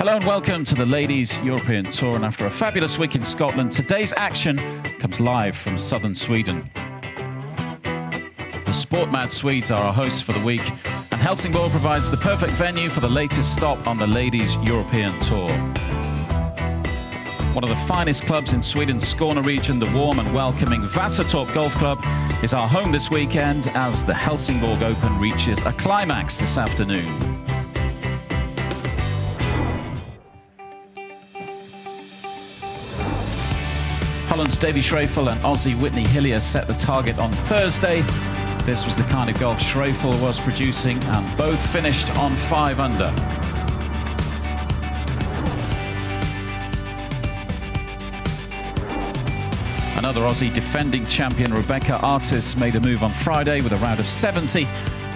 Hello and welcome to the Ladies European Tour, and after a fabulous week in Scotland, today's action comes live from southern Sweden. The sport-mad Swedes are our hosts for the week, and Helsingborg provides the perfect venue for the latest stop on the Ladies European Tour. One of the finest clubs in Sweden's Skane region, the warm and welcoming Vasatorp Golf Club, is our home this weekend as the Helsingborg Open reaches a climax this afternoon. Holland's Davy Schreifel and Aussie Whitney Hillier set the target on Thursday. This was the kind of golf Schreifel was producing, and both finished on 5 under. Another Aussie defending champion, Rebecca Artis, made a move on Friday with a round of 70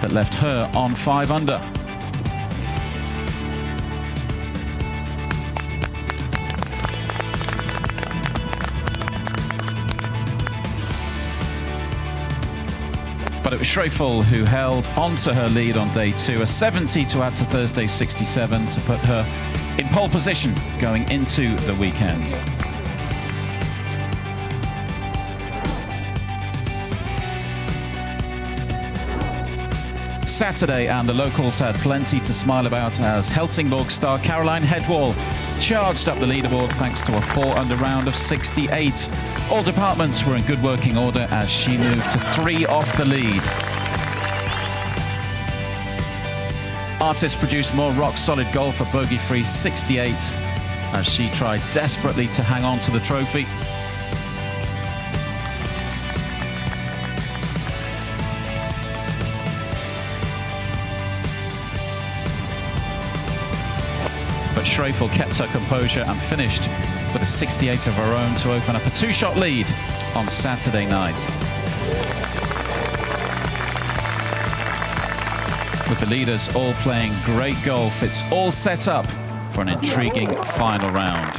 that left her on 5 under. But it was Schreifel who held onto her lead on day 2, a 70 to add to Thursday's 67 to put her in pole position going into the weekend. Saturday, and the locals had plenty to smile about as Helsingborg star Caroline Hedwall charged up the leaderboard thanks to a 4 under round of 68. All departments were in good working order as she moved to 3 off the lead. Artis produced more rock-solid golf, a bogey-free 68, as she tried desperately to hang on to the trophy. But Schreifel kept her composure and finished with a 68 of her own to open up a 2-shot lead on Saturday night. With the leaders all playing great golf, it's all set up for an intriguing final round.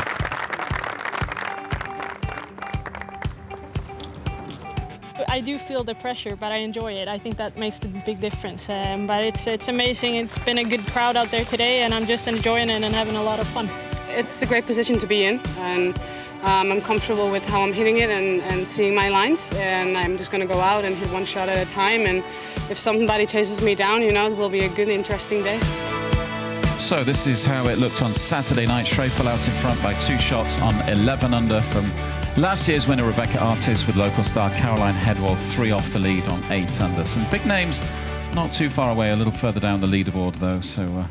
I do feel the pressure, but I enjoy it. I think that makes the big difference. But it's amazing. It's been a good crowd out there today, and I'm just enjoying it and having a lot of fun. It's a great position to be in, and I'm comfortable with how I'm hitting it and seeing my lines, and I'm just going to go out and hit one shot at a time, and if somebody chases me down, you know, it will be a good, interesting day. So this is how it looked on Saturday night. Schreifel out in front by 2 shots on 11 under from last year's winner Rebecca Artis, with local star Caroline Hedwall 3 off the lead on 8 under. Some big names not too far away, a little further down the leaderboard though, so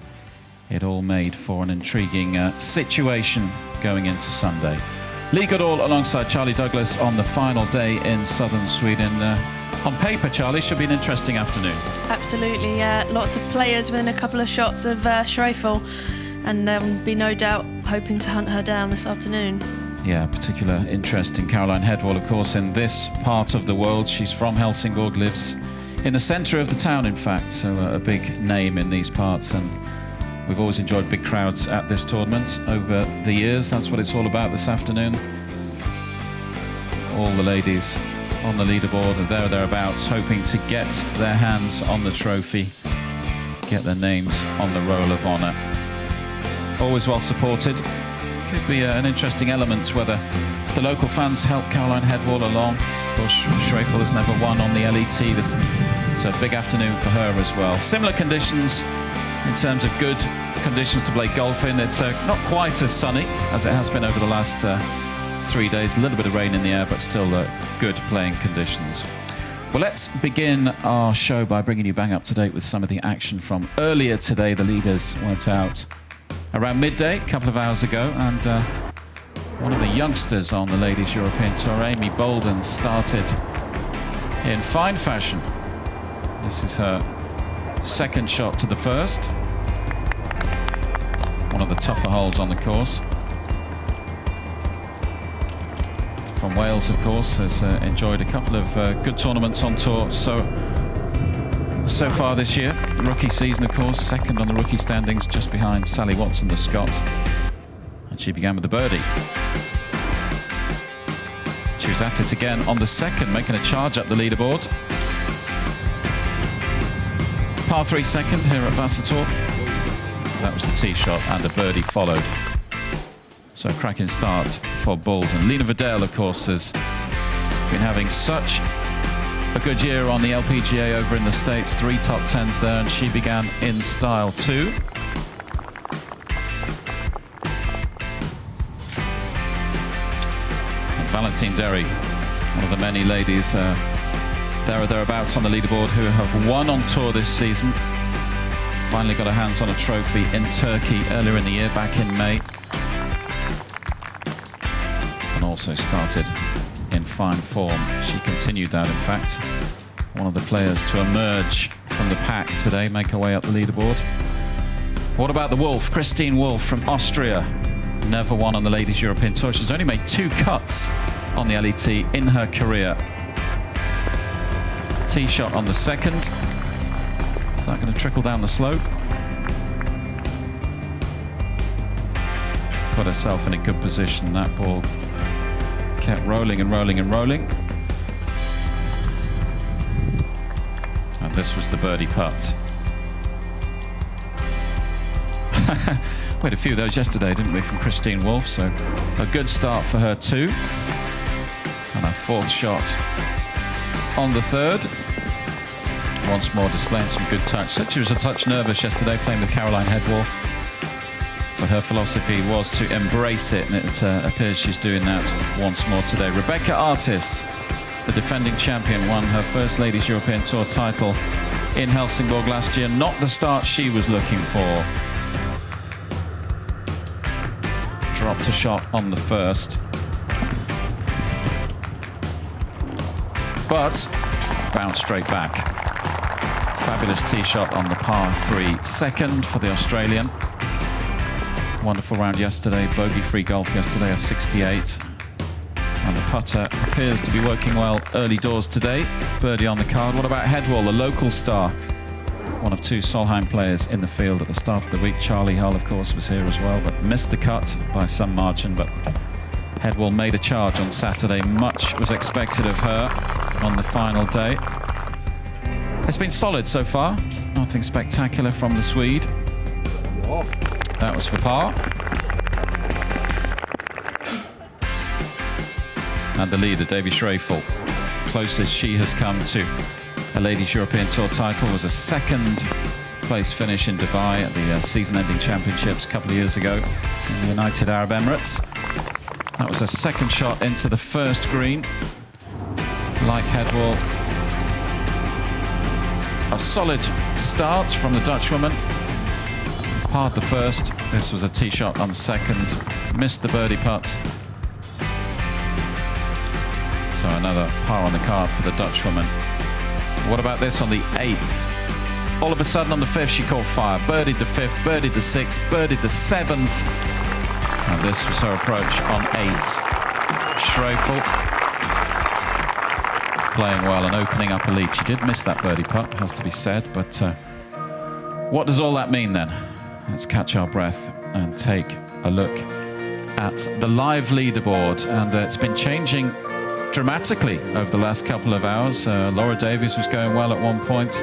it all made for an intriguing situation going into Sunday. Lee Goodall alongside Charlie Douglas on the final day in southern Sweden. On paper, Charlie, should be an interesting afternoon. Absolutely, lots of players within a couple of shots of Schreifel, and there will be no doubt hoping to hunt her down this afternoon. Yeah, particular interest in Caroline Hedwall, of course, in this part of the world. She's from Helsingborg, lives in the centre of the town, in fact, so a big name in these parts, and we've always enjoyed big crowds at this tournament over the years. That's what it's all about this afternoon. All the ladies on the leaderboard are thereabouts, hoping to get their hands on the trophy, get their names on the roll of honour. Always well supported. Could be an interesting element whether the local fans help Caroline Hedwall along. Of course, Schreifel has never won on the LET. This is a big afternoon for her as well. Similar conditions in terms of good conditions to play golf in. It's not quite as sunny as it has been over the last 3 days. A little bit of rain in the air, but still good playing conditions. Well, let's begin our show by bringing you bang up to date with some of the action from earlier today. The leaders went out around midday, a couple of hours ago, and one of the youngsters on the Ladies European Tour, Amy Bolden, started in fine fashion. This is her second shot to the first. One of the tougher holes on the course. From Wales, of course, has enjoyed a couple of good tournaments on tour so far this year. Rookie season, of course, second on the rookie standings, just behind Sally Watson, the Scot. And she began with the birdie. She was at it again on the second, making a charge up the leaderboard. Par 3 second here at Vasatorp. That was the tee shot, and a birdie followed. So cracking start for Bolden. Lena Vidal, of course, has been having such a good year on the LPGA over in the States. 3 top 10s there, and she began in style too. And Valentine Derry, one of the many ladies there or thereabouts on the leaderboard who have won on tour this season. Finally got her hands on a trophy in Turkey earlier in the year, back in May. And also started in fine form. She continued that, in fact. One of the players to emerge from the pack today, make her way up the leaderboard. What about the Wolf? Christine Wolf from Austria. Never won on the Ladies European Tour. She's only made 2 cuts on the LET in her career. Tee shot on the second. Is that going to trickle down the slope? Put herself in a good position. That ball kept rolling and rolling and rolling. And this was the birdie putt. We had a few of those yesterday, didn't we, from Christine Wolf? So a good start for her too. And her 4th shot on the 3rd. Once more displaying some good touch. Said she was a touch nervous yesterday playing with Caroline Headwall, but her philosophy was to embrace it, and it appears she's doing that once more today. Rebecca Artis, the defending champion, won her first Ladies European Tour title in Helsingborg last year. Not the start she was looking for. Dropped a shot on the first, but bounced straight back. Fabulous tee shot on the par 3 second for the Australian. Wonderful round yesterday, bogey-free golf yesterday, a 68. And the putter appears to be working well early doors today. Birdie on the card. What about Headwall, the local star? One of 2 Solheim players in the field at the start of the week. Charlie Hull, of course, was here as well, but missed the cut by some margin. But Headwall made a charge on Saturday. Much was expected of her on the final day. It's been solid so far. Nothing spectacular from the Swede. That was for par. And the leader, Davy Schreifel, closest she has come to a Ladies European Tour title, was a 2nd place finish in Dubai at the season-ending championships a couple of years ago in the United Arab Emirates. That was her 2nd shot into the 1st green. Like Headwall, a solid start from the Dutchwoman. Parred the 1st. This was a tee shot on 2nd. Missed the birdie putt. So another par on the card for the Dutchwoman. What about this on the 8th? All of a sudden on the 5th she caught fire. Birdied the 5th, birdied the 6th, birdied the 7th. And this was her approach on 8. Schreifel playing well and opening up a lead. She did miss that birdie putt, has to be said, but what does all that mean then? Let's catch our breath and take a look at the live leaderboard, and it's been changing dramatically over the last couple of hours. Laura Davies was going well at one point.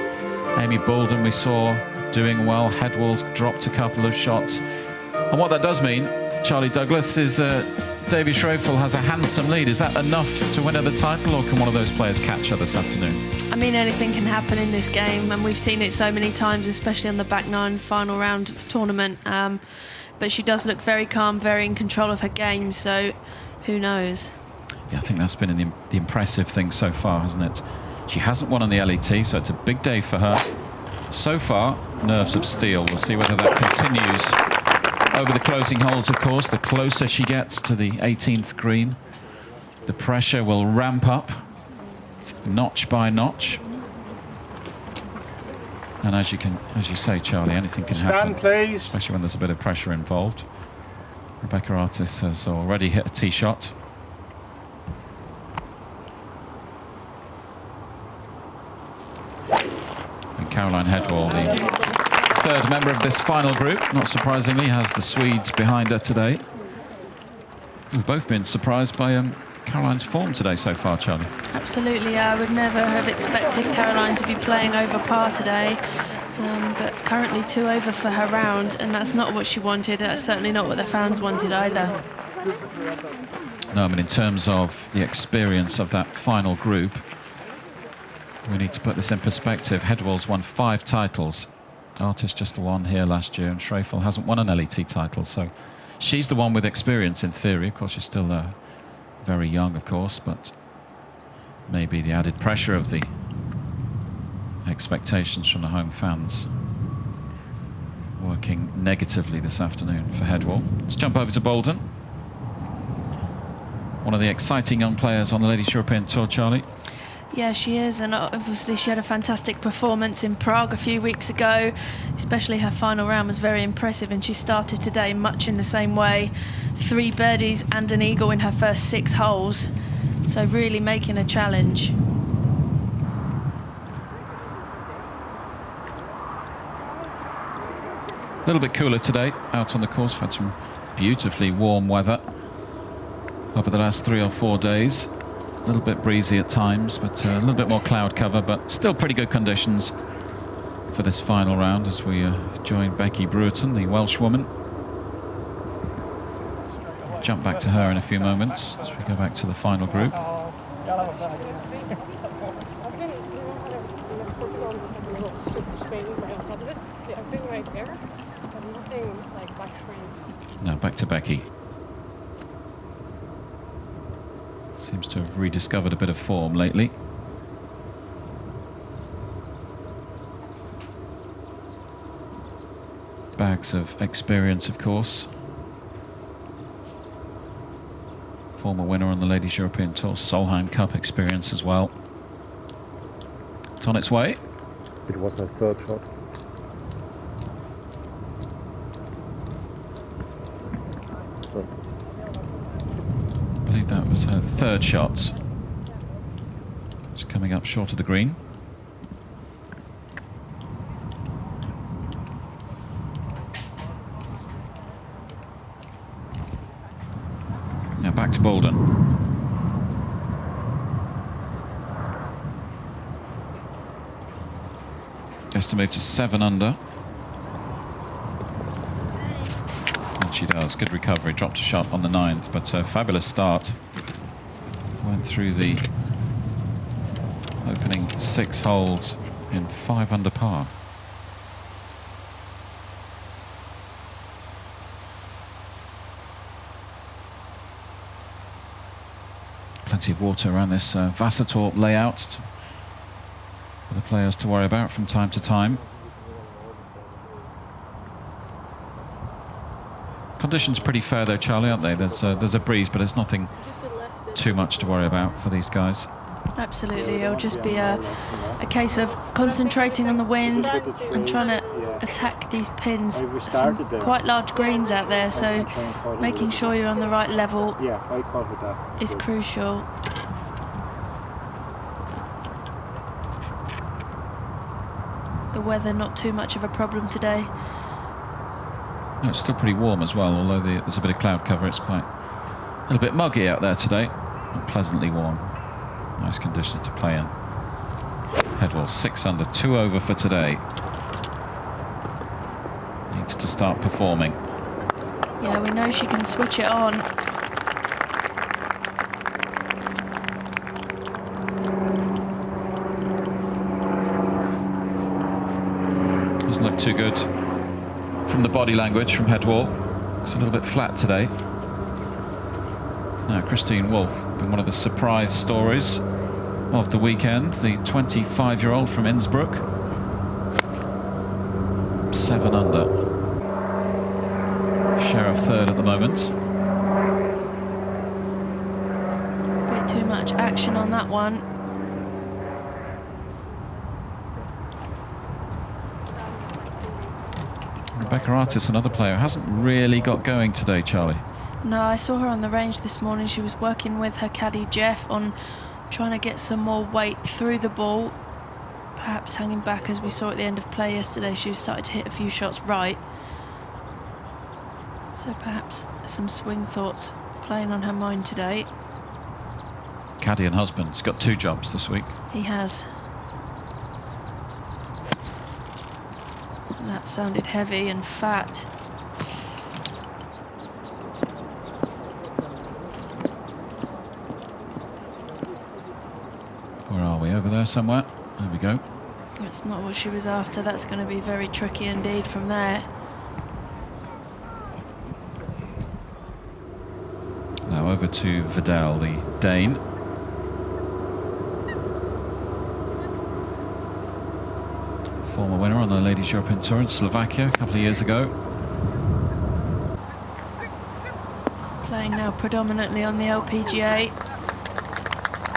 Amy Bolden we saw doing well. Headwall's dropped a couple of shots. And what that does mean, Charlie Douglas, is Davy Schreifel has a handsome lead. Is that enough to win her the title, or can one of those players catch her this afternoon? I mean, anything can happen in this game, and we've seen it so many times, especially on the back 9 final round of the tournament. But she does look very calm, very in control of her game, so who knows? Yeah, I think that's been the impressive thing so far, hasn't it? She hasn't won on the LET, so it's a big day for her. So far, nerves of steel. We'll see whether that continues over the closing holes, of course. The closer she gets to the 18th green, the pressure will ramp up, notch by notch. And as you say, Charlie, anything can happen. Stand, please. Especially when there's a bit of pressure involved. Rebecca Artis has already hit a tee shot. And Caroline Headwall, the 3rd member of this final group, not surprisingly, has the Swedes behind her today. We've both been surprised by Caroline's form today so far, Charlie. Absolutely, I would never have expected Caroline to be playing over par today. But currently 2 over for her round, and that's not what she wanted. That's certainly not what the fans wanted either. No, I mean, in terms of the experience of that final group, we need to put this in perspective. Hedwall's won 5 titles. Artis just the one here last year, and Schreifel hasn't won an LET title, so she's the one with experience in theory. Of course, she's still very young, of course, but maybe the added pressure of the expectations from the home fans working negatively this afternoon for Hedwall. Let's jump over to Bolden. One of the exciting young players on the Ladies European Tour, Charlie. Yeah, she is, and obviously she had a fantastic performance in Prague a few weeks ago. Especially her final round was very impressive, and she started today much in the same way. 3 birdies and an eagle in her first 6 holes, so really making a challenge. A little bit cooler today out on the course. We've had some beautifully warm weather over the last 3 or 4 days. A little bit breezy at times, but a little bit more cloud cover, but still pretty good conditions for this final round as we join Becky Brewerton, the Welsh woman. Jump back to her in a few moments as we go back to the final group. Now back to Becky. Seems to have rediscovered a bit of form lately. Bags of experience, of course. Former winner on the Ladies European Tour, Solheim Cup experience as well. It's on its way. It was her 3rd shot. I believe that was her 3rd shot. It's coming up short of the green. Now back to Bolden. Just to move to 7 under. And she does. Good recovery. Dropped a shot on the 9th, but a fabulous start. Went through the opening 6 holes in 5 under par. Plenty of water around this Vasatorp layout for the players to worry about from time to time. Conditions pretty fair though, Charlie, aren't they? There's a breeze, but it's nothing too much to worry about for these guys. Absolutely, it'll just be a case of concentrating on the wind and trying to attack these pins. Some quite large greens out there, so making sure you're on the right level is crucial. The weather not too much of a problem today. No, it's still pretty warm as well, although there's a bit of cloud cover. It's quite a little bit muggy out there today, but pleasantly warm. Nice condition to play in. Hedwall 6 under, 2 over for today. Needs to start performing. Yeah, we know she can switch it on. Doesn't look too good from the body language from Hedwall. It's a little bit flat today. Now, Christine Wolf, been one of the surprise stories of the weekend. The 25-year-old from Innsbruck. 7 under. Share of 3rd at the moment. Bit too much action on that one. Rebecca Artis, another player, hasn't really got going today, Charlie. No, I saw her on the range this morning. She was working with her caddy Jeff on trying to get some more weight through the ball, perhaps hanging back as we saw at the end of play yesterday. She started to hit a few shots right, so perhaps some swing thoughts playing on her mind today. Caddy and husband, he's got 2 jobs this week. He has. That sounded heavy and fat. Where are we? Over there somewhere? There we go. That's not what she was after. That's going to be very tricky indeed from there. Now over to Vidal, the Dane. Former winner on the Ladies European Tour in Slovakia a couple of years ago. Playing now predominantly on the LPGA.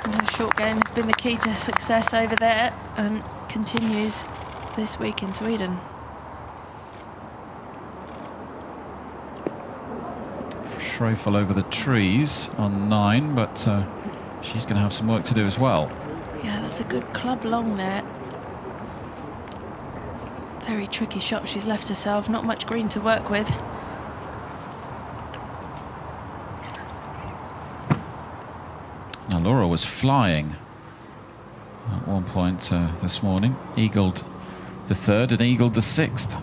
And her short game has been the key to success over there and continues this week in Sweden. Schroeffel over the trees on 9, but she's going to have some work to do as well. Yeah, that's a good club long there. Very tricky shot she's left herself, not much green to work with. Now Laura was flying at one point this morning, eagled the 3rd and eagled the 6th.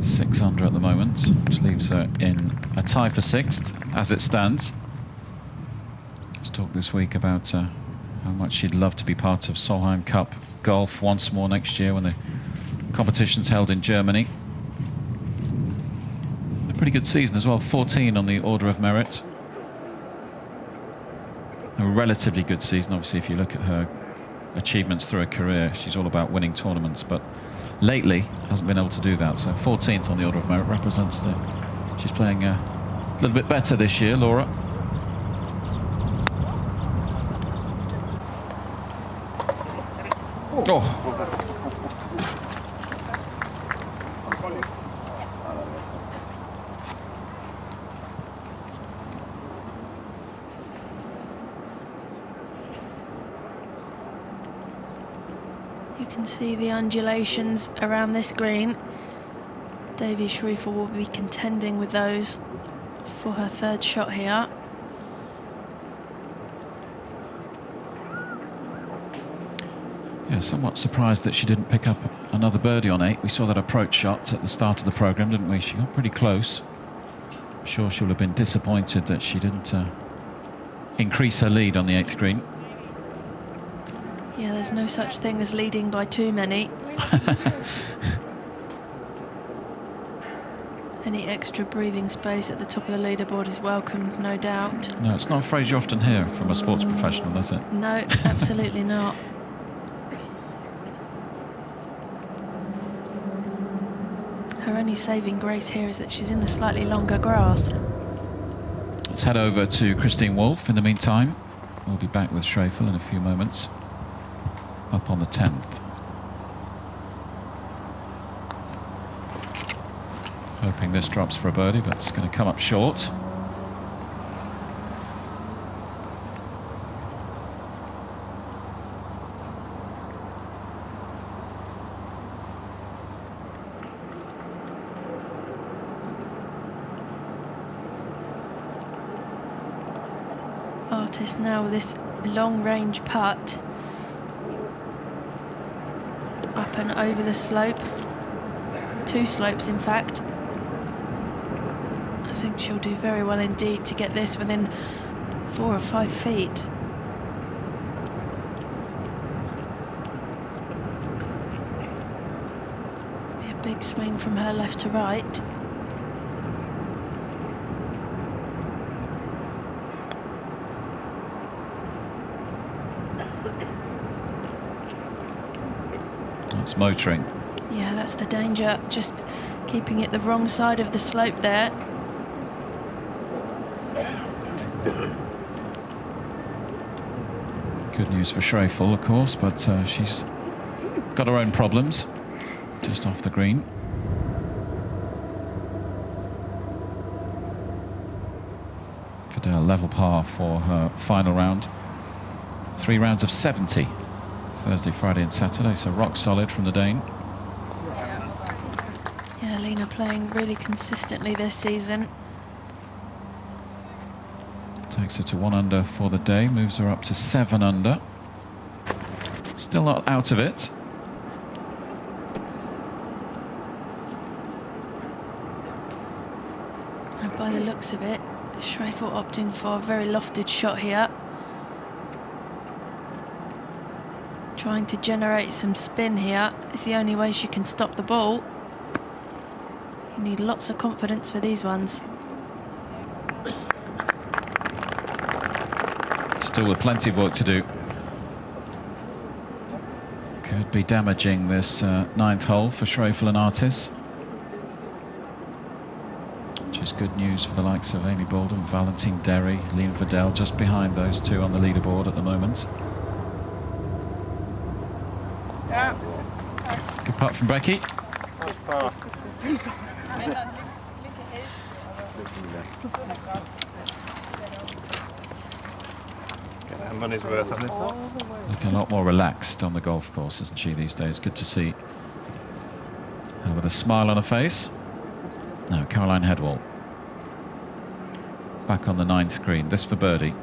6 under at the moment, which leaves her in a tie for 6th as it stands. Let's talk this week about how much she'd love to be part of Solheim Cup golf once more next year when the competition's held in Germany. A pretty good season as well, 14 on the Order of Merit. A relatively good season, obviously, if you look at her achievements through her career. She's all about winning tournaments, but lately hasn't been able to do that. So 14th on the Order of Merit represents that she's playing a little bit better this year, Laura. Oh. You can see the undulations around this green. Davy Schroeffel will be contending with those for her 3rd shot here. Yeah, somewhat surprised that she didn't pick up another birdie on 8. We saw that approach shot at the start of the programme, didn't we? She got pretty close. I'm sure she'll have been disappointed that she didn't increase her lead on the 8th green. Yeah, there's no such thing as leading by too many. Any extra breathing space at the top of the leaderboard is welcomed, no doubt. No, it's not a phrase you often hear from a sports professional, is it? No, absolutely not. Her only saving grace here is that she's in the slightly longer grass. Let's head over to Christine Wolff in the meantime. We'll be back with Schroeffel in a few moments. Up on the 10th. Hoping this drops for a birdie, but it's going to come up short. Artist now with this long range putt. Up and over the slope. 2 slopes, in fact. I think she'll do very well indeed to get this within 4 or 5 feet. Be a big swing from her left to right. It's motoring. Yeah, that's the danger. Just keeping it the wrong side of the slope there. Good news for Schroeffel, of course, but she's got her own problems just off the green. Vidal level par for her final round. 3 rounds of 70. Thursday, Friday and Saturday, so rock solid from the Dane. Yeah, Lena playing really consistently this season. Takes her to 1 under for the day, moves her up to 7 under. Still not out of it. by the looks of it. Schreifel opting for a very lofted shot here. Trying to generate some spin here. It's the only way she can stop the ball. You need lots of confidence for these ones. Still with plenty of work to do. Could be damaging this ninth hole for Schreifel and Artis. Which is good news for the likes of Amy Bolden, Valentine Derry, Liam Vidal, just behind those two on the leaderboard at the moment. Good putt from Becky. Money's worth on this. Looking a lot more relaxed on the golf course, isn't she, these days? Good to see her with a smile on her face. Now, Caroline Headwall. Back on the 9th green. This for birdie.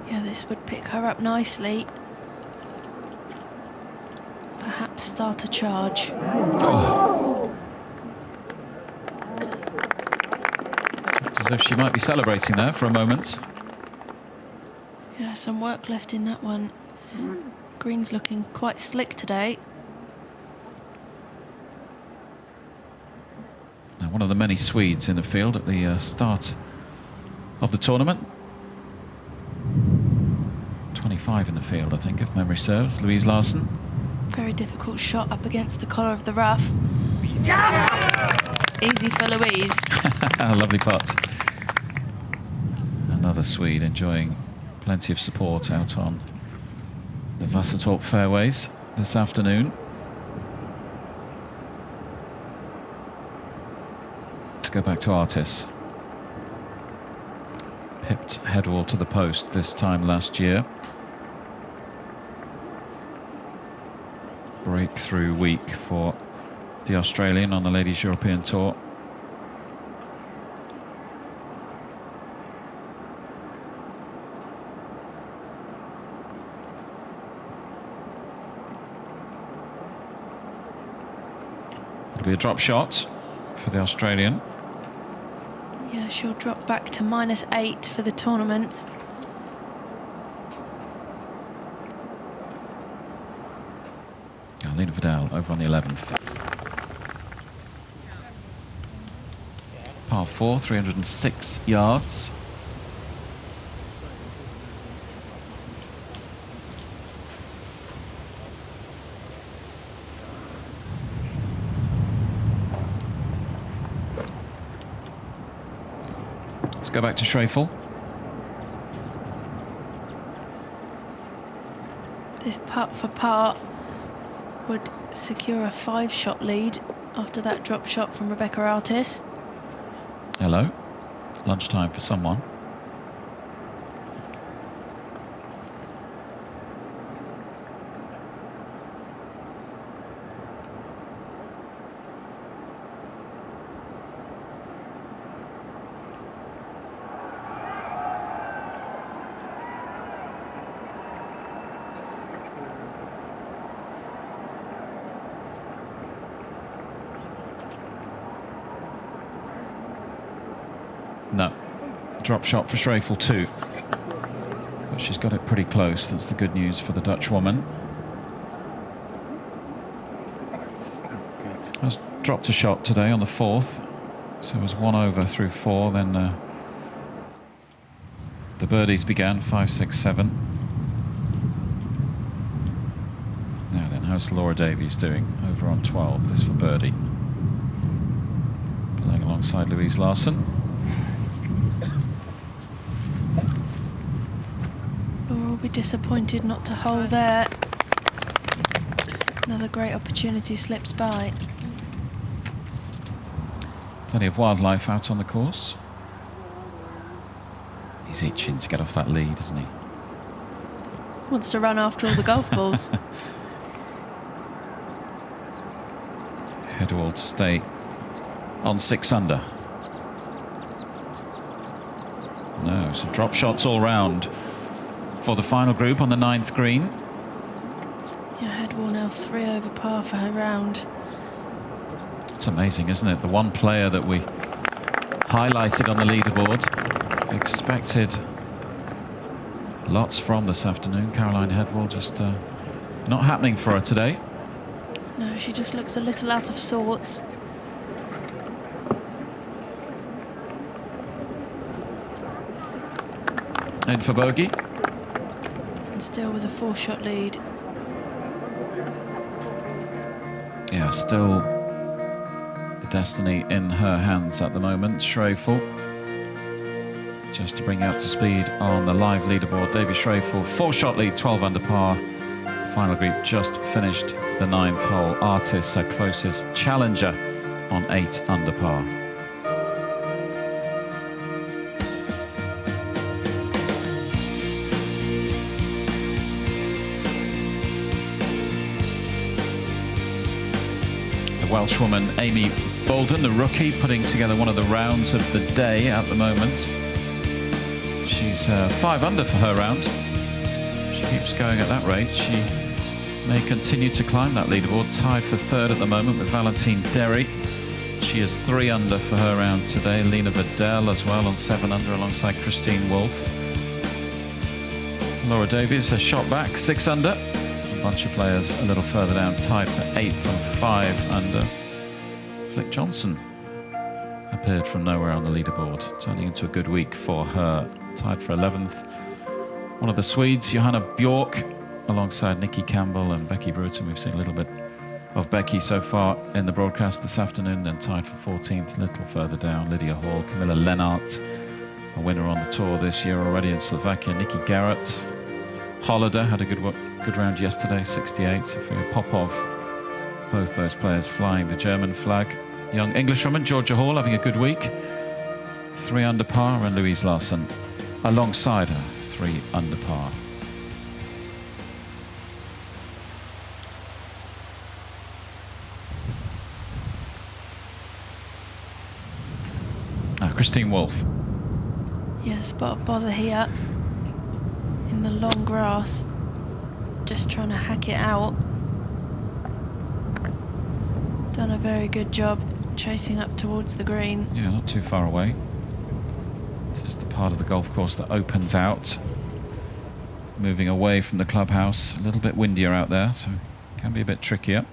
Yeah, this would pick her up nicely. Perhaps start a charge. Oh. It's as if she might be celebrating there for a moment. Yeah, some work left in that one. Green's looking quite slick today. Now, one of the many Swedes in the field at the start of the tournament. 25 in the field, I think, if memory serves. Louise Larsson. Very difficult shot up against the collar of the rough. Easy for Louise. Lovely putt. Another Swede enjoying plenty of support out on the Vasatorp fairways this afternoon. To go back to Artis. Pipped Headwall to the post this time last year. Breakthrough week for the Australian on the Ladies European Tour. It'll be a drop shot for the Australian. Yeah, she'll drop back to -8 for the tournament. Lena Vidal over on the 11th. Par 4, 306 yards. Let's go back to Schreifel. This putt for par would secure a 5-shot lead after that drop shot from Rebecca Artis. Hello. Lunchtime for someone. No. Drop shot for Schreifel too. But she's got it pretty close. That's the good news for the Dutch woman. Has dropped a shot today on the 4th. So it was 1 over through 4. Then the birdies began, 5, 6, 7. Now then, how's Laura Davies doing over on 12? This for birdie. Playing alongside Louise Larsson. Be disappointed not to hold there. Another great opportunity slips by. Plenty of wildlife out on the course. He's itching to get off that lead, isn't he? Wants to run after all the golf balls. Headwall to stay on 6 under. No, some drop shots all round for the final group on the 9th green. Yeah, Headwall now 3 over par for her round. It's amazing, isn't it? The one player that we highlighted on the leaderboard, expected lots from this afternoon. Caroline Headwall, just not happening for her today. No, she just looks a little out of sorts. In for bogey. And still with a 4-shot lead. Yeah, still the destiny in her hands at the moment. Schroeffel, just to bring you up to speed on the live leaderboard. Davy Schroeffel, 4-shot lead, 12 under par. Final group just finished the 9th hole. Artis, her closest challenger, on 8 under par. Welshwoman Amy Bolden, the rookie, putting together one of the rounds of the day at the moment. She's 5 under for her round. She keeps going at that rate. She may continue to climb that leaderboard. Tied for 3rd at the moment with Valentine Derry. She is 3 under for her round today. Lena Vidal as well on 7 under alongside Christine Wolfe. Laura Davies has shot back 6 under. A bunch of players a little further down, tied for 8th and 5 under. Flick Johnson appeared from nowhere on the leaderboard, turning into a good week for her. Tied for 11th. One of the Swedes, Johanna Bjork, alongside Nikki Campbell and Becky Bruton. We've seen a little bit of Becky so far in the broadcast this afternoon, then tied for 14th, a little further down. Lydia Hall, Camilla Lennart, a winner on the tour this year already in Slovakia. Nikki Garrett. Holiday had a good round yesterday, 68. Sophia Popov, both those players flying the German flag. Young Englishwoman Georgia Hall having a good week, 3 under par, and Louise Larson alongside her, 3 under par. Christine Wolfe. Yeah, spot bother here in the long grass, just trying to hack it out. Done a very good job chasing up towards the green. Yeah, not too far away. This is the part of the golf course that opens out, moving away from the clubhouse. A little bit windier out there, so can be a bit trickier.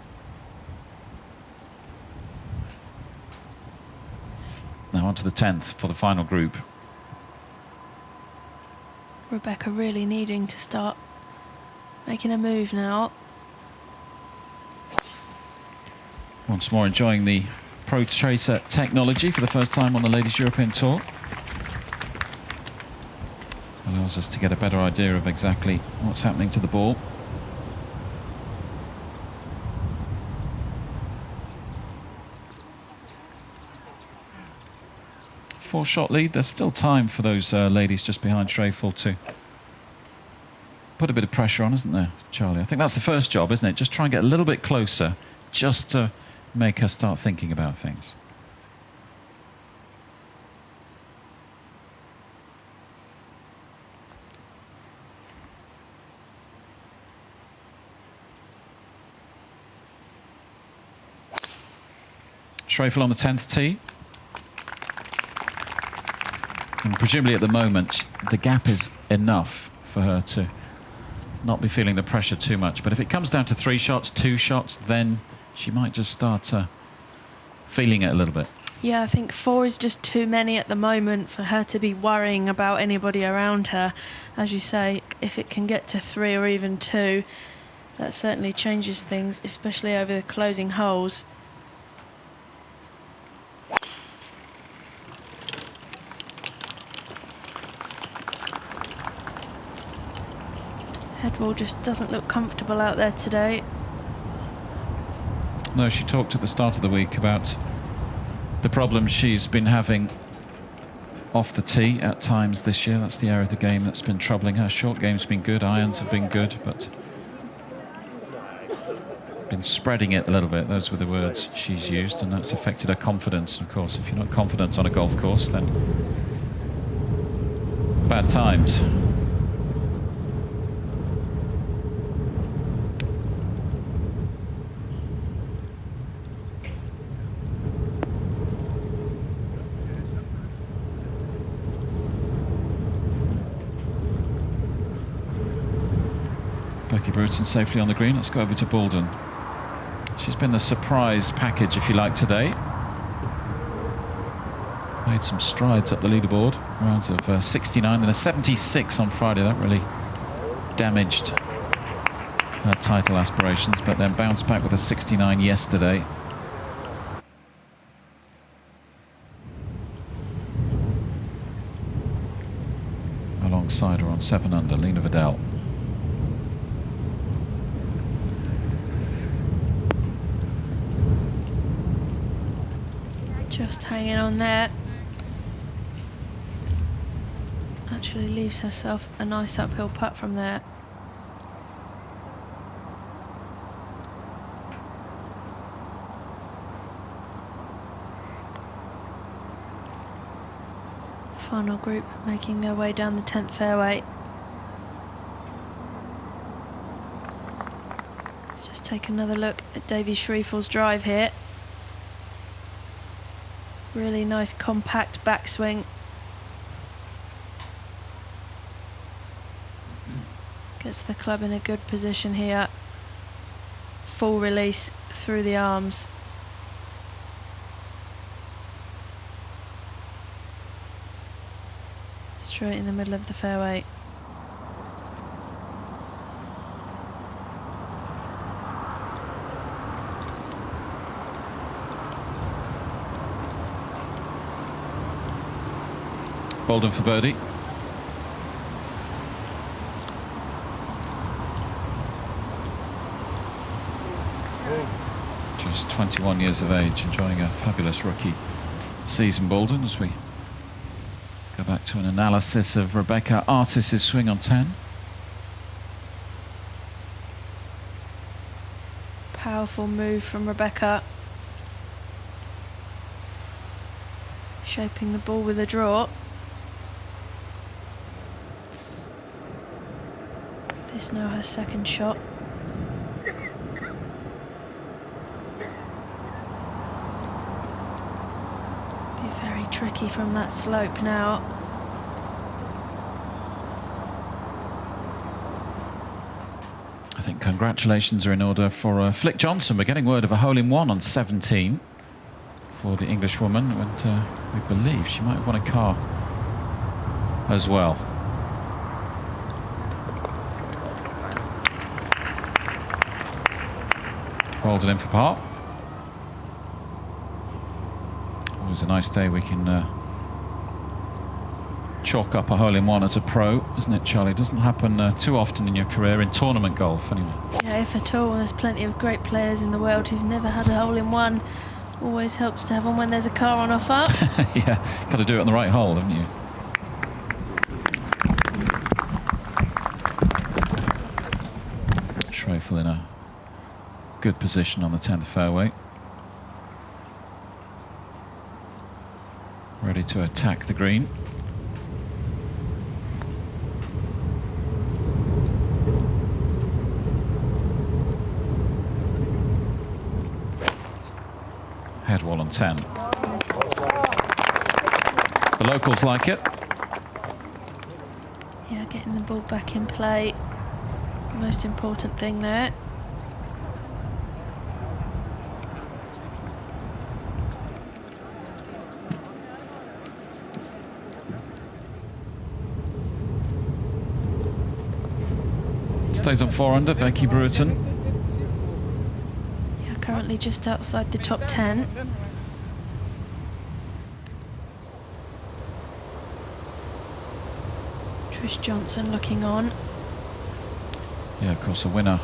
Now on to the 10th for the final group. Rebecca really needing to start making a move now. Once more enjoying the Pro Tracer technology for the first time on the Ladies European Tour. Allows us to get a better idea of exactly what's happening to the ball. Four-shot lead. There's still time for those ladies just behind Schroeffel to put a bit of pressure on, isn't there, Charlie? I think that's the first job, isn't it? Just try and get a little bit closer, just to make her start thinking about things. Schroeffel on the 10th tee. And presumably at the moment, the gap is enough for her to not be feeling the pressure too much. But if it comes down to 3 shots, 2 shots, then she might just start feeling it a little bit. Yeah, I think 4 is just too many at the moment for her to be worrying about anybody around her. As you say, if it can get to 3 or even 2, that certainly changes things, especially over the closing holes. Headwall just doesn't look comfortable out there today. No, she talked at the start of the week about the problems she's been having off the tee at times this year. That's the area of the game that's been troubling her. Short game's been good, irons have been good, but been spreading it a little bit. Those were the words she's used, and that's affected her confidence. And of course, if you're not confident on a golf course, then bad times. Becky Bruton safely on the green. Let's go over to Boulden. She's been the surprise package, if you like, today. Made some strides up the leaderboard. Rounds of 69, then a 76 on Friday. That really damaged her title aspirations, but then bounced back with a 69 yesterday. Alongside her on 7 under, Lena Vidal. Just hanging on there. Actually leaves herself a nice uphill putt from there. Final group making their way down the 10th fairway. Let's just take another look at Davy Schrieffel's drive here. Really nice compact backswing. Gets the club in a good position here. Full release through the arms. Straight in the middle of the fairway. Boulden for birdie. Just 21 years of age, enjoying a fabulous rookie season, Boulden, as we go back to an analysis of Rebecca Artis' swing on 10. Powerful move from Rebecca. Shaping the ball with a draw. This now her second shot. Be very tricky from that slope now. I think congratulations are in order for Flick Johnson. We're getting word of a hole-in-one on 17 for the Englishwoman, and we believe she might have won a car as well. Boulden in for par. Always a nice day we can chalk up a hole-in-one as a pro, isn't it, Charlie? Doesn't happen too often in your career, in tournament golf anyway. Yeah, if at all. There's plenty of great players in the world who've never had a hole-in-one. Always helps to have one when there's a car on offer. Yeah, got to do it on the right hole, haven't you? Schrieffel in a good position on the 10th fairway. Ready to attack the green. Headwall on 10. The locals like it. Yeah, getting the ball back in play. Most important thing there. Stays on 4 under, Becky Bruton. Yeah, currently just outside the top 10. Trish Johnson looking on. Yeah, of course, a winner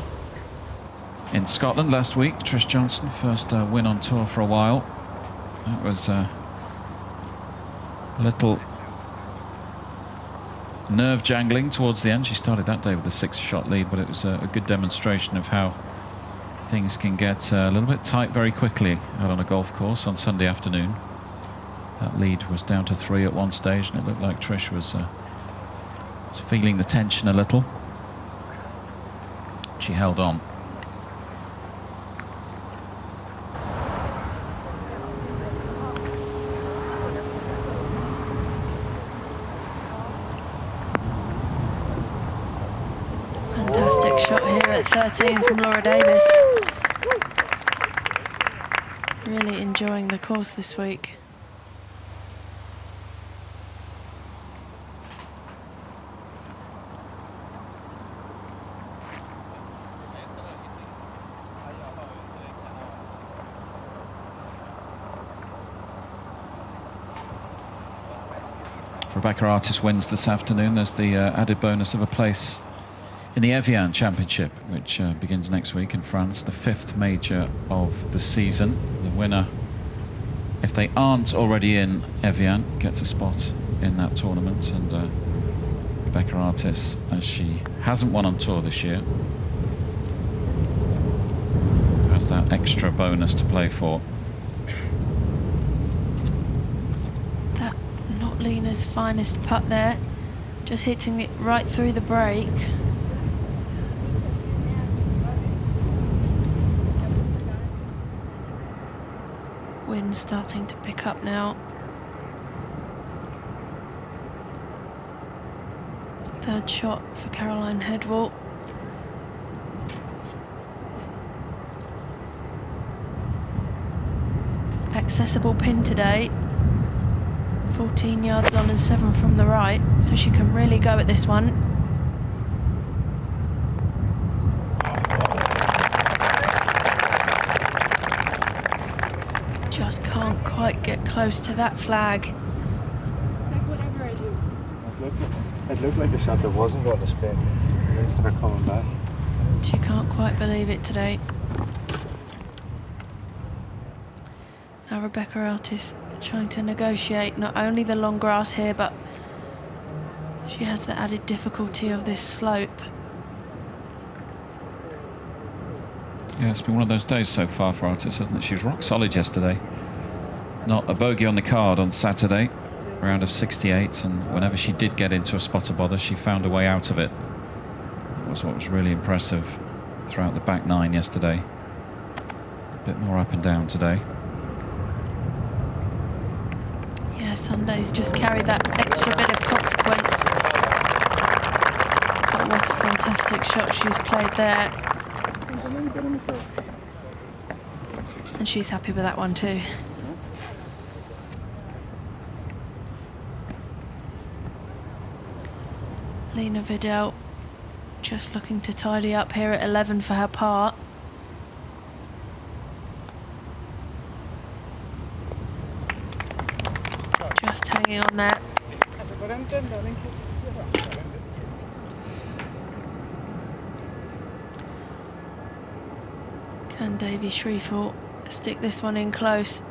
in Scotland last week. Trish Johnson, first win on tour for a while. That was a little nerve jangling towards the end. She started that day with a 6-shot lead, but it was a good demonstration of how things can get a little bit tight very quickly out on a golf course on Sunday afternoon. That lead was down to 3 at one stage, and it looked like Trish was feeling the tension a little. She held on. Fantastic shot here at at 13 from Laura Davis. Really enjoying the course this week. Rebecca Artis wins this afternoon. There's the added bonus of a place in the Evian Championship, which begins next week in France, the 5th major of the season. The winner, if they aren't already in Evian, gets a spot in that tournament. And Rebecca Artis, as she hasn't won on tour this year, has that extra bonus to play for. Lena's finest putt there, just hitting it right through the break. Wind starting to pick up now. Third shot for Caroline Hedwall. Accessible pin today. 14 yards on and 7 from the right, so she can really go at this one. Just can't quite get close to that flag. It looked like a shot that wasn't going to spin. Then started coming back. She can't quite believe it today. Now Rebecca Artis trying to negotiate not only the long grass here, but she has the added difficulty of this slope. Yeah, it's been one of those days so far for Artis, hasn't it? She was rock solid yesterday. Not a bogey on the card on Saturday, round of 68, and whenever she did get into a spot of bother, she found a way out of it. That was what was really impressive throughout the back nine yesterday. A bit more up and down today. Yeah, Sundays just carry that extra bit of consequence. But what a fantastic shot she's played there. And she's happy with that one too. Lena Vidal just looking to tidy up here at 11 for her part. Just hanging on there. Can Davy Shreveport stick this one in close?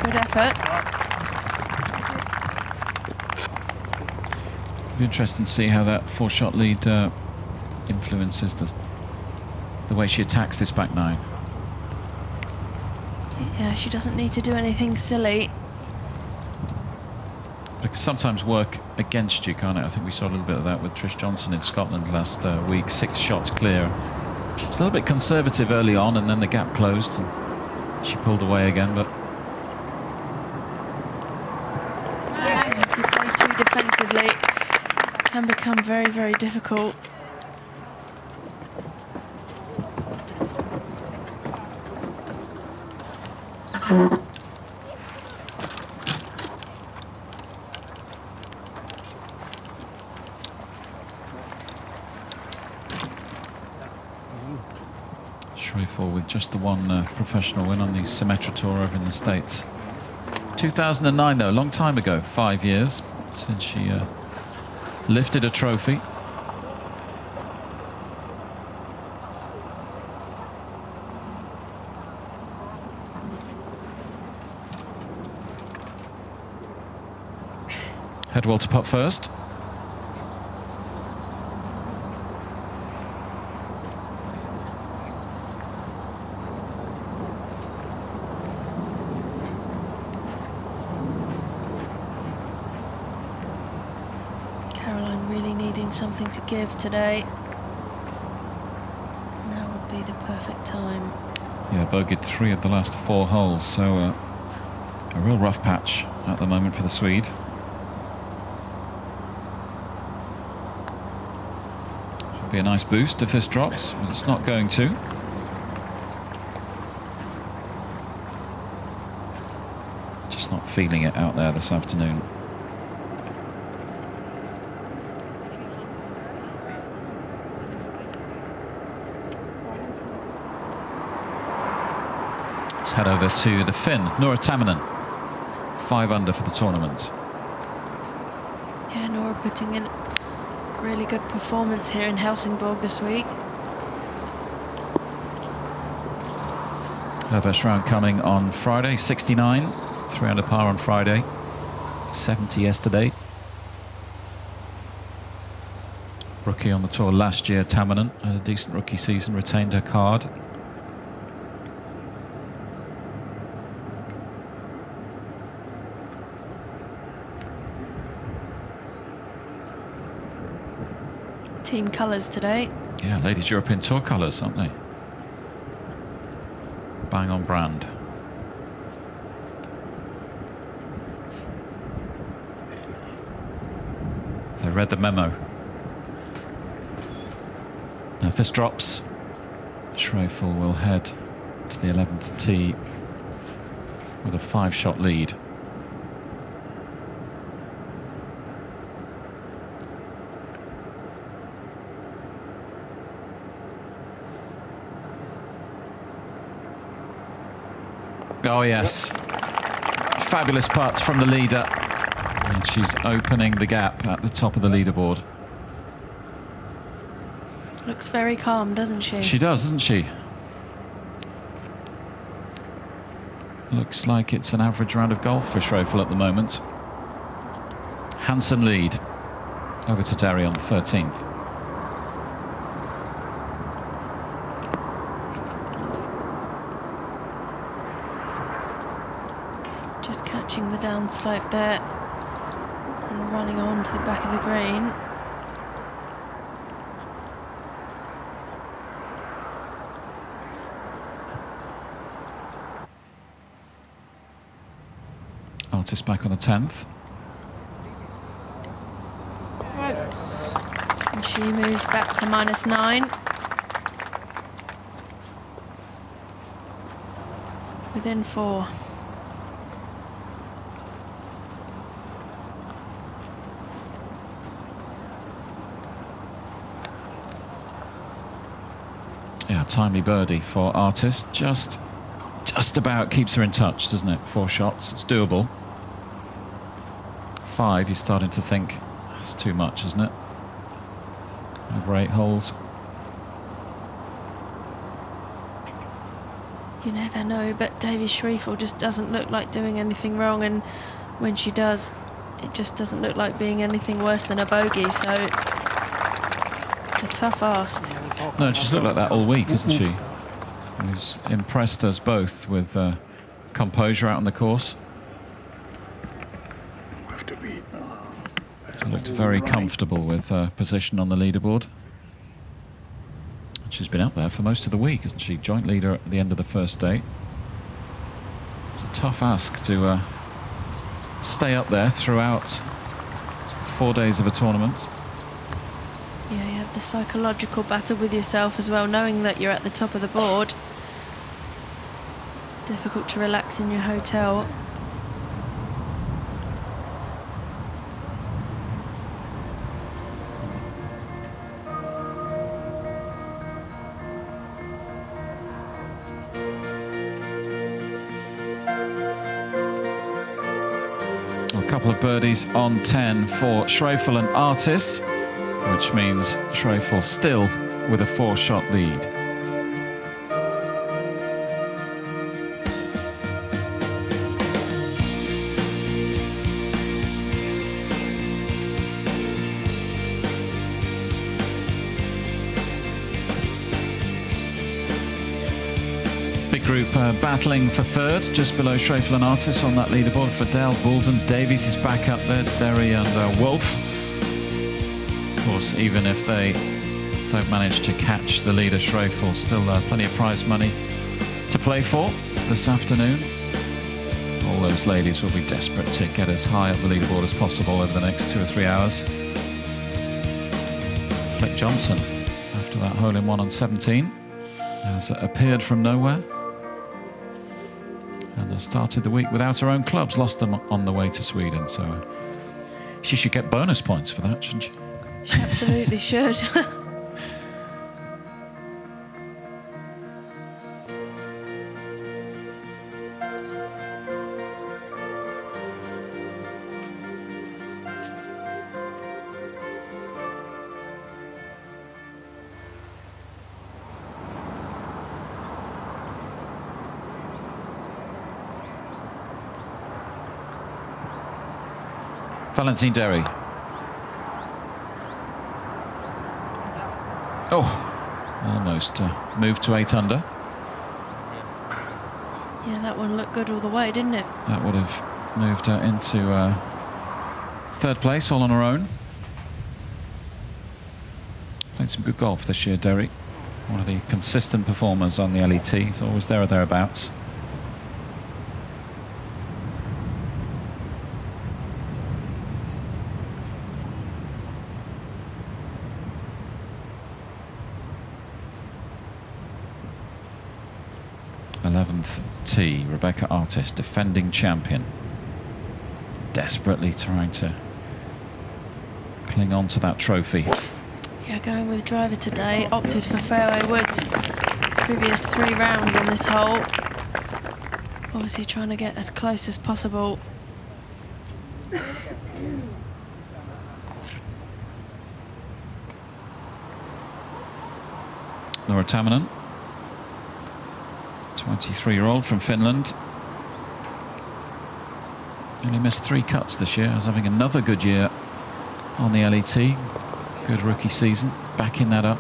Good effort. Be interesting to see how that 4-shot lead influences the way she attacks this back nine. Yeah, she doesn't need to do anything silly. It can sometimes work against you, can't it? I think we saw a little bit of that with Trish Johnson in Scotland last week. 6 shots clear. It's a little bit conservative early on, and then the gap closed and she pulled away again. But if you play too defensively, it can become very, very difficult. Shreveport with just the one professional win on the Symetra Tour over in the States. 2009 though, a long time ago, 5 years since she lifted a trophy. Hedwall to putt first. Caroline really needing something to give today. Now would be the perfect time. Yeah, bogeyed 3 of the last 4 holes, so a real rough patch at the moment for the Swede. Should be a nice boost if this drops, but it's not going to. Just not feeling it out there this afternoon. Let's head over to the Finn, Nora Tamminen, 5 under for the tournament. Yeah, Nora putting in a really good performance here in Helsingborg this week. Her best round coming on Friday, 69, 3 under par on Friday, 70 yesterday. Rookie on the tour last year, Tamminen had a decent rookie season, retained her card. Team colours today. Yeah, Ladies European Tour colours, aren't they? Bang on brand. They read the memo. Now if this drops, Schroeffel will head to the 11th tee with a 5-shot lead. Oh yes, fabulous putt from the leader, and she's opening the gap at the top of the leaderboard. Looks very calm, doesn't she? She does, doesn't she? Looks like it's an average round of golf for Schroeffel at the moment. Handsome lead over to Derry on the 13th. Just catching the downslope there and running on to the back of the green. Artist back on the 10th. And she moves back to -9. Within 4. Yeah, timely birdie for Artist. Just about keeps her in touch, doesn't it? 4 shots, it's doable. 5, you're starting to think it's too much, isn't it? Over 8 holes. You never know, but Davy Schroeffel just doesn't look like doing anything wrong, and when she does, it just doesn't look like being anything worse than a bogey, so it's a tough ask. No, she's looked like that all week, hasn't she? She's impressed us both with composure out on the course. She looked very comfortable with her position on the leaderboard. She's been out there for most of the week, hasn't she? Joint leader at the end of the first day. It's a tough ask to stay up there throughout 4 days of a tournament. Yeah, you have the psychological battle with yourself as well, knowing that you're at the top of the board. Difficult to relax in your hotel. A couple of birdies on 10 for Schroeffel and Artis, which means Schroeffel still with a 4-shot lead. Big group battling for third, just below Schroeffel and Artis on that leaderboard. Fadell, Boulden, Davies is back up there, Derry and Wolf. Of course, even if they don't manage to catch the leader, Schroeffel, still plenty of prize money to play for this afternoon. All those ladies will be desperate to get as high up the leaderboard as possible over the next 2 or 3 hours. Flick Johnson, after that hole-in-one on 17, has appeared from nowhere and has started the week without her own clubs, lost them on the way to Sweden. So she should get bonus points for that, shouldn't she? She absolutely should. Valentine Derry. Oh, almost moved to 8 under. Yeah, that one looked good all the way, didn't it? That would have moved her into third place, all on her own. Played some good golf this year, Derry. One of the consistent performers on the LET. He's always there or thereabouts. Tee, Rebecca Artist, defending champion, desperately trying to cling on to that trophy. Yeah, going with driver today, opted for fairway woods. Previous 3 rounds on this hole. Obviously trying to get as close as possible. Laura Tamminen, 23-year-old from Finland. Only missed 3 cuts this year. Is having another good year on the LET. Good rookie season, backing that up.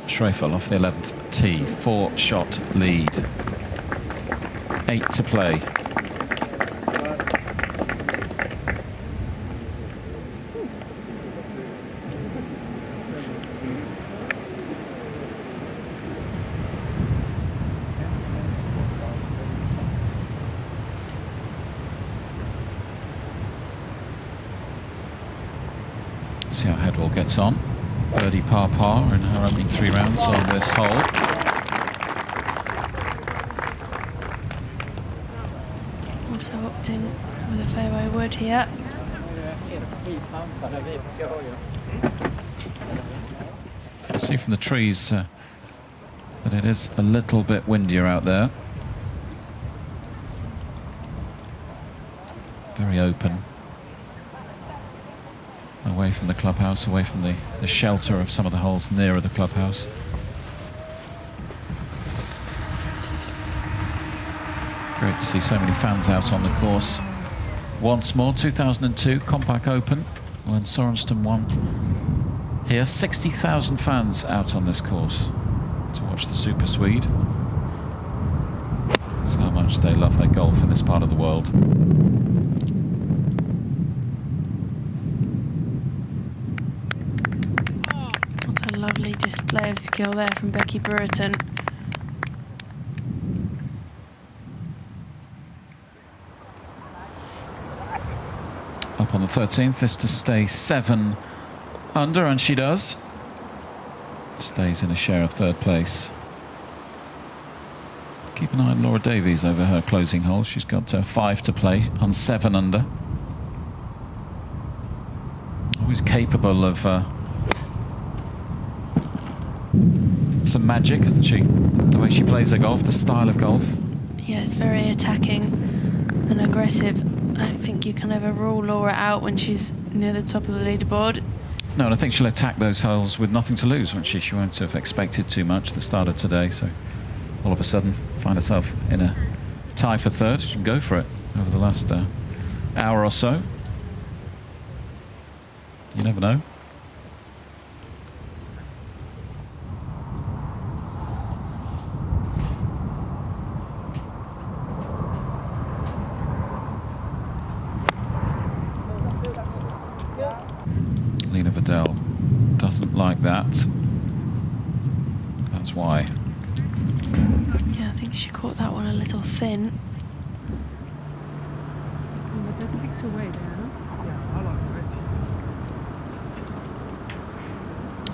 Schreifel off the 11th tee, 4-shot lead. 8 to play. See how Headwell gets on. Birdie par in her opening 3 rounds on this hole. Also opting with a fairway wood here. You can see from the trees that it is a little bit windier out there. Very open. Away from the clubhouse, away from the shelter of some of the holes nearer the clubhouse. Great to see so many fans out on the course. Once more, 2002 Compaq Open, when Sorenstam won here. 60,000 fans out on this course to watch the Super Swede. That's how much they love their golf in this part of the world. What a lovely display of skill there from Becky Brereton. Up on the 13th is to stay 7 under, and she does. Stays in a share of third place. Keep an eye on Laura Davies over her closing hole. She's got 5 to play on 7 under. Always capable of some magic, isn't she? The way she plays her golf, the style of golf. Yeah, it's very attacking and aggressive. I don't think you can ever rule Laura out when she's near the top of the leaderboard. No, and I think she'll attack those holes with nothing to lose, won't she? She won't have expected too much at the start of today, so all of a sudden find herself in a tie for third. She can go for it over the last hour or so. You never know. Vidal doesn't like that. That's why. Yeah, I think she caught that one a little thin.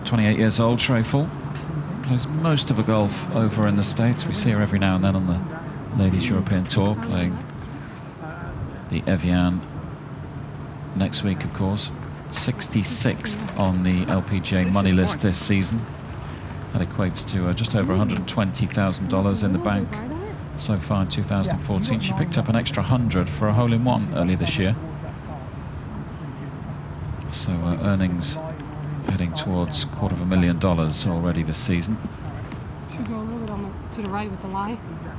28 years old, Trefel. Plays most of her golf over in the States. We see her every now and then on the Ladies European Tour, playing the Evian next week, of course. 66th on the LPGA money list this season. That equates to just over $120,000 in the bank so far in 2014. She picked up an extra 100 for a hole-in-one earlier this year. So earnings heading towards $250,000 already this season. Should go a little bit to the right with the lie.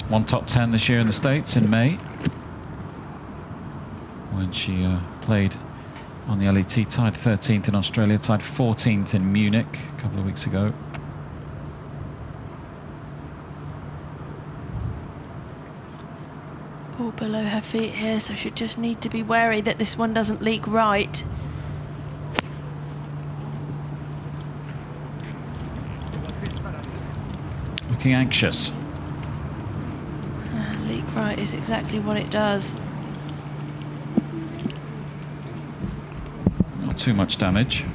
One top 10 this year in the States in May, when she played on the LET, tied 13th in Australia, tied 14th in Munich a couple of weeks ago. Ball below her feet here, so she'll just need to be wary that this one doesn't leak right. Looking anxious. Leak right is exactly what it does. Not too much damage.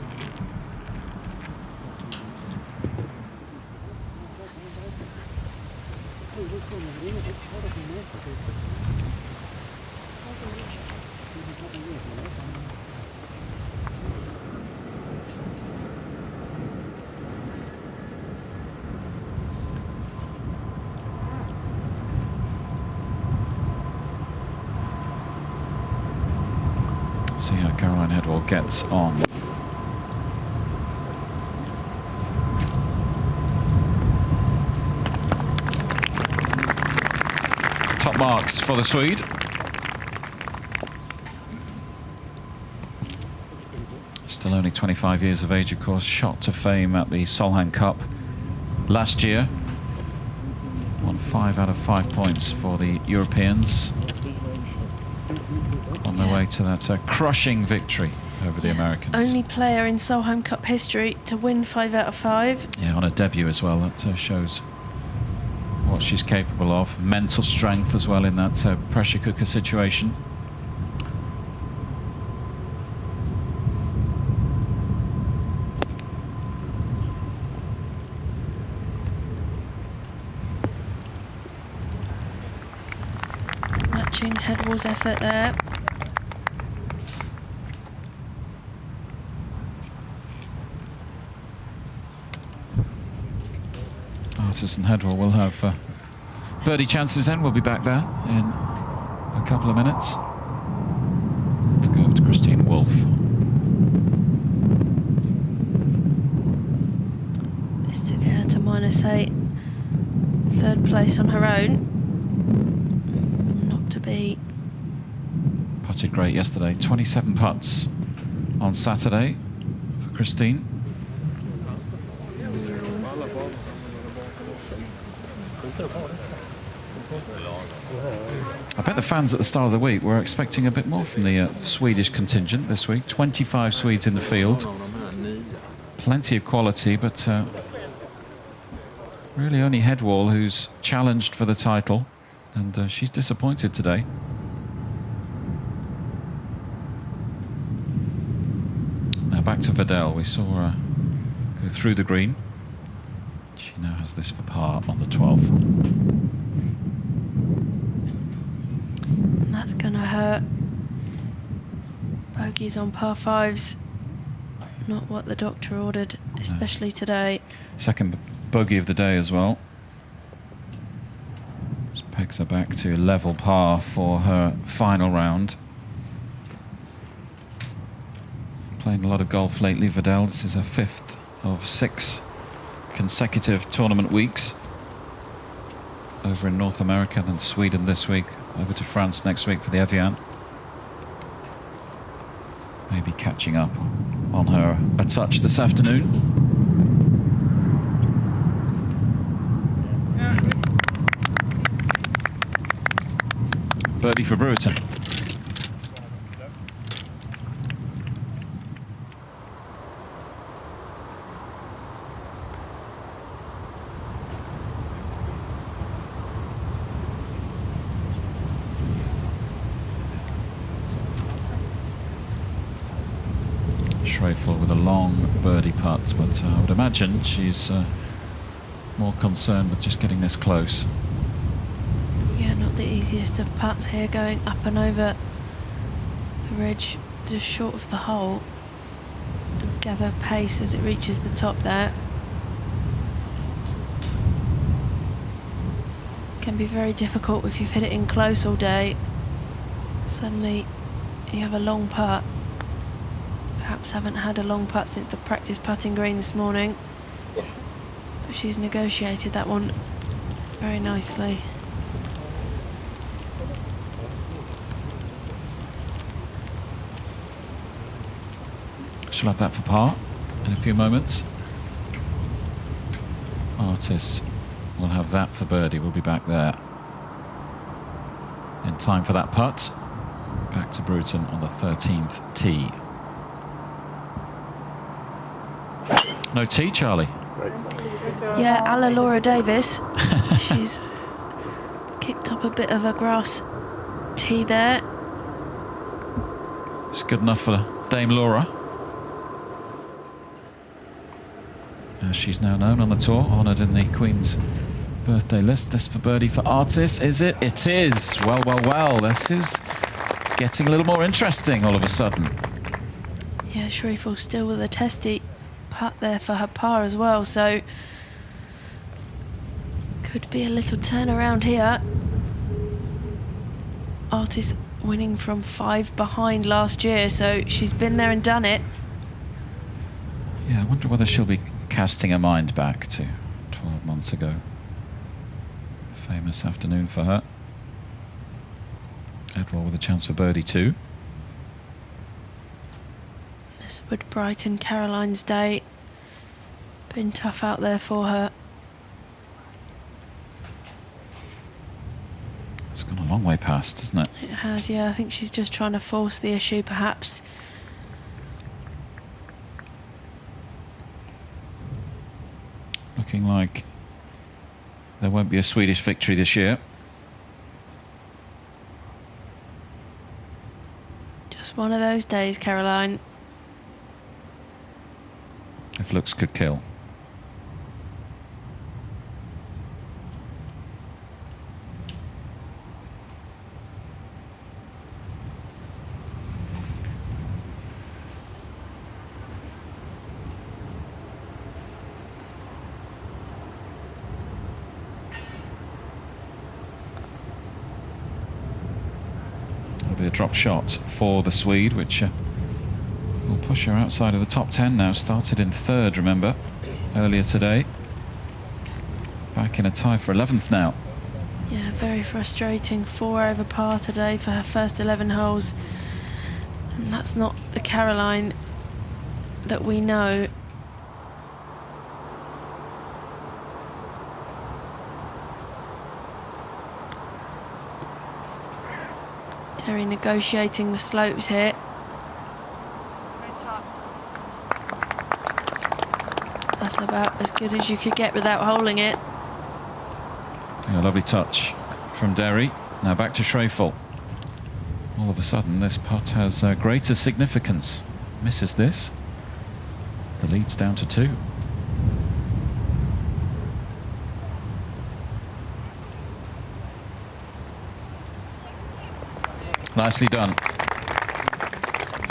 See how Caroline Headwall gets on. Top marks for the Swede. Still only 25 years of age, of course. Shot to fame at the Solheim Cup last year. Won 5 out of 5 points for the Europeans. On their way to that crushing victory over the Americans. Only player in Solheim Cup history to win 5 out of 5. Yeah, on a debut as well. That shows what she's capable of. Mental strength as well in that pressure cooker situation. Matching Headwall's effort there. Artis and Headwall will have birdie chances then. We'll be back there in a couple of minutes. Let's go over to Christine Wolf. This took her to -8. 3rd place on her own. Not to beat. Putted great yesterday. 27 putts on Saturday for Christine. I bet the fans at the start of the week were expecting a bit more from the Swedish contingent this week. 25 Swedes in the field. Plenty of quality, but really only Headwall who's challenged for the title, and she's disappointed today. Now back to Vidal. We saw her go through the green. She now has this for par on the 12th. That's going to hurt. Bogeys on par 5s. Not what the doctor ordered, especially today. Second bogey of the day as well. Just pegs her back to level par for her final round. Playing a lot of golf lately, Vidal. This is her 5th of 6 consecutive tournament weeks. Over in North America, then Sweden this week, over to France next week for the Evian. Maybe catching up on her a touch this afternoon. Birdie for Brewerton. Schreifel with a long birdie putt, but I would imagine she's more concerned with just getting this close. Yeah, not the easiest of putts here, going up and over the ridge, just short of the hole. And gather pace as it reaches the top there. Can be very difficult if you've hit it in close all day. Suddenly you have a long putt. Perhaps haven't had a long putt since the practice putting green this morning. But she's negotiated that one very nicely. She'll have that for par in a few moments. Artis will have that for birdie. We'll be back there in time for that putt. Back to Bruton on the 13th tee. No tee, Charlie. Yeah, a la Laura Davis. She's kicked up a bit of a grass tee there. It's good enough for Dame Laura, as she's now known on the tour, honoured in the Queen's birthday list. This for birdie for Artis, is it? It is. Well, well, well. This is getting a little more interesting all of a sudden. Yeah, Schreifel still with a testy putt there for her par as well, so could be a little turnaround here. Artis winning from 5 behind last year, so she's been there and done it. Yeah, I wonder whether she'll be casting her mind back to 12 months ago. Famous afternoon for her. Edward with a chance for birdie too. This would brighten Caroline's day. Been tough out there for her. It's gone a long way past, hasn't it? It has, yeah. I think she's just trying to force the issue, perhaps. Looking like there won't be a Swedish victory this year. Just one of those days, Caroline. If looks could kill. Be a drop shot for the Swede, which will push her outside of the top 10 now. Started in 3rd, remember, earlier today. Back in a tie for 11th now. Yeah, very frustrating. 4 over par today for her first 11 holes. And that's not the Caroline that we know. Terry negotiating the slopes here. That's about as good as you could get without holding it. Yeah, lovely touch from Derry. Now back to Schreifel. All of a sudden, this putt has greater significance. Misses this. The lead's down to 2. Nicely done.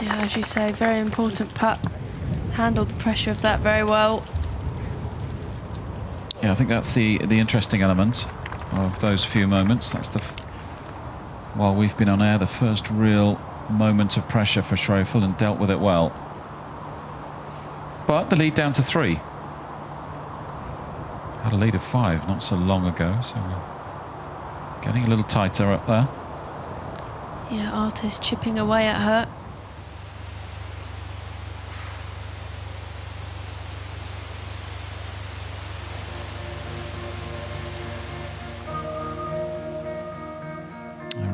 Yeah, as you say, very important putt. Handled the pressure of that very well. Yeah, I think that's the interesting element of those few moments. That's while we've been on air, the first real moment of pressure for Schreifel, and dealt with it well. But the lead down to 3. Had a lead of 5 not so long ago, so getting a little tighter up there. Yeah, Artis chipping away at her.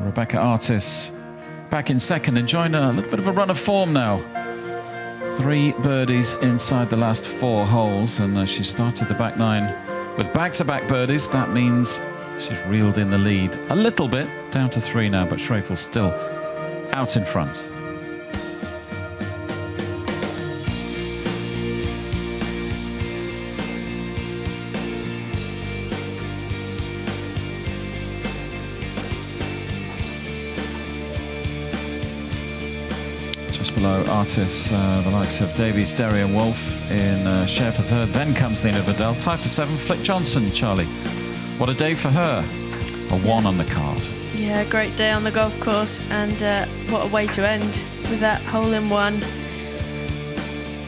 Rebecca Artis back in 2nd, enjoying a little bit of a run of form now. 3 birdies inside the last 4 holes, and she started the back 9 with back-to-back birdies. That means she's reeled in the lead a little bit, down to 3 now, but Schreifel's still out in front. below artists, the likes of Davies, Derry and Wolf in share for third. Then comes Nina Vidal. Tied for 7, Flick Johnson, Charlie. What a day for her. A 1 on the card. Yeah, great day on the golf course, and what a way to end with that hole-in-one.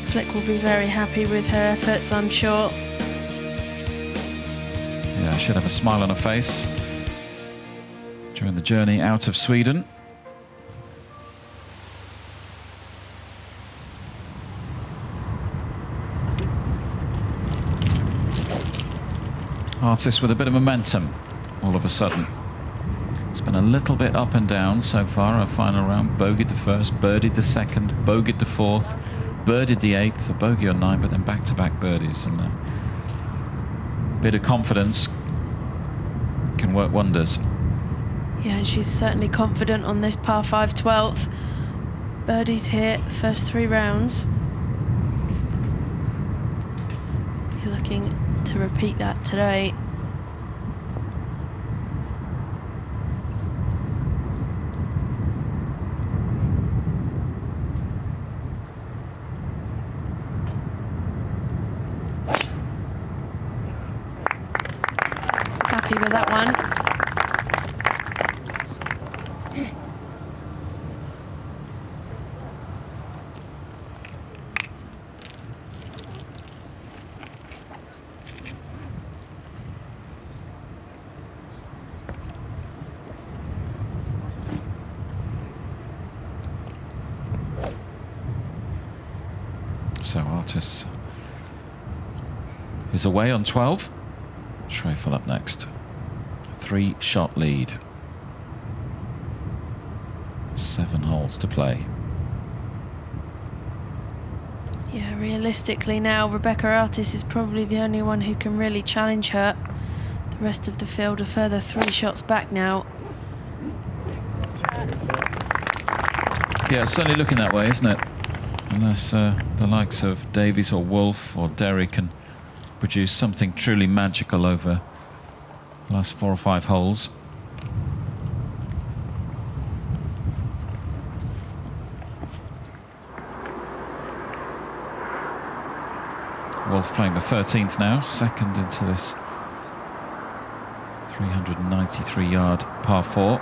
Flick will be very happy with her efforts, I'm sure. Yeah, should have a smile on her face during the journey out of Sweden. Artist with a bit of momentum all of a sudden. It's been a little bit up and down so far. Our final round, bogeyed the first, birdied the second, bogeyed the fourth, birdied the eighth, a bogey on 9, but then back-to-back birdies. And a bit of confidence can work wonders. Yeah, and she's certainly confident on this par 5 12th. Birdies here, first 3 rounds. You're looking to repeat that today. Happy with that one. So Artis is away on 12. Schreifel up next. 3-shot lead. 7 holes to play. Yeah, realistically now, Rebecca Artis is probably the only one who can really challenge her. The rest of the field are further 3 shots back now. Yeah, it's certainly looking that way, isn't it? Unless the likes of Davies or Wolf or Derry can produce something truly magical over the last 4 or 5 holes. Wolf playing the 13th now, second into this 393-yard par 4.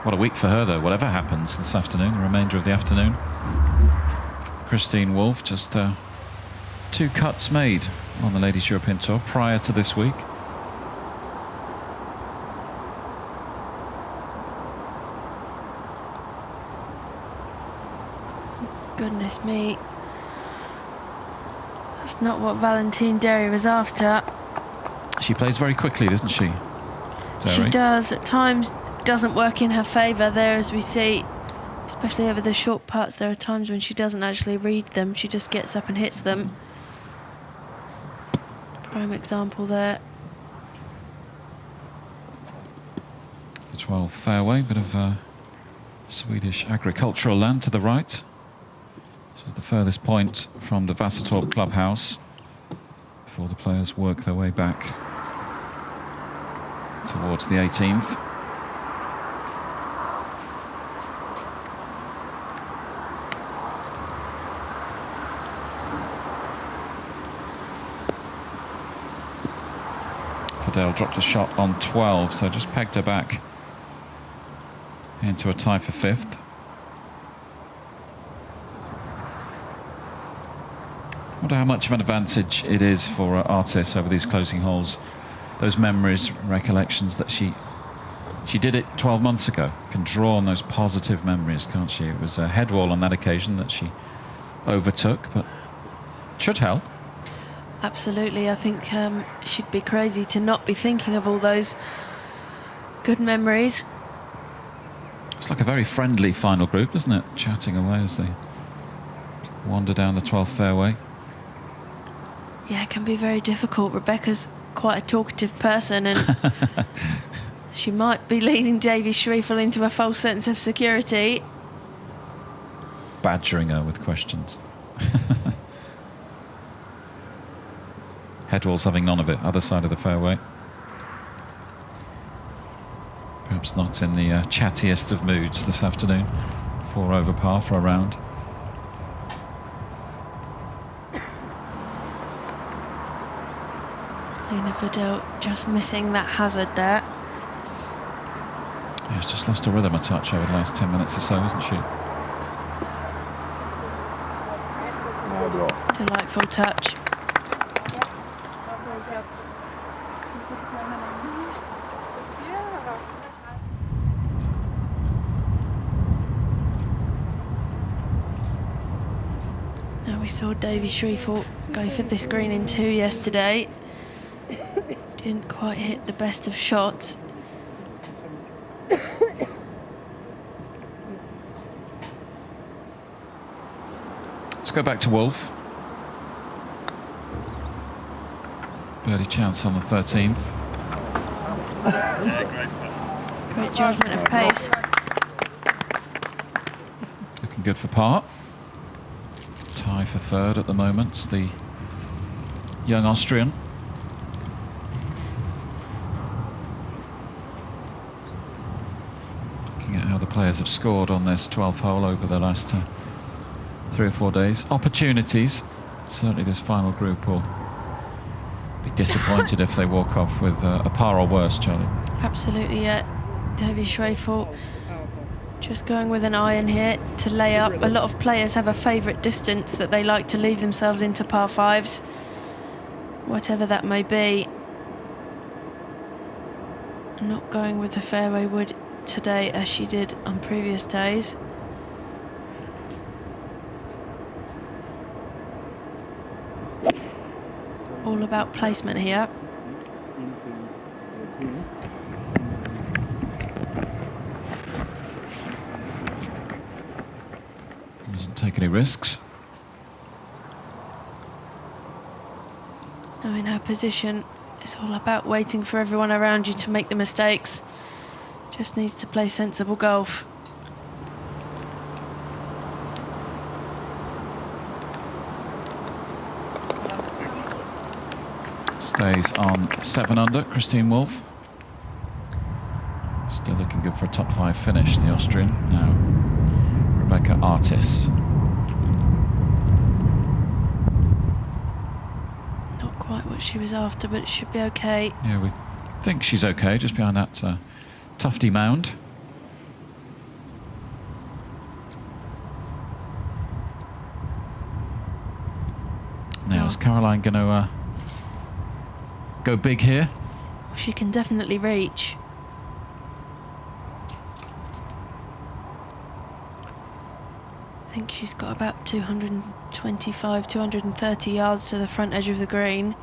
What a week for her, though, whatever happens this afternoon, the remainder of the afternoon. Christine Wolf, just 2 cuts made on the Ladies European Tour prior to this week. Goodness me. That's not what Valentine Derry was after. She plays very quickly, doesn't she, Derry? She does. At times doesn't work in her favour there, as we see, especially over the short putts. There are times when she doesn't actually read them. She just gets up and hits them. Prime example there. The 12th fairway, bit of Swedish agricultural land to the right. This is the furthest point from the Vasatorp clubhouse before the players work their way back towards the 18th. Fidel dropped a shot on 12, so just pegged her back into a tie for 5th. I wonder how much of an advantage it is for Artis over these closing holes. Those memories, recollections that she did it 12 months ago. Can draw on those positive memories, can't she? It was a head wall on that occasion that she overtook, but should help. Absolutely. I think she'd be crazy to not be thinking of all those good memories. It's like a very friendly final group, isn't it? Chatting away as they wander down the 12th fairway. Yeah, it can be very difficult. Rebecca's quite a talkative person, and she might be leading Davy Schriefel into a false sense of security. Badgering her with questions. Headwall's having none of it, other side of the fairway. Perhaps not in the chattiest of moods this afternoon. 4 over par for a round. Lena Vidal just missing that hazard there. Yeah, she's just lost her rhythm a touch over the last 10 minutes or so, hasn't she? Delightful touch. Now we saw Davy Shreveport go for this green in 2 yesterday. Didn't quite hit the best of shots. Let's go back to Wolf. Birdie chance on the 13th. Great judgment of pace. Looking good for par. Tie for third at the moment. It's the young Austrian. Looking at how the players have scored on this 12th hole over the last 3 or 4 days. Opportunities. Certainly this final group will be disappointed if they walk off with a par or worse, Charlie. Absolutely, yeah. Davy Shreveport just going with an iron here to lay up. A lot of players have a favourite distance that they like to leave themselves into par 5s, whatever that may be. Not going with the fairway wood today as she did on previous days. All about placement here. Doesn't take any risks. Now in her position, it's all about waiting for everyone around you to make the mistakes. Just needs to play sensible golf. Stays on 7 under, Christine Wolf. Still looking good for a top 5 finish, the Austrian. Now, Rebecca Artis. Not quite what she was after, but it should be okay. Yeah, we think she's okay, just behind that Tufty mound. Now, is Caroline going to go big here? She can definitely reach. I think she's got about 225, 230 yards to the front edge of the green.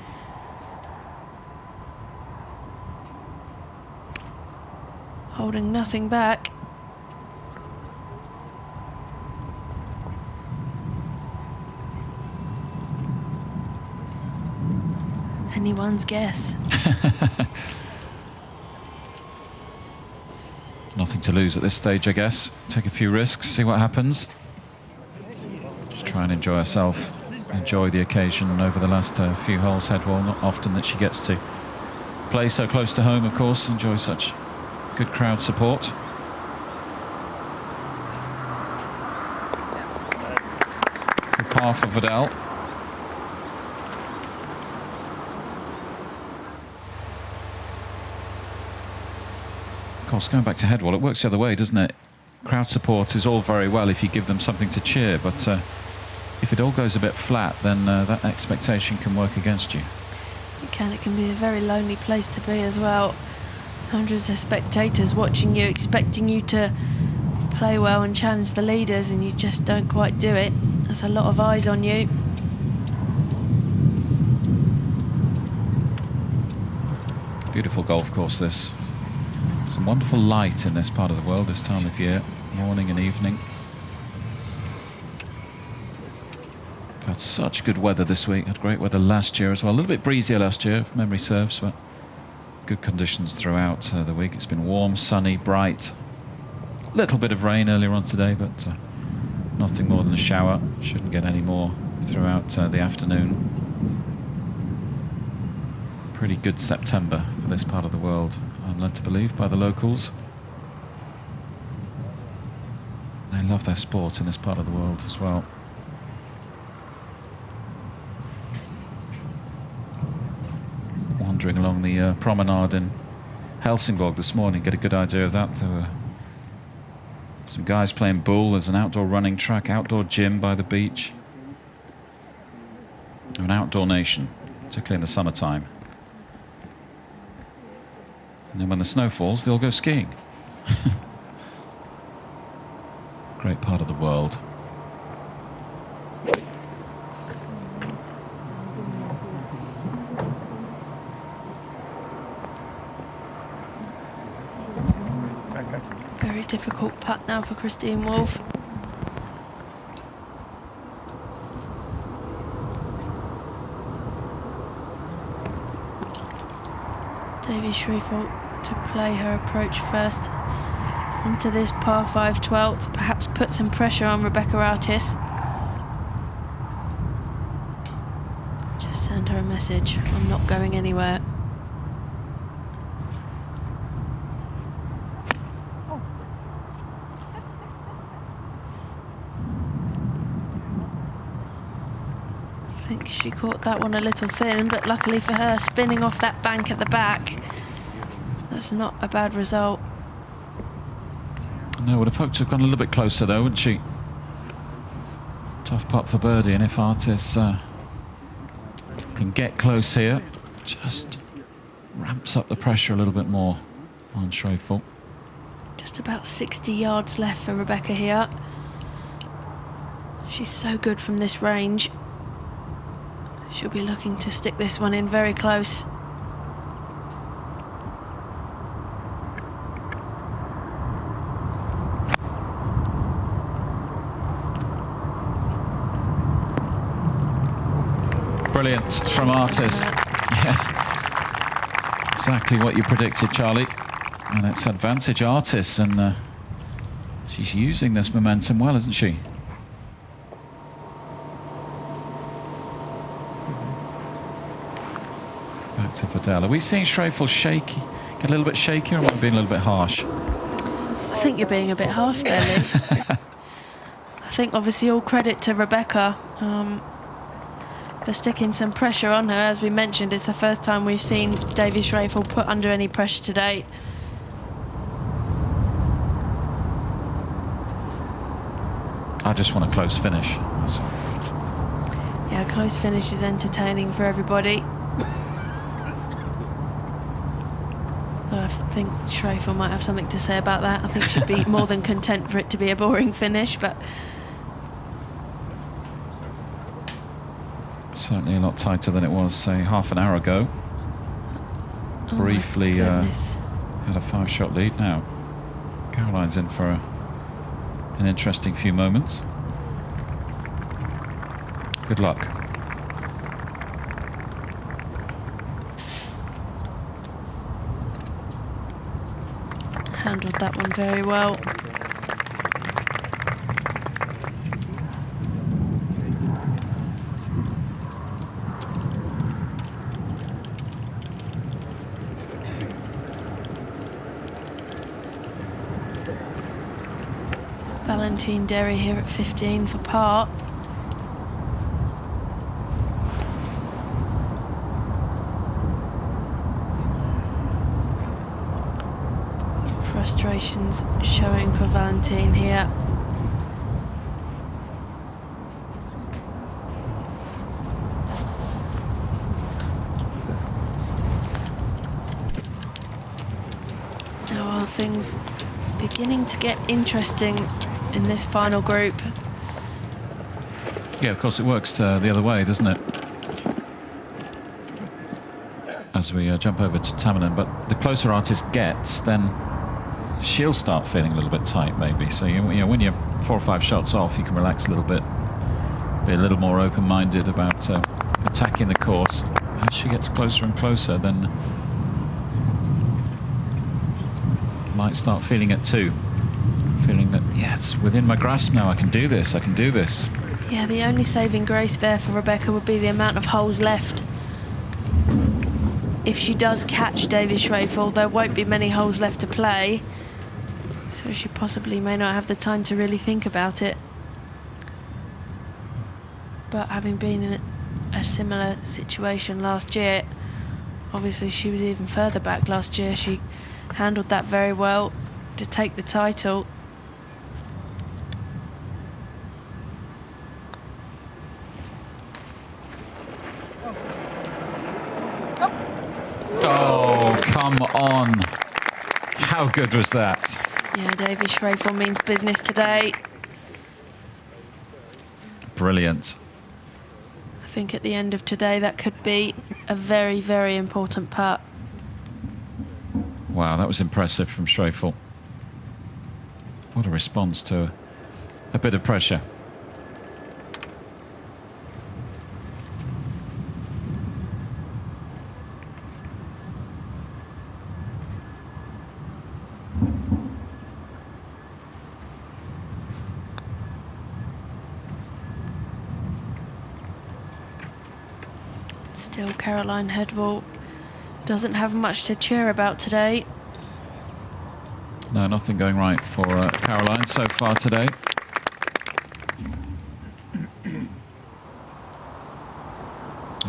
Holding nothing back. Anyone's guess. Nothing to lose at this stage, I guess. Take a few risks, see what happens. Just try and enjoy herself, enjoy the occasion over the last few holes. Headwall, not often that she gets to play so close to home, of course. Enjoy such good crowd support. Good par for Vidal. Of course, going back to Headwall, it works the other way, doesn't it? Crowd support is all very well if you give them something to cheer, but if it all goes a bit flat, then that expectation can work against you. It can be a very lonely place to be as well. Hundreds of spectators watching you, expecting you to play well and challenge the leaders, and you just don't quite do it. There's a lot of eyes on you. Beautiful golf course, this. Some wonderful light in this part of the world this time of year, morning and evening. We've had such good weather this week, had great weather last year as well. A little bit breezier last year, if memory serves, but good conditions throughout the week. It's been warm, sunny, bright. A little bit of rain earlier on today, but nothing more than a shower. Shouldn't get any more throughout the afternoon. Pretty good September for this part of the world, I'm led to believe, by the locals. They love their sport in this part of the world as well. Wandering along the promenade in Helsingborg this morning, get a good idea of that. There were some guys playing bull. There's an outdoor running track, outdoor gym by the beach. An outdoor nation, particularly in the summertime. And then when the snow falls, they'll go skiing. Great part of the world. Very difficult putt now for Christine Wolf. Davy Schriefel to play her approach first into this par 5 12th, perhaps put some pressure on Rebecca Artis. Just send her a message, I'm not going anywhere. I think she caught that one a little thin, but luckily for her, spinning off that bank at the back, that's not a bad result. No, would have hoped to have gone a little bit closer though, wouldn't she? Tough putt for birdie, and if Artis can get close here, just ramps up the pressure a little bit more on Schriefel. Just about 60 yards left for Rebecca here. She's so good from this range. She'll be looking to stick this one in very close. Brilliant from Artis. Yeah, exactly what you predicted, Charlie. And it's advantage Artis, and she's using this momentum well, isn't she? Back to Fadell. Are we seeing Schriefel shaky? Get a little bit shaky, or am I being a little bit harsh? I think you're being a bit harsh there, Lee. I think obviously all credit to Rebecca for sticking some pressure on her. As we mentioned, it's the first time we've seen Davy Schriefel put under any pressure to date. I just want a close finish. Yeah, a close finish is entertaining for everybody. Though I think Schriefel might have something to say about that. I think she'd be more than content for it to be a boring finish, but certainly a lot tighter than it was, say, half an hour ago. oh Briefly my had goodness. a 5-shot lead now. Caroline's in for an interesting few moments. Good luck. Handled that one very well. Valentine Derry here at 15 for par. Frustrations showing for Valentine here. Now are things beginning to get interesting in this final group? Yeah, of course it works the other way, doesn't it? As we jump over to Tamanen, but the closer Artis gets, then she'll start feeling a little bit tight, maybe. So you know, when you're 4 or 5 shots off, you can relax a little bit, be a little more open-minded about attacking the course. As she gets closer and closer, then might start feeling it too. Feeling that, yeah, it's within my grasp now. I can do this. I can do this. Yeah, the only saving grace there for Rebecca would be the amount of holes left. if she does catch Davy Schwefel, there won't be many holes left to play. So she possibly may not have the time to really think about it. But having been in a similar situation last year, obviously she was even further back last year. She handled that very well to take the title. Oh, come on. How good was that? Yeah, Davy Schwefel means business today. Brilliant. I think at the end of today that could be a very, very important putt. Wow, that was impressive from Schwefel. What a response to a bit of pressure. Still, Caroline Hedwall doesn't have much to cheer about today. No, nothing going right for Caroline so far today. We'll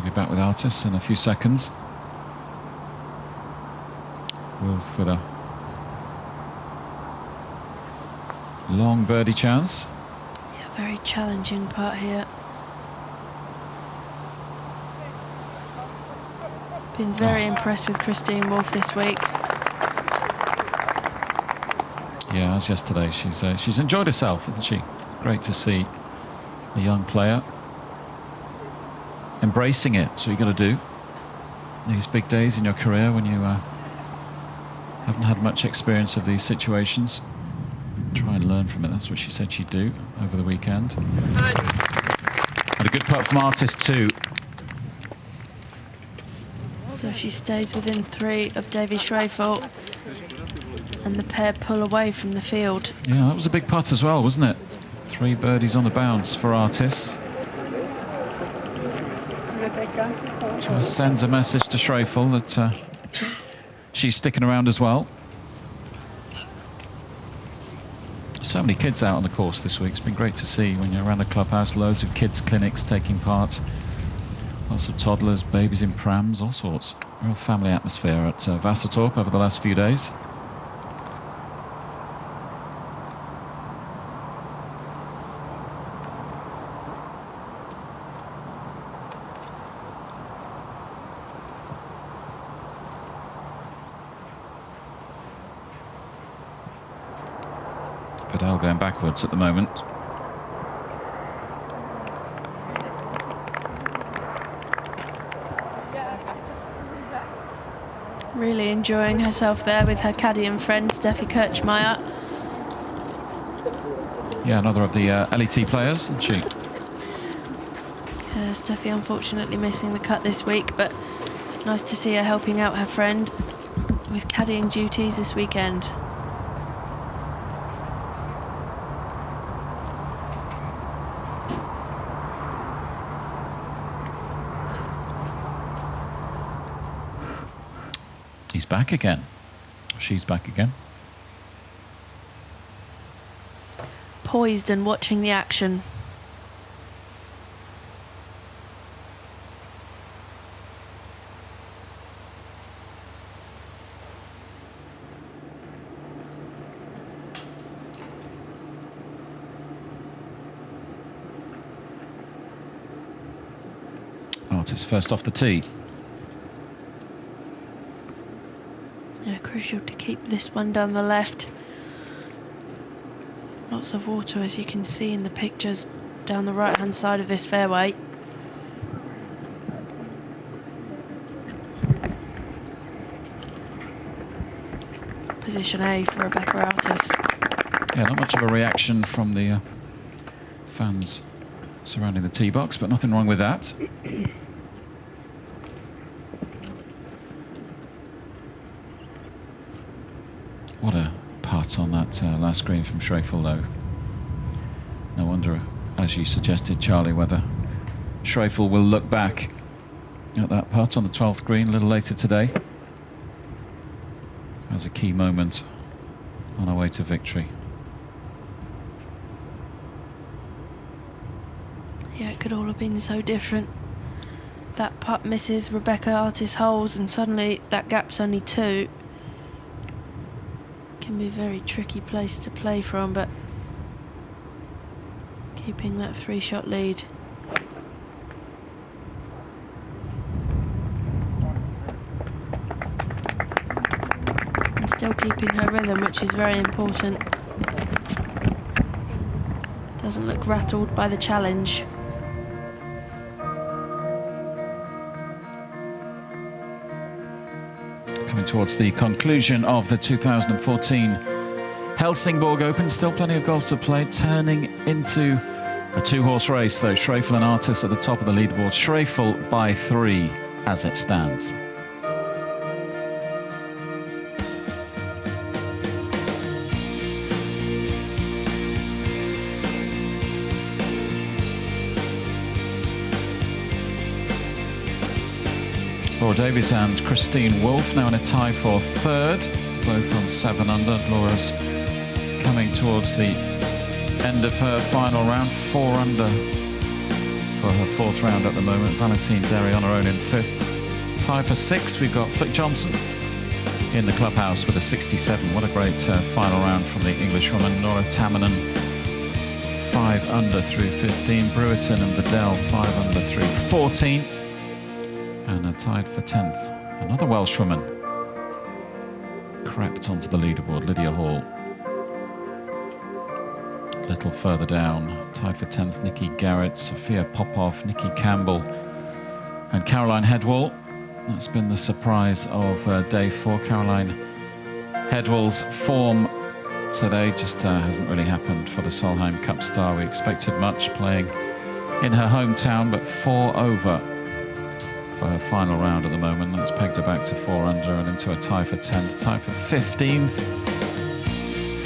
be back with Artis in a few seconds. Wolf with a long birdie chance. Yeah, very challenging putt here. Been very impressed with Christine Wolf this week. Yeah, as yesterday, she's enjoyed herself, hasn't she? Great to see a young player embracing it. So you got to do these big days in your career when you haven't had much experience of these situations. Try and learn from it. That's what she said she'd do over the weekend. Had a good putt from Artis too. So she stays within 3 of Davy Schwefel, and the pair pull away from the field. Yeah, that was a big putt as well, wasn't it? 3 birdies on the bounce for Artis. Just sends a message to Schwefel that she's sticking around as well. So many kids out on the course this week. It's been great to see when you're around the clubhouse. Loads of kids' clinics taking part. Lots of toddlers, babies in prams, all sorts. Real family atmosphere at Vasatorp over the last few days. Vidal going backwards at the moment. Really enjoying herself there with her caddy and friend Steffi Kirchmeier. Yeah, another of the LET players, isn't she? Steffi unfortunately missing the cut this week, but nice to see her helping out her friend with caddying duties this weekend. He's back again. She's back again. Poised and watching the action. Artis first off the tee. Yeah, crucial to keep this one down the left. Lots of water, as you can see in the pictures, down the right-hand side of this fairway. Position A for Rebecca Artis. Yeah, not much of a reaction from the fans surrounding the tee box, but nothing wrong with that. What a putt on that last green from Schwefel, though. No wonder, as you suggested, Charlie, whether Schwefel will look back at that putt on the 12th green a little later today. That was a key moment on our way to victory. Yeah, it could all have been so different. That putt misses Rebecca Artis holes and suddenly that gap's only 2. Can be a very tricky place to play from, but keeping that 3-shot lead. And still keeping her rhythm, which is very important. Doesn't look rattled by the challenge. Coming towards the conclusion of the 2014 Helsingborg Open. Still plenty of golf to play, turning into a 2-horse race though. Schreifel and Artis at the top of the leaderboard. Schreifel by 3 as it stands. Laura Davies and Christine Wolfe now in a tie for 3rd, both on 7 under. Laura's coming towards the end of her final round, 4 under for her 4th round at the moment. Valentine Derry on her own in 5th. Tie for 6th, we've got Flick Johnson in the clubhouse with a 67. What a great final round from the Englishwoman. Nora Tamminen 5 under through 15. Brewerton and Vidal 5 under through 14. And tied for 10th. Another Welshwoman crept onto the leaderboard, Lydia Hall. A little further down, tied for 10th, Nikki Garrett, Sophia Popov, Nikki Campbell and Caroline Headwall. That's been the surprise of day 4. Caroline Headwall's form today just hasn't really happened for the Solheim Cup star. We expected much playing in her hometown, but 4 over for her final round at the moment. That's pegged her back to 4 under and into a tie for 10th, tie for 15th.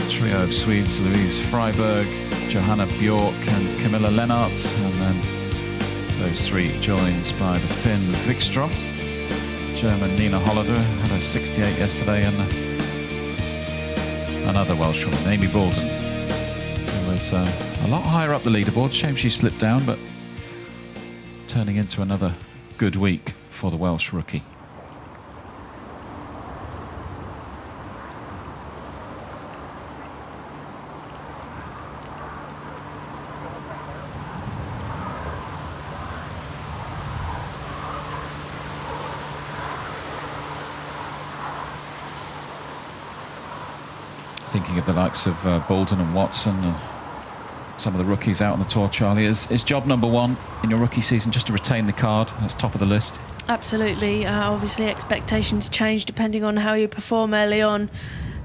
Trio of Swedes, Louise Freiberg, Johanna Bjork and Camilla Lennart, and then those 3 joined by the Finn Wikström. German Nina Hollander had a 68 yesterday, and another Welshwoman, Amy Baldwin, who was a lot higher up the leaderboard. Shame she slipped down, but turning into another good week for the Welsh rookie. Thinking of the likes of Bolden and Watson and some of the rookies out on the tour, Charlie, is job number 1 in your rookie season just to retain the card? That's top of the list. Absolutely. Obviously expectations change depending on how you perform early on.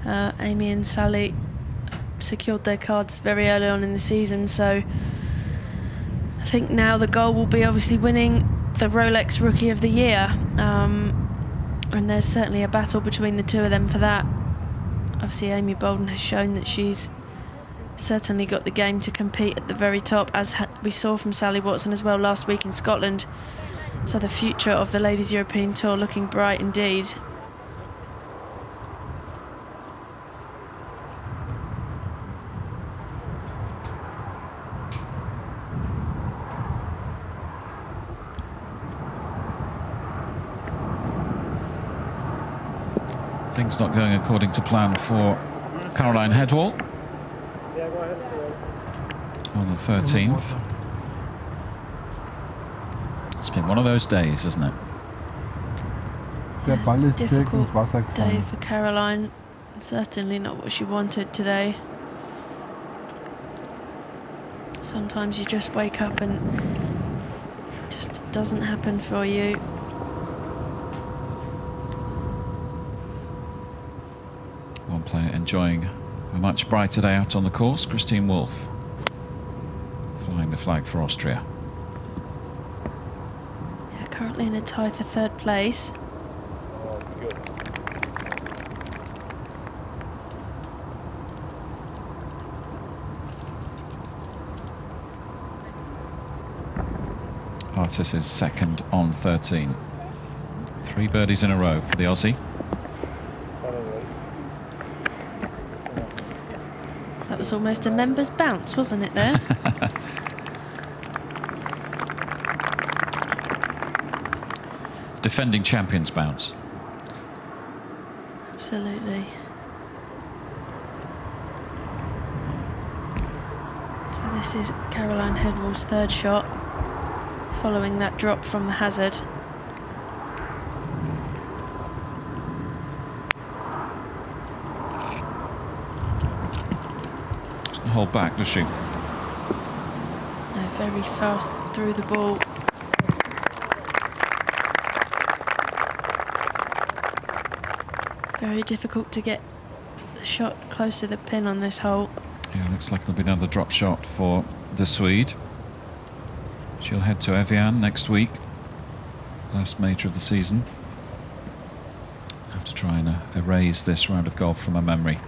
Amy and Sally secured their cards very early on in the season, so I think now the goal will be obviously winning the Rolex Rookie of the Year, and there's certainly a battle between the 2 of them for that. Obviously Amy Bolden has shown that she's certainly got the game to compete at the very top, as we saw from Sally Watson as well last week in Scotland. So the future of the Ladies European Tour looking bright indeed. Things not going according to plan for Caroline Headwall on the 13th. It's been one of those days, hasn't it? It's a difficult day for Caroline. Certainly not what she wanted today. Sometimes you just wake up and it just doesn't happen for you. One player enjoying a much brighter day out on the course, Christine Wolfe, flying the flag for Austria. Yeah, currently in a tie for 3rd place. Artis is 2nd on 13. 3 birdies in a row for the Aussie. That was almost a member's bounce, wasn't it, there? Defending champions bounce. Absolutely. So this is Caroline Headwall's 3rd shot, following that drop from the hazard. Doesn't hold back, does she? They're very fast through the ball. Very difficult to get the shot close to the pin on this hole. Yeah, looks like it'll be another drop shot for the Swede. She'll head to Evian next week. Last major of the season. Have to try and erase this round of golf from her memory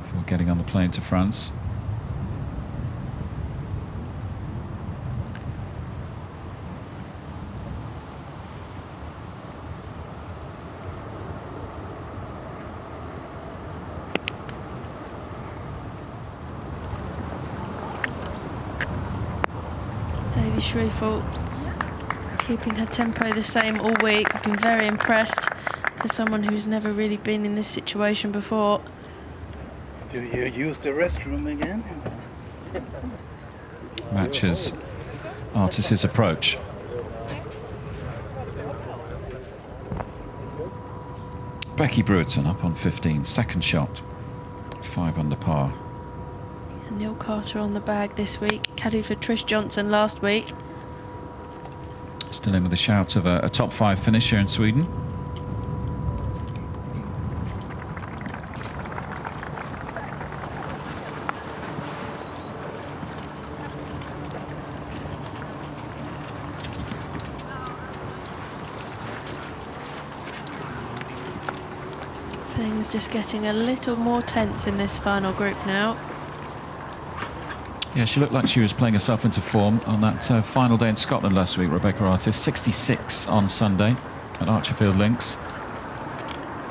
before getting on the plane to France. Shrewful keeping her tempo the same all week. I've been very impressed for someone who's never really been in this situation before. Do you use the restroom again? Matches Artis's approach. Becky Brewerton up on 15, 2nd shot, 5 under par. Neil Carter on the bag this week, caddied for Trish Johnson last week. Still in with a shout of a top 5 finish here in Sweden. Things just getting a little more tense in this final group now. Yeah, she looked like she was playing herself into form on that final day in Scotland last week, Rebecca Artis. 66 on Sunday at Archerfield Links.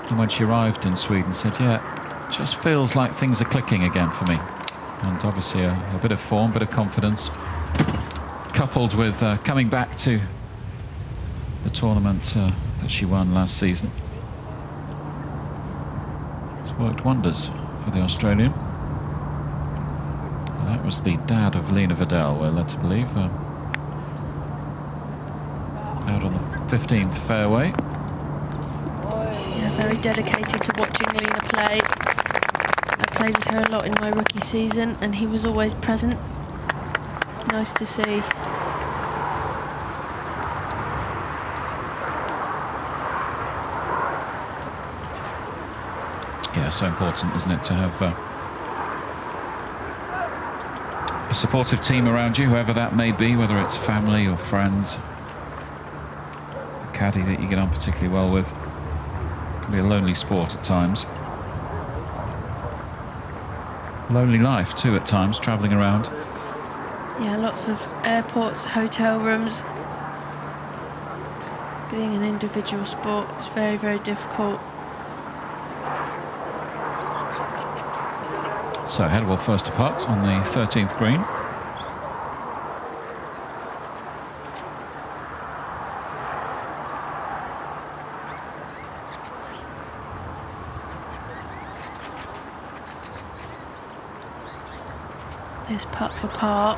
And when she arrived in Sweden, said, yeah, just feels like things are clicking again for me. And obviously a bit of form, bit of confidence, coupled with coming back to the tournament that she won last season. It's worked wonders for the Australian. That was the dad of Lena Vidal, we're led to believe. Out on the 15th fairway. Yeah, very dedicated to watching Lena play. I played with her a lot in my rookie season and he was always present. Nice to see. Yeah, so important, isn't it, to have a supportive team around you, whoever that may be, whether it's family or friends. A caddy that you get on particularly well with. It can be a lonely sport at times. Lonely life too at times, travelling around. Yeah, lots of airports, hotel rooms. Being an individual sport is very, very difficult. So Headwall first to putt on the 13th green. This putt for par.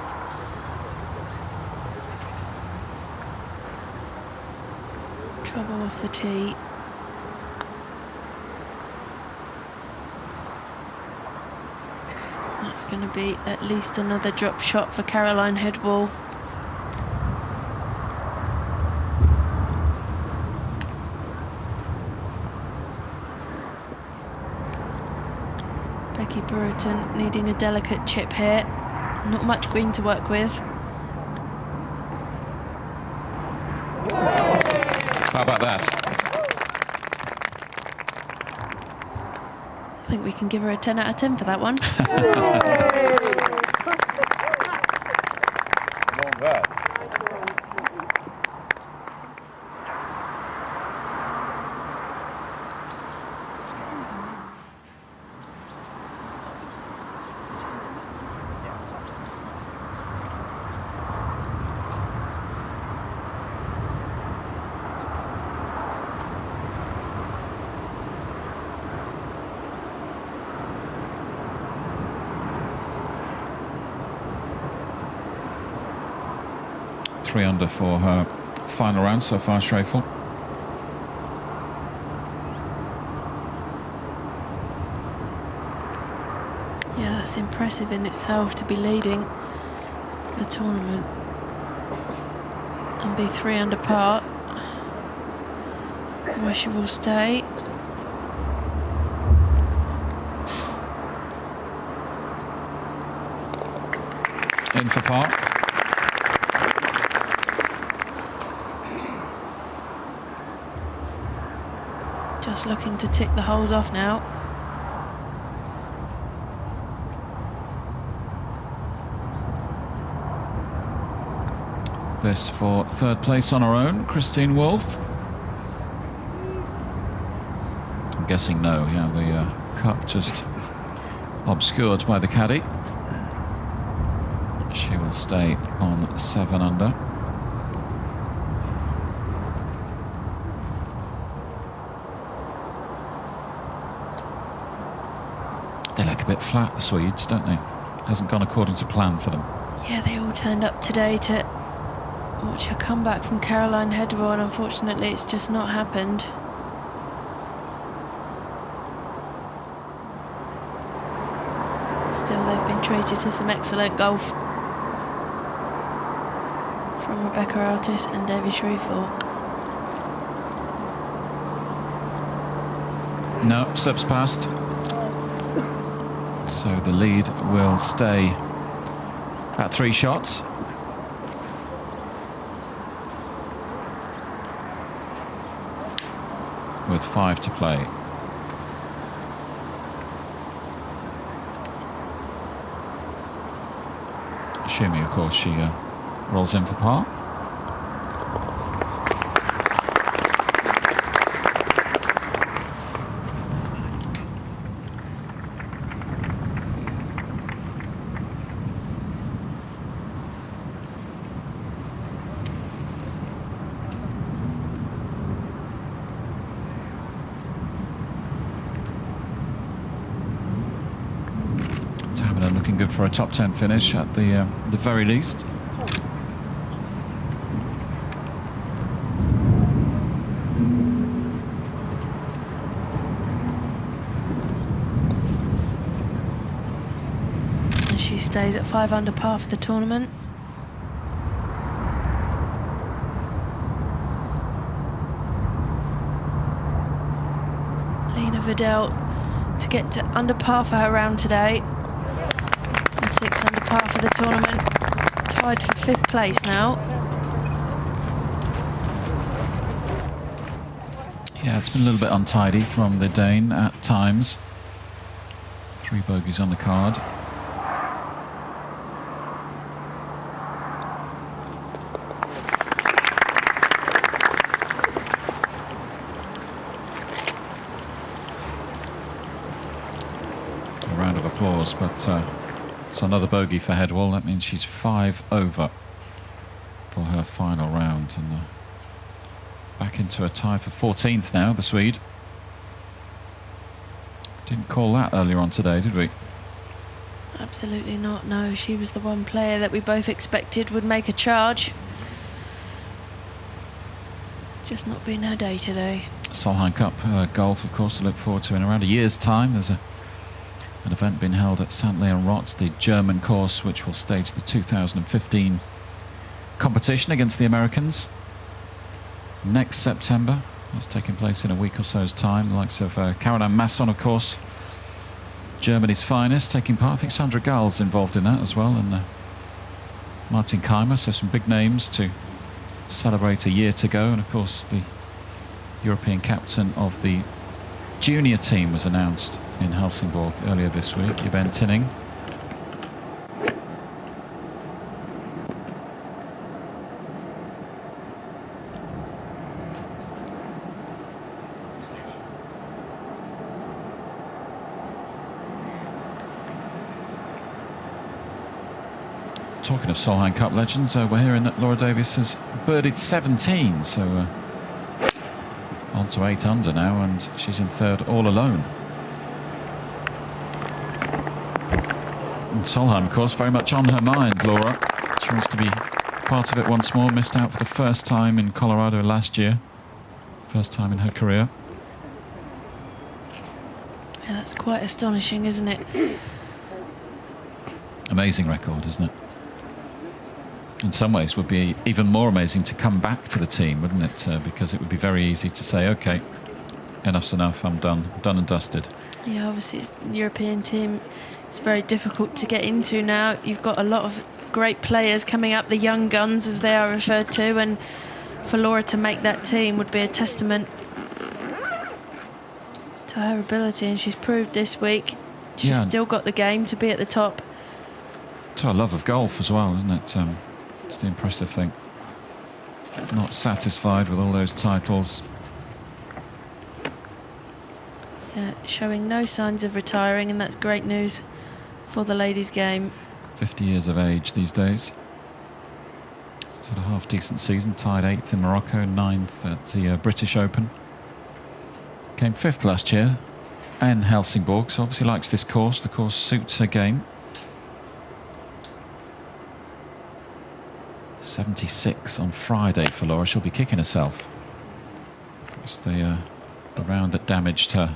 Trouble off the tee. That's going to be at least another drop shot for Caroline Headwall. Becky Brewerton needing a delicate chip here. Not much green to work with. How about that? I think we can give her a 10 out of 10 for that one. 3 under for her final round so far, Schreifel. Yeah, that's impressive in itself to be leading the tournament and be 3 under par, where she will stay. In for par. Just looking to tick the holes off now. This for 3rd place on her own, Christine Wolff. I'm guessing no, yeah, the cup just obscured by the caddy. She will stay on 7 under. They look a bit flat, the Swedes, don't they? Hasn't gone according to plan for them. Yeah, they all turned up today to watch her comeback from Caroline Hedwell, and unfortunately it's just not happened. Still, they've been treated to some excellent golf from Rebecca Artis and Davy Schreifel. No, slips past. So the lead will stay at 3 shots. With 5 to play. Assuming, of course, she rolls in for par. Looking good for a top 10 finish at the very least. And she stays at 5 under par for the tournament. Lena Vidal to get to under par for her round today. 6 under par for the tournament, tied for 5th place now. Yeah, it's been a little bit untidy from the Dane at times. 3 bogeys on the card. A round of applause, but it's another bogey for Hedwell. That means she's 5 over for her final round, and back into a tie for 14th now, the Swede. Didn't call that earlier on today, did we? Absolutely not, no. She was the one player that we both expected would make a charge. Just not been her day today. Solheim Cup golf, of course, to look forward to in around a year's time. There's an event being held at St. Leon Rotz, the German course, which will stage the 2015 competition against the Americans next September. That's taking place in a week or so's time. The likes of Caroline Masson, of course, Germany's finest, taking part. I think Sandra Gall's involved in that as well, and Martin Keimer, so some big names to celebrate a year to go. And of course the European captain of the junior team was announced in Helsingborg earlier this week, Yvonne Tinning. Talking of Solheim Cup legends, we're hearing that Laura Davies has birdied 17, so on to 8 under now, and she's in 3rd all alone. And Solheim, of course, very much on her mind, Laura. She wants to be part of it once more. Missed out for the first time in Colorado last year. First time in her career. Yeah, that's quite astonishing, isn't it? Amazing record, isn't it? In some ways would be even more amazing to come back to the team, wouldn't it? Because it would be very easy to say, OK, enough's enough, I'm done and dusted. Yeah, obviously it's the European team. It's very difficult to get into now. You've got a lot of great players coming up, the young guns as they are referred to, and for Laura to make that team would be a testament to her ability, and she's proved this week she's still got the game to be at the top. To her love of golf as well, isn't it? It's the impressive thing. Not satisfied with all those titles. Yeah, showing no signs of retiring, and that's great news for the ladies' game. 50 years of age these days. She's had a half-decent season, tied 8th in Morocco, 9th at the British Open. Came 5th last year in Helsingborg, so obviously likes this course. The course suits her game. 76 on Friday for Laura. She'll be kicking herself. It's the round that damaged her.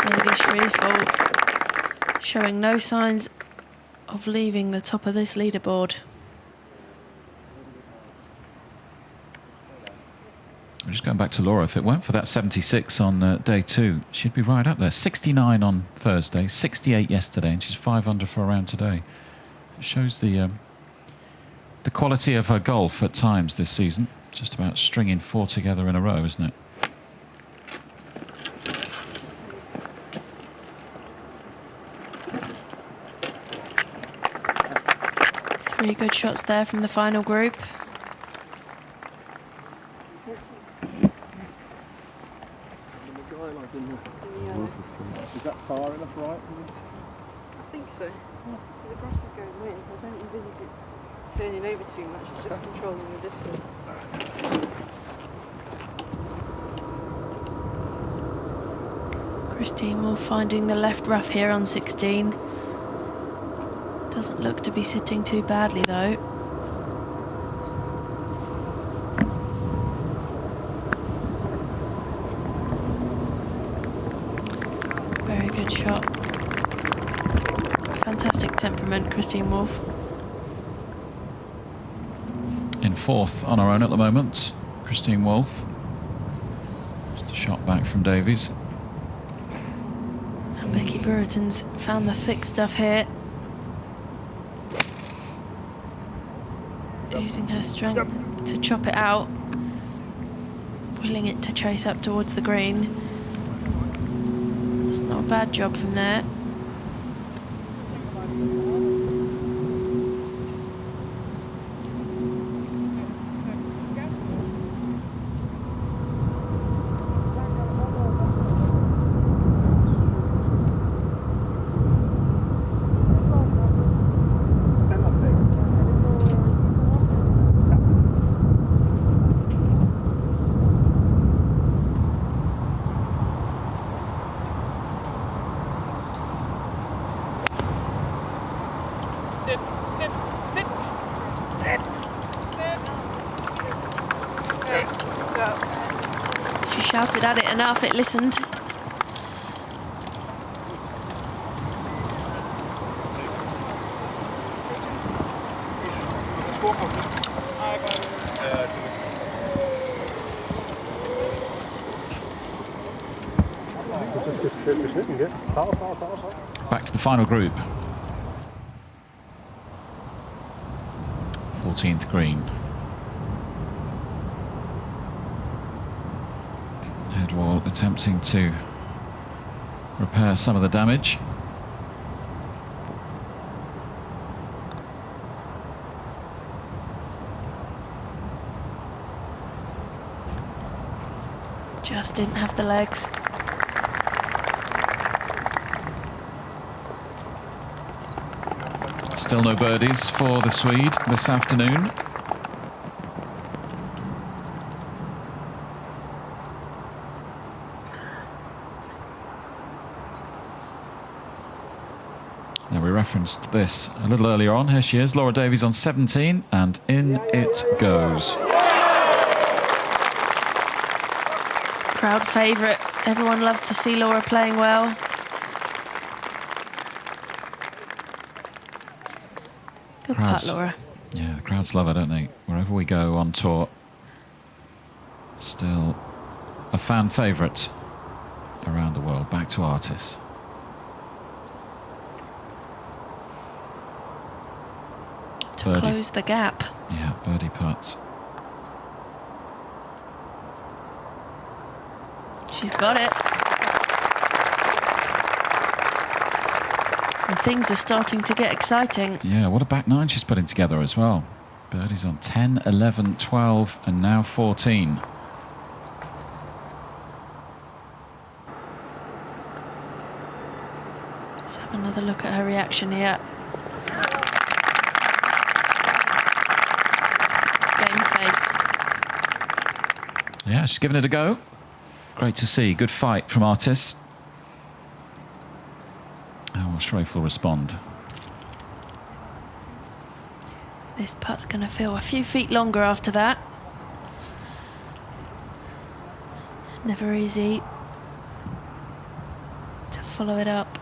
Lady Shreveport showing no signs of leaving the top of this leaderboard. I'm just going back to Laura. If it weren't for that 76 on day 2, she'd be right up there. 69 on Thursday, 68 yesterday, and she's 5 under for a round today. It shows the quality of her golf at times this season. Just about stringing 4 together in a row, isn't it? Three good shots there from the final group. Is that far enough right? I think so. The grass is going weird. I don't envisage it turning over too much. It's just controlling the distance. Christine Wolf finding the left rough here on 16. Doesn't look to be sitting too badly though. Very good shot. Fantastic temperament, Christine Wolf. In 4th on her own at the moment, Christine Wolf. Just a shot back from Davies. And Becky Brereton's found the thick stuff here. Using her strength to chop it out. Willing it to chase up towards the green. That's not a bad job from there. She shouted at it enough, it listened. Back to the final group. 14th green. Headwall attempting to repair some of the damage. Just didn't have the legs. Still no birdies for the Swede this afternoon. Now, we referenced this a little earlier on. Here she is, Laura Davies on 17, and in it goes. Crowd favourite. Everyone loves to see Laura playing well. Good putt, Laura. Yeah, the crowds love it, don't they? Wherever we go on tour, still a fan favourite around the world. Back to Artis. To Birdie. close the gap. Yeah, birdie putts. She's got it. And things are starting to get exciting. Yeah, what a back nine she's putting together as well. Birdie's on 10, 11, 12, and now 14. Let's have another look at her reaction here. Game face. Yeah, she's giving it a go. Great to see. Good fight from Artis. How will Schreifel respond? This putt's going to feel a few feet longer after that. Never easy to follow it up.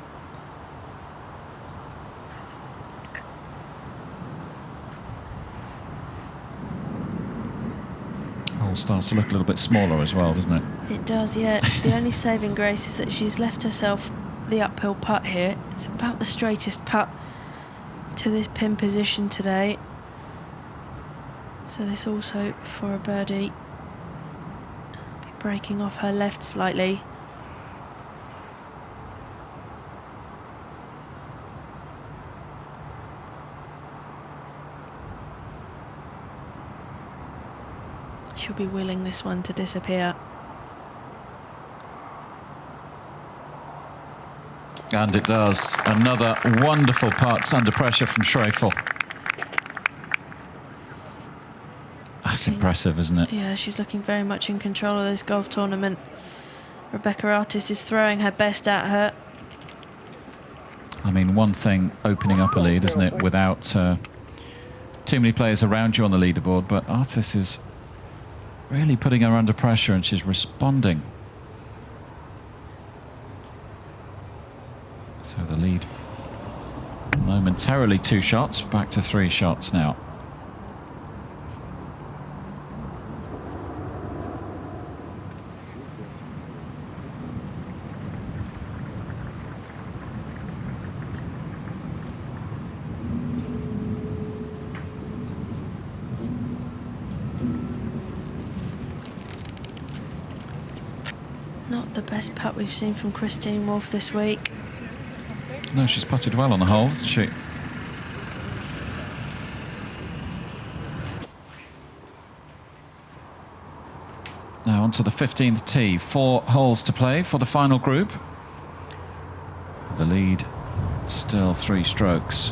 Hole starts to look a little bit smaller as well, doesn't it? It does, yeah. The only saving grace is that she's left herself the uphill putt here. It's about the straightest putt to this pin position today. So this also for a birdie. Be breaking off her left slightly. She'll be willing this one to disappear. And it does. Another wonderful putt under pressure from Schreifel. That's impressive, isn't it? Yeah, she's looking very much in control of this golf tournament. Rebecca Artis is throwing her best at her. I mean, one thing opening up a lead, isn't it, without too many players around you on the leaderboard, but Artis is really putting her under pressure and she's responding. So the lead momentarily 2 shots, back to 3 shots now. Not the best putt we've seen from Christine Wolf this week. No, she's putted well on the hole, hasn't she? Now on to the 15th tee. 4 holes to play for the final group. The lead still 3 strokes.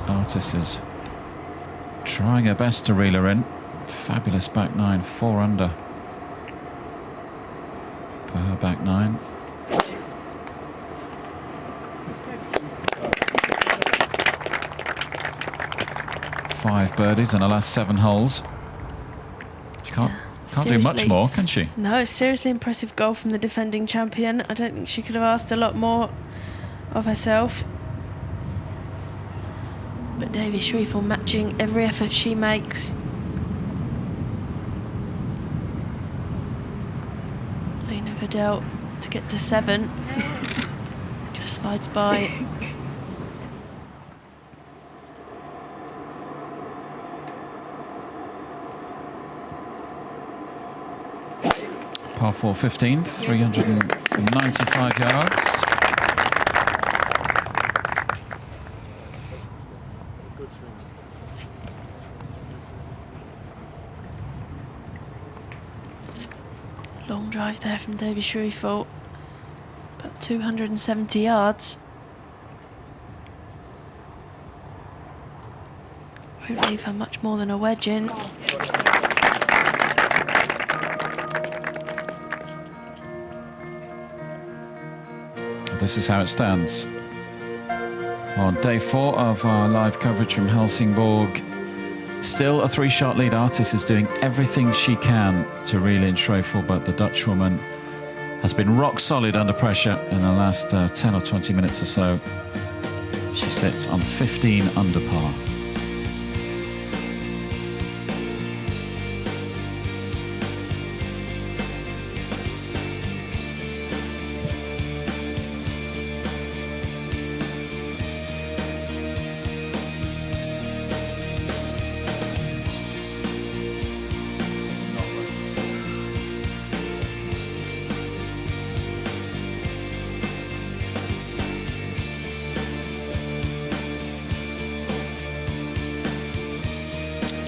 Artis is trying her best to reel her in. Fabulous back nine, 4 under for her back nine. 5 birdies in her last 7 holes. She can't do much more, can she? No, seriously impressive goal from the defending champion. I don't think she could have asked a lot more of herself. But Davy Schreifel matching every effort she makes. Lena Vidal to get to 7. Just slides by. Par 4 15th, 395 yards. Long drive there from Davy Schreifel. About 270 yards. Won't leave her much more than a wedge in. This is how it stands. On day 4 of our live coverage from Helsingborg. Still a 3-shot lead. Artis is doing everything she can to reel in Schroeffel, but the Dutch woman has been rock solid under pressure in the last 10 or 20 minutes or so. She sits on 15 under par.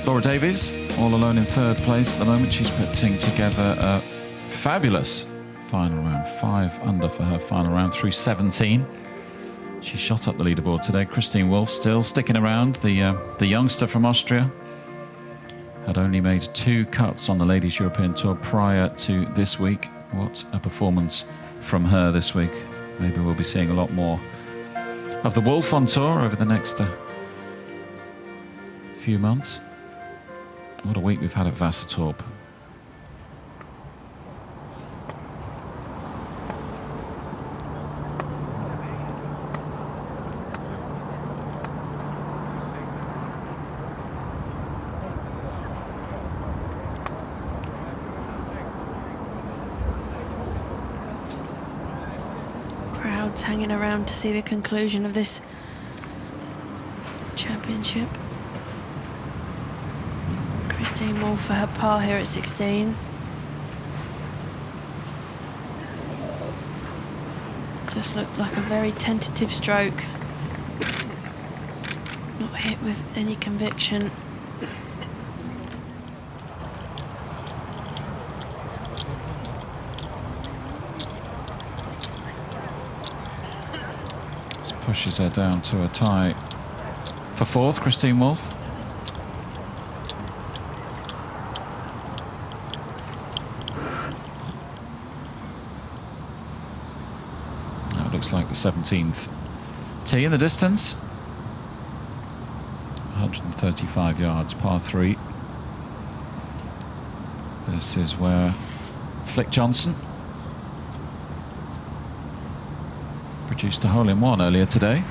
Laura Davies, all alone in 3rd place at the moment. She's putting together a fabulous final round. 5 under for her final round through 17. She shot up the leaderboard today. Christine Wolf still sticking around. The youngster from Austria had only made 2 cuts on the Ladies European Tour prior to this week. What a performance from her this week. Maybe we'll be seeing a lot more of the Wolf on tour over the next few months. What a week we've had at Vasatorp. Crowds hanging around to see the conclusion of this championship. Christine Wolf for her par here at 16. Just looked like a very tentative stroke. Not hit with any conviction. This pushes her down to a tie for 4th, Christine Wolf. Looks like the 17th tee in the distance. 135 yards, par 3. This is where Flick Johnson produced a hole-in-one earlier today.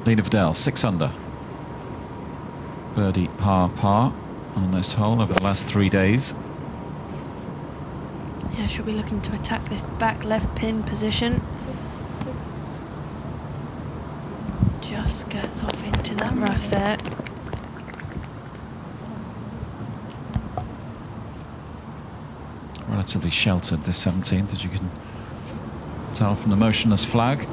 Lena Vidal, 6 under. Birdie par on this hole over the last 3 days. Yeah, she'll be looking to attack this back left pin position. Just skirts off into that rough there. Relatively sheltered this 17th, as you can tell from the motionless flag.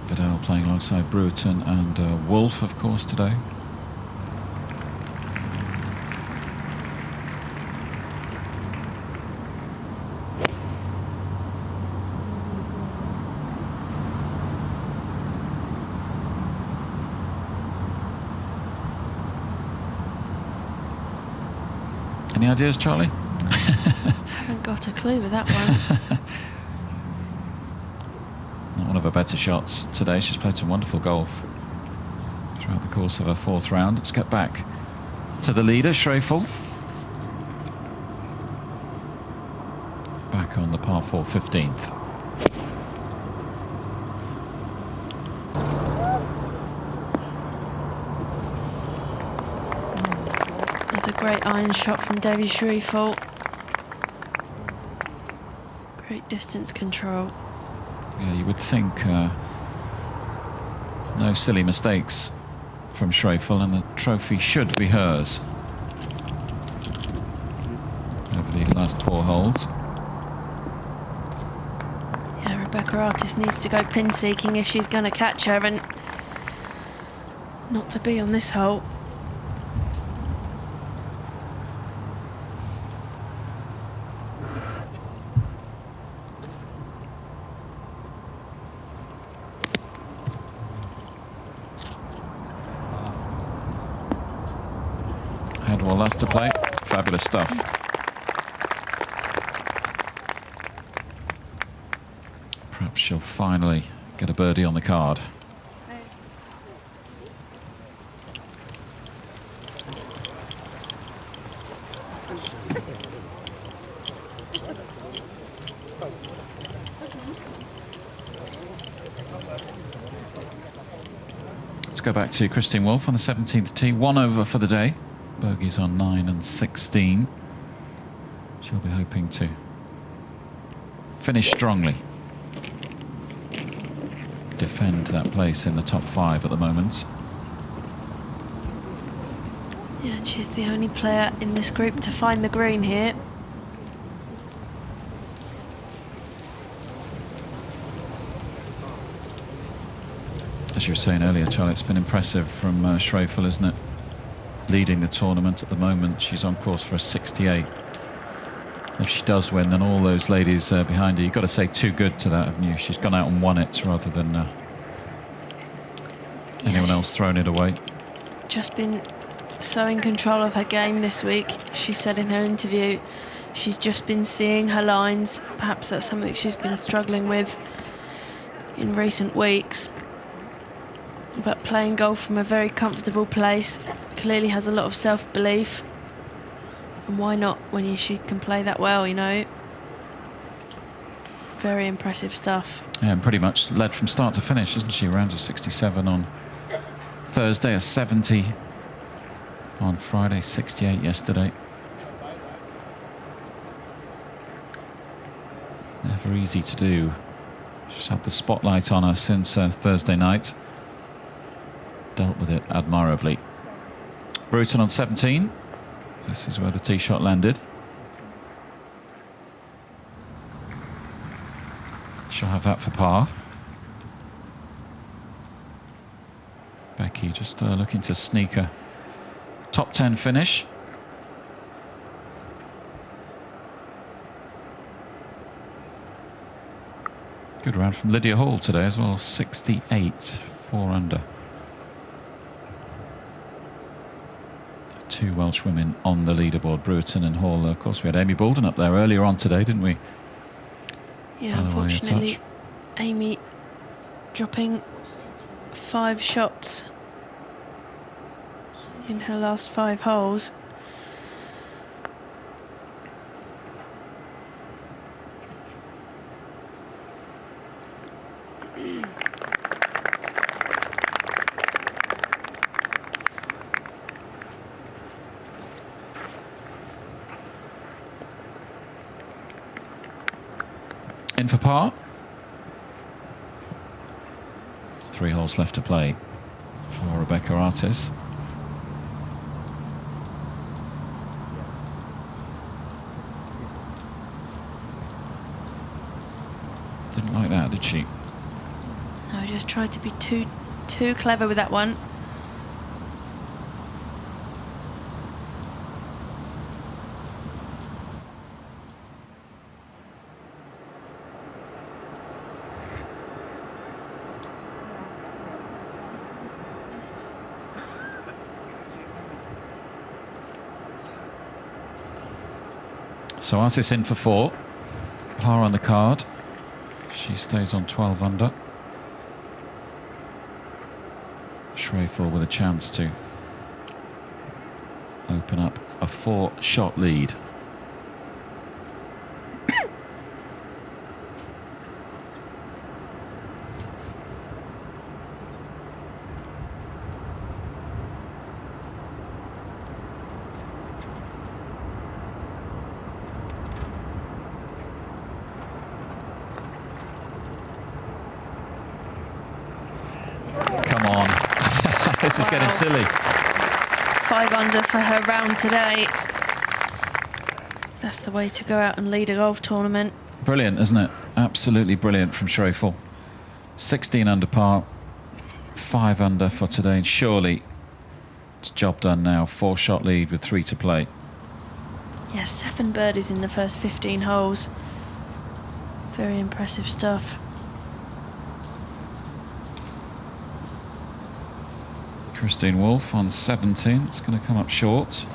Vidal playing alongside Brewerton and Wolf, of course, today. Any ideas, Charlie? Haven't got a clue with that one. Not one of her better shots today. She's played some wonderful golf throughout the course of her 4th round. Let's get back to the leader, Schroeffel. Back on the par 4 15th. Another great iron shot from Davy Schroeffel. Great distance control. Yeah, you would think no silly mistakes from Schroeffel, and the trophy should be hers. these last 4 holes. Yeah, Rebecca Artis needs to go pin seeking if she's going to catch her, and not to be on this hole. Headwall last to play. Fabulous stuff. Perhaps she'll finally get a birdie on the card. Let's go back to Christine Wolff on the 17th tee. 1 over for the day. Bogeys on 9 and 16. She'll be hoping to finish strongly. Defend that place in the top 5 at the moment. Yeah, and she's the only player in this group to find the green here. As you were saying earlier, Charlie, it's been impressive from Schroeffel, isn't it? Leading the tournament at the moment. She's on course for a 68. If she does win, then all those ladies behind her, you've got to say too good to that, haven't you? She's gone out and won it rather than anyone else thrown it away. Just been so in control of her game this week. She said in her interview she's just been seeing her lines. Perhaps that's something she's been struggling with in recent weeks. But playing golf from a very comfortable place, clearly has a lot of self-belief. And why not when she can play that well, you know? Very impressive stuff. Yeah, and pretty much led from start to finish, isn't she? Rounds of 67 on Thursday, a 70 on Friday, 68 yesterday. Never easy to do. She's had the spotlight on her since Thursday night. Dealt with it admirably. Bruton on 17. This is where the tee shot landed. She'll have that for par. Becky just looking to sneak a top 10 finish. Good round from Lydia Hall today as well. 68, 4 under. 2 Welsh women on the leaderboard, Bruton and Hall. Of course, we had Amy Bolden up there earlier on today, didn't we? Yeah, unfortunately, Amy dropping 5 shots in her last 5 holes. In for par. 3 holes left to play for Rebecca Artis. Didn't like that, did she? No, just tried to be too clever with that one. So Artis in for 4. Par on the card. She stays on 12 under. Schroeffel with a chance to open up a 4-shot lead. Come on. This is getting silly. 5 under for her round today. That's the way to go out and lead a golf tournament. Brilliant, isn't it? Absolutely brilliant from Shrevell. 16 under par, 5 under for today, and surely it's job done now. 4-shot lead with 3 to play. Yeah, 7 birdies in the first 15 holes. Very impressive stuff. Christine Wolf on 17. It's going to come up short.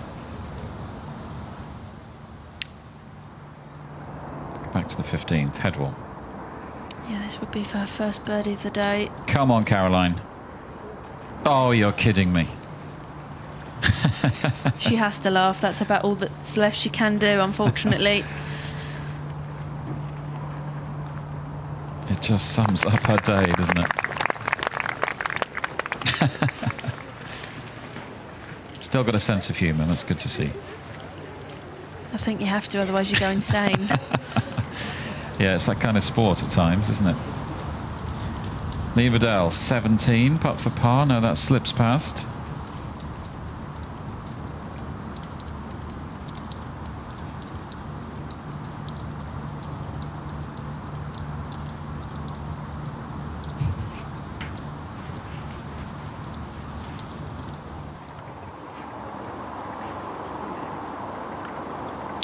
Back to the 15th, Headwall. Yeah, this would be for her first birdie of the day. Come on, Caroline. Oh, you're kidding me. She has to laugh. That's about all that's left she can do, unfortunately. It just sums up her day, doesn't it? Still got a sense of humour. That's good to see. I think you have to, otherwise you go insane. Yeah, it's that kind of sport at times, isn't it? Lee Vidal, 17, putt for par. No, that slips past.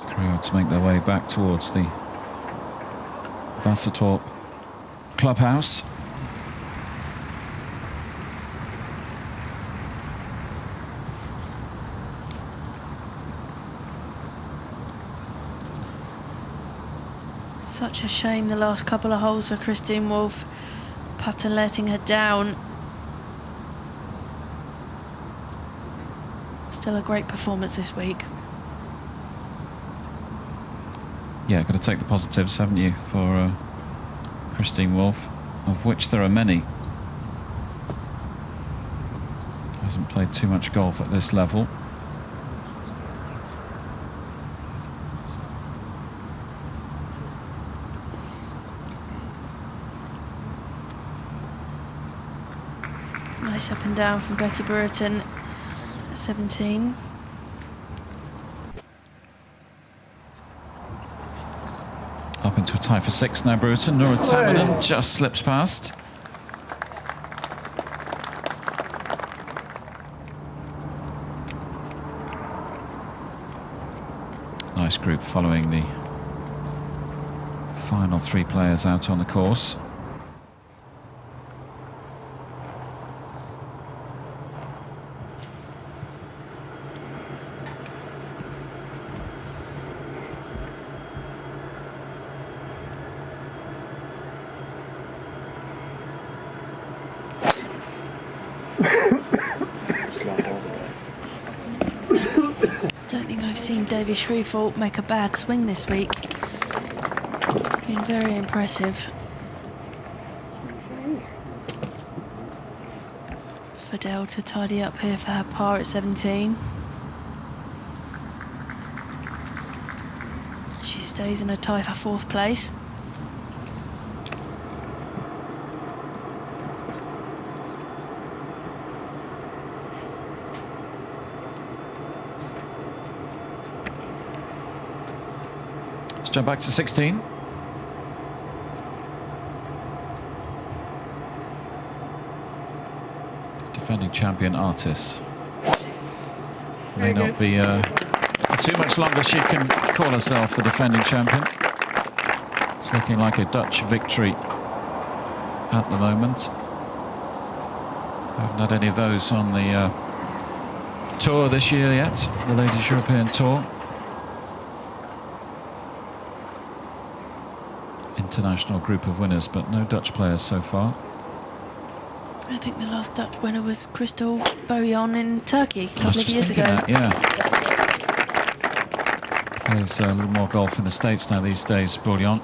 Crowd to make their way back towards the Vasatorp clubhouse. Such a shame the last couple of holes for Christine Wolf. Putter letting her down. Still a great performance this week. Yeah, got to take the positives, haven't you, for Christine Wolf, of which there are many. Hasn't played too much golf at this level. Nice up and down from Becky Brereton at 17. Up into a tie for 6 now, Bruton. Nora Tamanen just slips past. Nice group following the final 3 players out on the course. Seen Davy Shrevell make a bad swing this week. Been very impressive. Fidel to tidy up here for her par at 17. She stays in a tie for 4th place. Jump back to 16. Defending champion Artis. May not be for too much longer she can call herself the defending champion. It's looking like a Dutch victory at the moment. Haven't had any of those on the tour this year yet, the Ladies European Tour. International group of winners, but no Dutch players so far. I think the last Dutch winner was Crystal Bojan in Turkey a couple of years ago. Yeah. There's a little more golf in the States now these days, Bojan.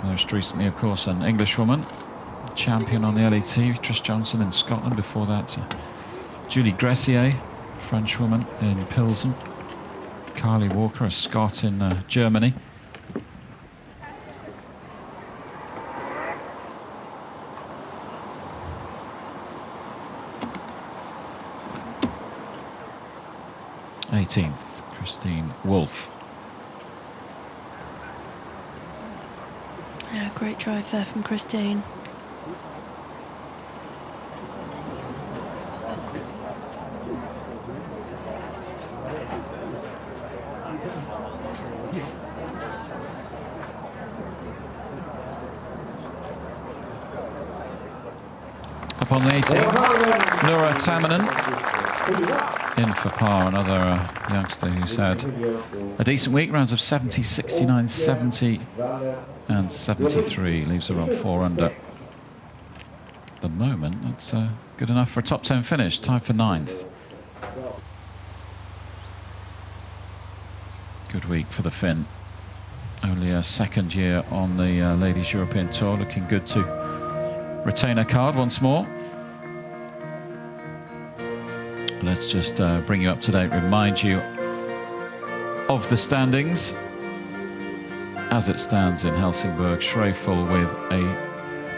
Most recently, of course, an Englishwoman, champion on the LET, Trish Johnson in Scotland. Before that, Julie Gressier, Frenchwoman in Pilsen. Kylie Walker, a Scot in Germany. 18th, Christine Wolf. Yeah, great drive there from Christine. Up on the 18th, Nora Tamanen in for par, another youngster who's had a decent week, rounds of 70, 69, 70 and 73, leaves her on 4 under. At the moment, that's good enough for a top 10 finish, tied for 9th. Good week for the Finn. Only a second year on the Ladies European Tour, looking good to retain her card once more. Let's just bring you up to date, remind you of the standings as it stands in Helsingborg. Schreifel with a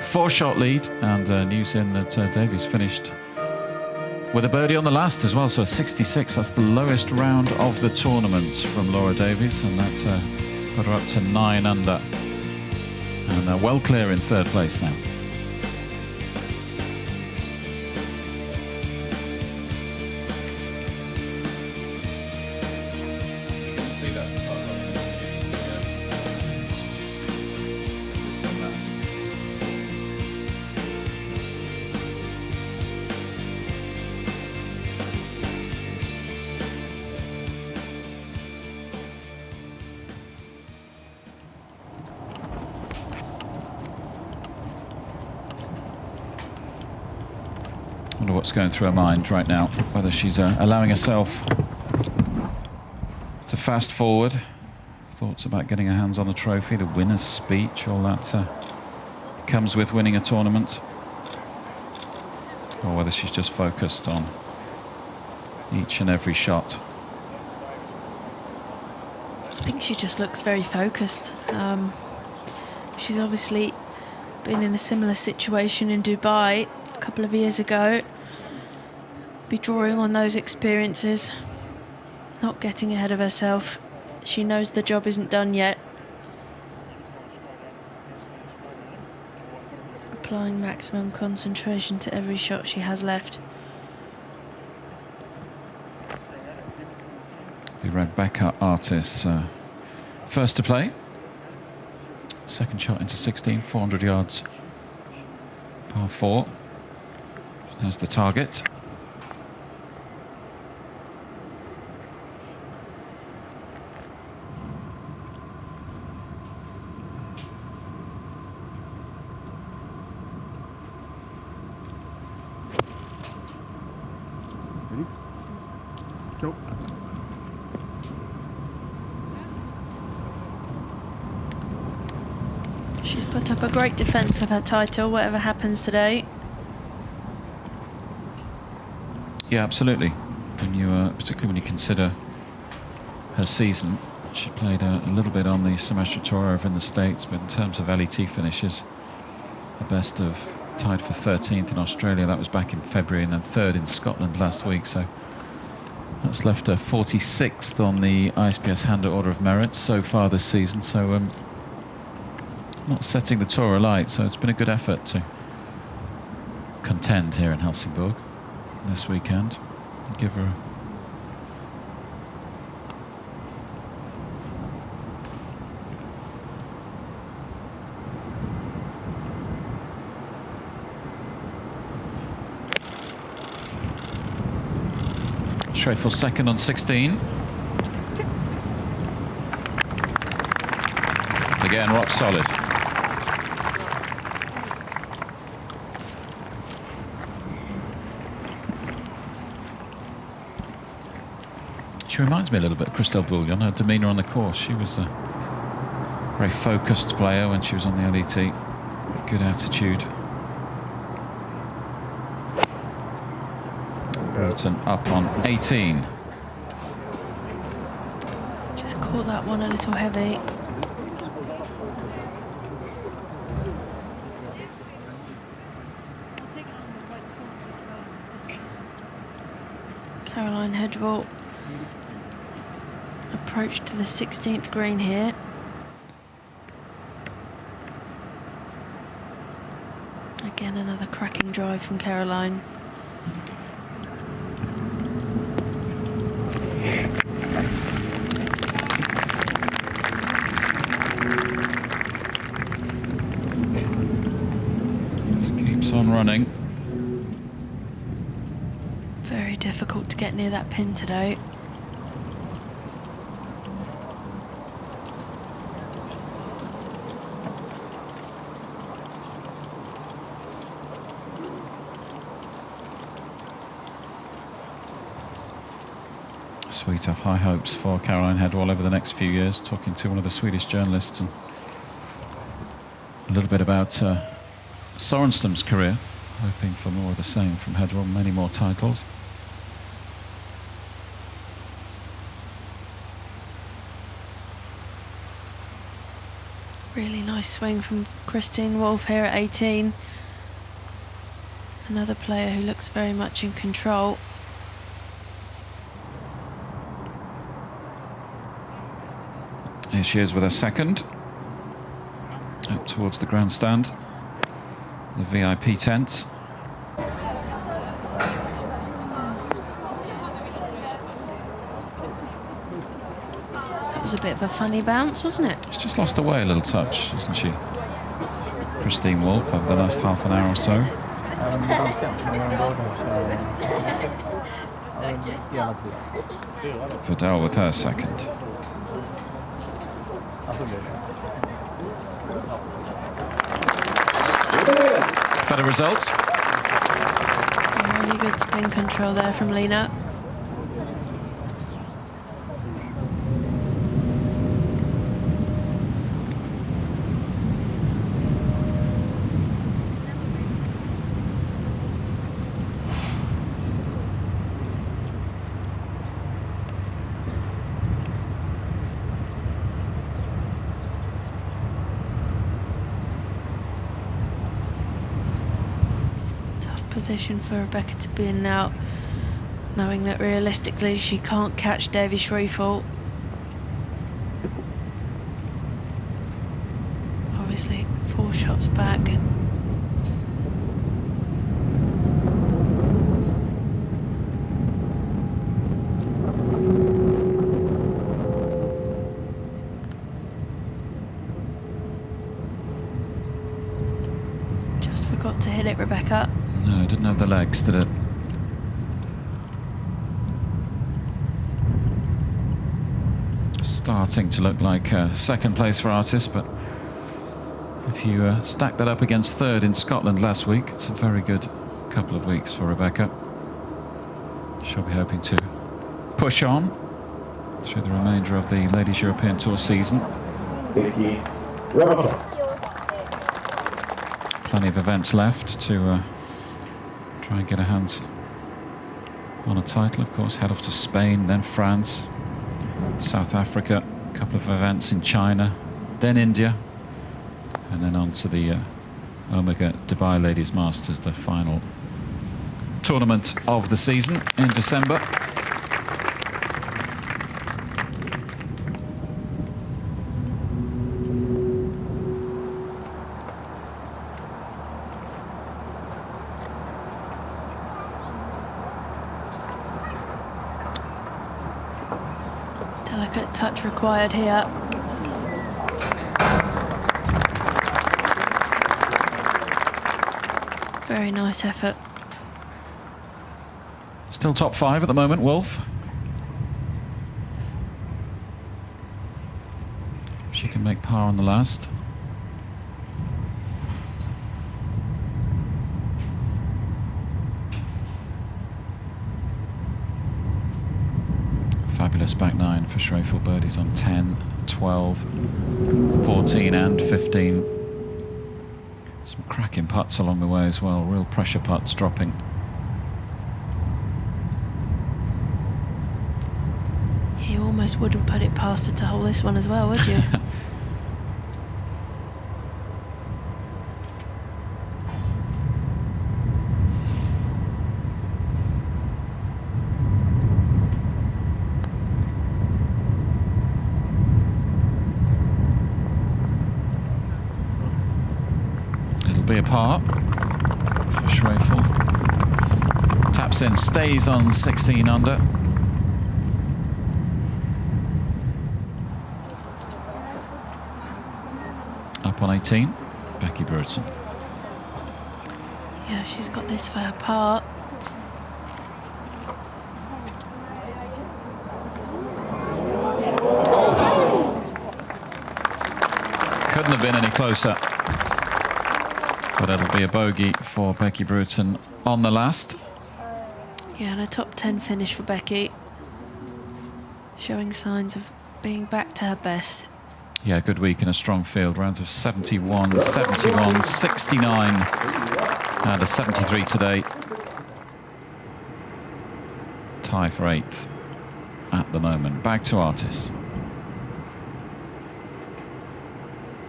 4-shot lead, and news in that Davies finished with a birdie on the last as well, so a 66. That's the lowest round of the tournament from Laura Davies, and that got her up to 9 under, and well clear in 3rd place now. I wonder what's going through her mind right now, whether she's allowing herself to fast forward. Thoughts about getting her hands on the trophy, the winner's speech, all that comes with winning a tournament. Or whether she's just focused on each and every shot. I think she just looks very focused. She's obviously been in a similar situation in Dubai a couple of years ago. Be drawing on those experiences, not getting ahead of herself. She knows the job isn't done yet. Applying maximum concentration to every shot she has left. The Rebecca Artis first to play. Second shot into 16, 400 yards. Par 4. There's the target. Go. She's put up a great defence of her title, whatever happens today. Yeah, absolutely. When you, particularly when you consider her season, she played a little bit on the Semester Tour over in the States, but in terms of LET finishes, the best of tied for 13th in Australia. That was back in February, and then 3rd in Scotland last week. So that's left her 46th on the ISPS Handler Order of Merit so far this season. So not setting the tour alight. So it's been a good effort to contend here in Helsingborg this weekend. Give her Schreifel second on 16. Again, rock solid. She reminds me a little bit of Christelle Bouillon, her demeanour on the course. She was a very focused player when she was on the LET. Good attitude. Burton up on 18. Just caught that one a little heavy. Caroline Hedgewell approach to the 16th green here. Again, another cracking drive from Caroline. Just keeps on running. Very difficult to get near that pin today. Sweet of high hopes for Caroline Hedwall over the next few years. Talking to one of the Swedish journalists and a little bit about Sorenstam's career, hoping for more of the same from Hedwall, many more titles. Really nice swing from Christine Wolf here at 18. Another player who looks very much in control. Here she is with her second. Up towards the grandstand, the VIP tent. That was a bit of a funny bounce, wasn't it? She's just lost away a little touch, hasn't she? Christine Wolf over the last half an hour or so. Vidal with her second. Better results. Really good spin control there from Lena. Position for Rebecca to be in now, knowing that realistically she can't catch Davy Schriefel. Obviously 4 shots back. Just forgot to hit it, Rebecca. No, didn't have the legs, did it? Starting to look like second place for Artis, but if you stack that up against third in Scotland last week, it's a very good couple of weeks for Rebecca. She'll be hoping to push on through the remainder of the Ladies European Tour season. Plenty of events left to try and get her hands on a title. Of course, head off to Spain, then France, South Africa, a couple of events in China, then India, and then on to the Omega Dubai Ladies Masters, the final tournament of the season in December. Delicate touch required here. Very nice effort. Still top 5 at the moment, Wolf. She can make par on the last. Fabulous back 9 for Schriefel. Birdies on 10, 12, 14 and 15. Some cracking putts along the way as well. Real pressure putts dropping. You almost wouldn't put it past her to hold this one as well, would you? be a par for Schwefel. Taps in, stays on 16 under. Up on 18, Becky Bruton. Yeah, she's got this for her par. Couldn't have been any closer. But it'll be a bogey for Becky Bruton on the last. Yeah, and a top 10 finish for Becky. Showing signs of being back to her best. Yeah, good week in a strong field. Rounds of 71, 71, 69, and a 73 today. Tie for 8th at the moment. Back to Artis.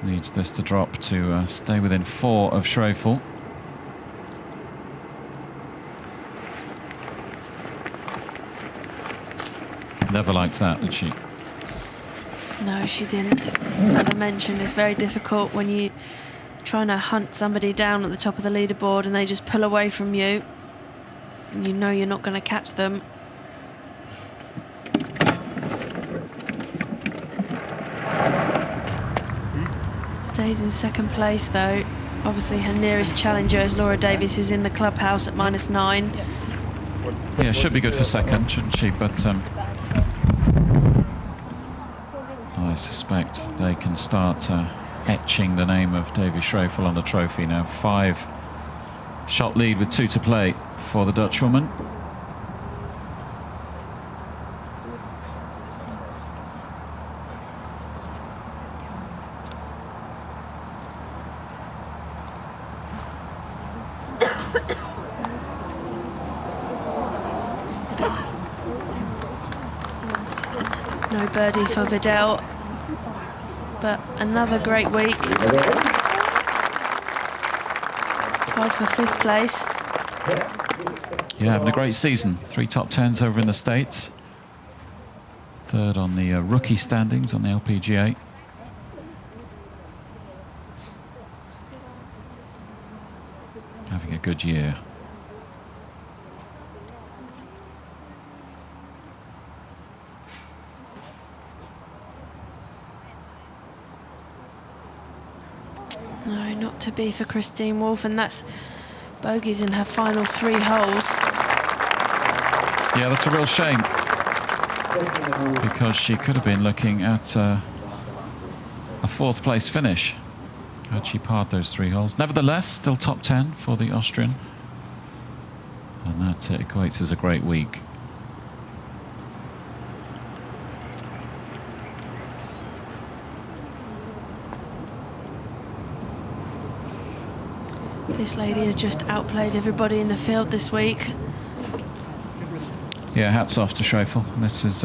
Needs this to drop to stay within 4 of Schwefel. Never liked that, did she? No, she didn't. As I mentioned, it's very difficult when you're trying to hunt somebody down at the top of the leaderboard and they just pull away from you and you know you're not going to catch them. Stays in second place though. Obviously her nearest challenger is Laura Davies, who's in the clubhouse at -9. Yeah, should be good for second, shouldn't she? But I suspect they can start etching the name of Davy Schwefel on the trophy now. 5-shot lead with 2 to play for the Dutchwoman. No birdie for Vidal, but another great week. Tied for 5th place. Yeah, having a great season. 3 top 10s over in the States. 3rd on the rookie standings on the LPGA. Having a good year. No, not to be for Christine Wolf, and that's bogeys in her final 3 holes. Yeah, that's a real shame, because she could have been looking at a 4th place finish had she parred those 3 holes. Nevertheless, still top 10 for the Austrian, and that equates as a great week. This lady has just outplayed everybody in the field this week. Yeah, hats off to Schwefel. This is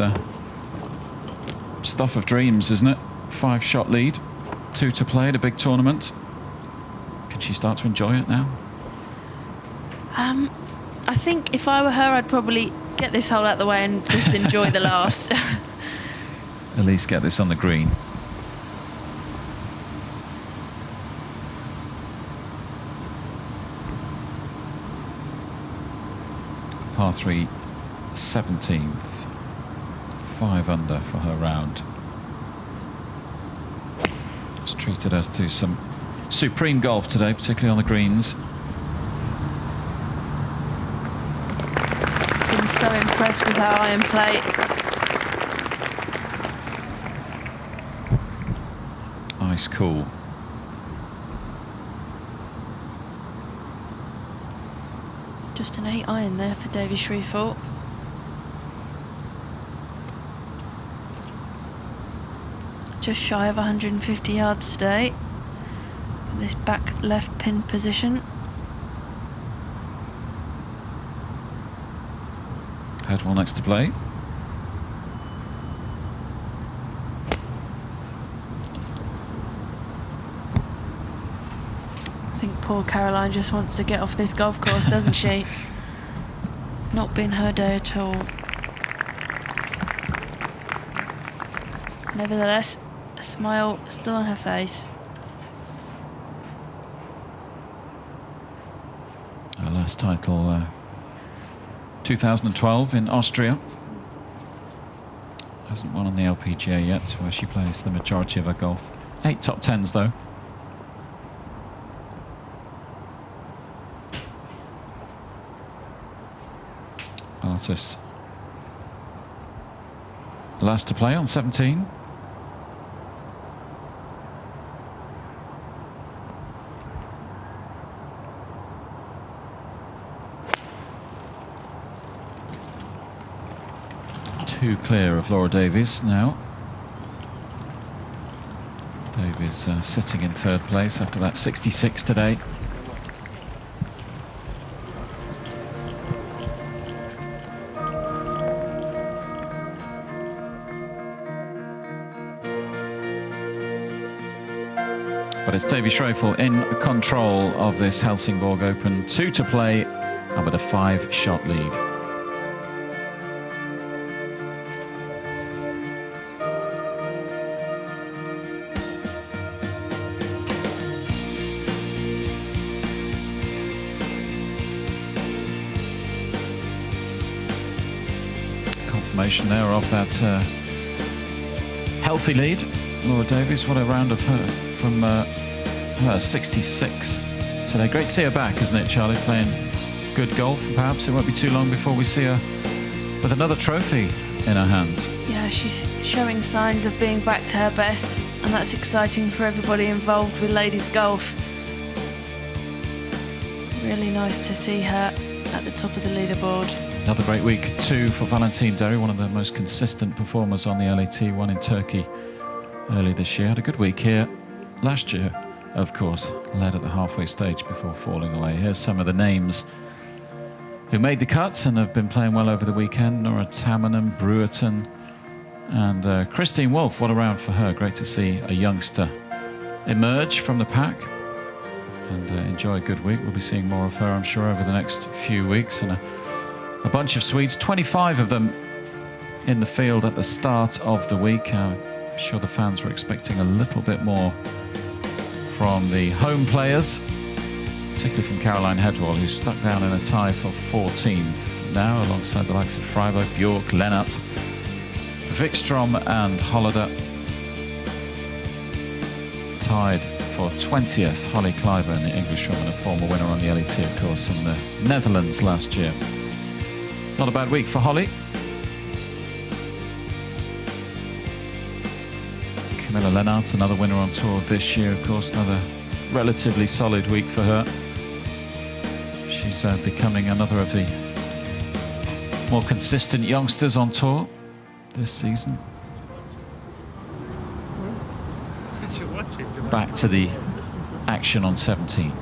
stuff of dreams, isn't it? 5-shot lead, 2 to play at a big tournament. Can she start to enjoy it now? I think if I were her, I'd probably get this hole out the way and just enjoy the last. At least get this on the green. Par 3, 17th, 5 under for her round. Just treated us to some supreme golf today, particularly on the greens. Been so impressed with her iron play. Ice cool. Just an 8 iron there for Davy Schwefel. Just shy of 150 yards today. This back left pin position. Headwall next to play. I think poor Caroline just wants to get off this golf course, doesn't she? Not been her day at all. Nevertheless, a smile still on her face. Last title 2012 in Austria. Hasn't won on the LPGA yet, where she plays the majority of her golf. 8 top 10s though. Artis last to play on 17. Two clear of Laura Davies now. Davies sitting in third place after that 66 today. But it's Davy Schroeffel in control of this Helsingborg Open. 2 to play and with a 5-shot lead. Confirmation there of that healthy lead. Laura Davies, what a round of her from her 66 today. Great to see her back, isn't it, Charlie? Playing good golf. Perhaps it won't be too long before we see her with another trophy in her hands. Yeah, she's showing signs of being back to her best, and that's exciting for everybody involved with ladies golf. Really nice to see her at the top of the leaderboard. Another great week too for Valentine Derry, one of the most consistent performers on the LAT, won in Turkey early this year. Had a good week here last year, of course, led at the halfway stage before falling away. Here's some of the names who made the cut and have been playing well over the weekend. Nora Tamminen, Brewerton, and Christine Wolf. What a round for her. Great to see a youngster emerge from the pack and enjoy a good week. We'll be seeing more of her, I'm sure, over the next few weeks. And a bunch of Swedes, 25 of them in the field at the start of the week. I'm sure the fans were expecting a little bit more from the home players, particularly from Caroline Hedwall, who's stuck down in a tie for 14th now, alongside the likes of Freiberg, Bjork, Lennart, Wikström and Hollander. Tied for 20th, Holly Clyburn, the Englishwoman, a former winner on the LET, of course, in the Netherlands last year. Not a bad week for Holly. Camilla Lennart, another winner on tour this year, of course, another relatively solid week for her. She's becoming another of the more consistent youngsters on tour this season. Back to the action on 17.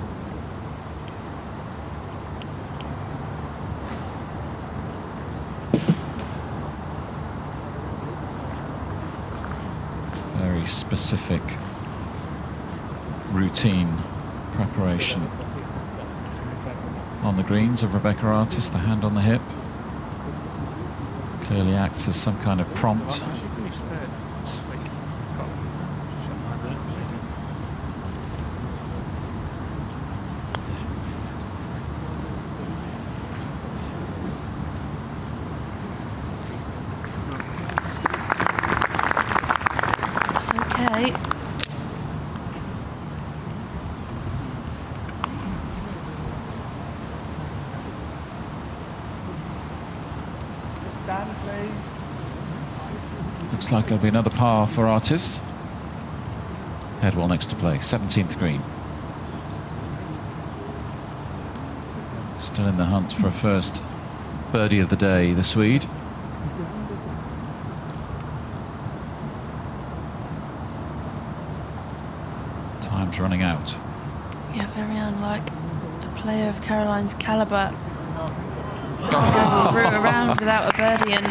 Very specific routine preparation on the greens of Rebecca Artis. The hand on the hip clearly acts as some kind of prompt. It's okay. Looks like there'll be another par for Artis. Hedwall next to play, 17th green. Still in the hunt for a first birdie of the day, the Swede. Time's running out. Yeah, very unlike a player of Caroline's calibre to go through a round without a birdie, and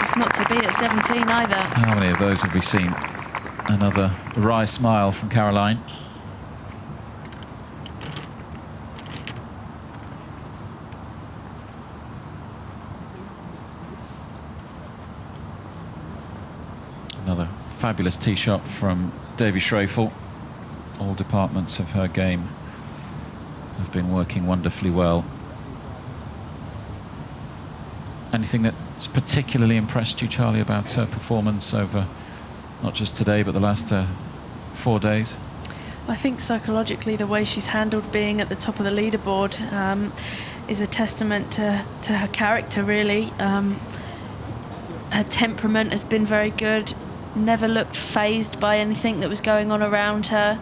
it's not to be at 17 either. How many of those have we seen? Another wry smile from Caroline. Another fabulous tee shot from Davy Schroeffel. All departments of her game have been working wonderfully well Anything that's particularly impressed you, Charlie, about her performance over not just today but the last 4 days? I think psychologically the way she's handled being at the top of the leaderboard is a testament to her character, really. Her temperament has been very good, never looked fazed by anything that was going on around her.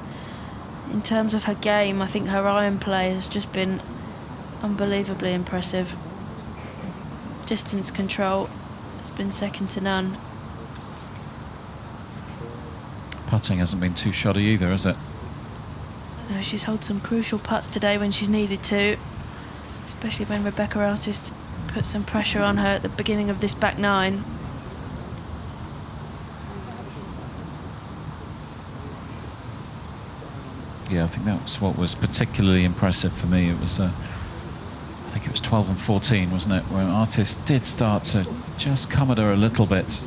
In terms of her game, I think her iron play has just been unbelievably impressive. Distance control has been second to none. Putting hasn't been too shoddy either, has it? No, she's held some crucial putts today when she's needed to, especially when Rebecca Artist put some pressure on her at the beginning of this back nine. Yeah, I think that's what was particularly impressive for me. It was, I think it was 12 and 14, wasn't it, where Artist did start to just come at her a little bit.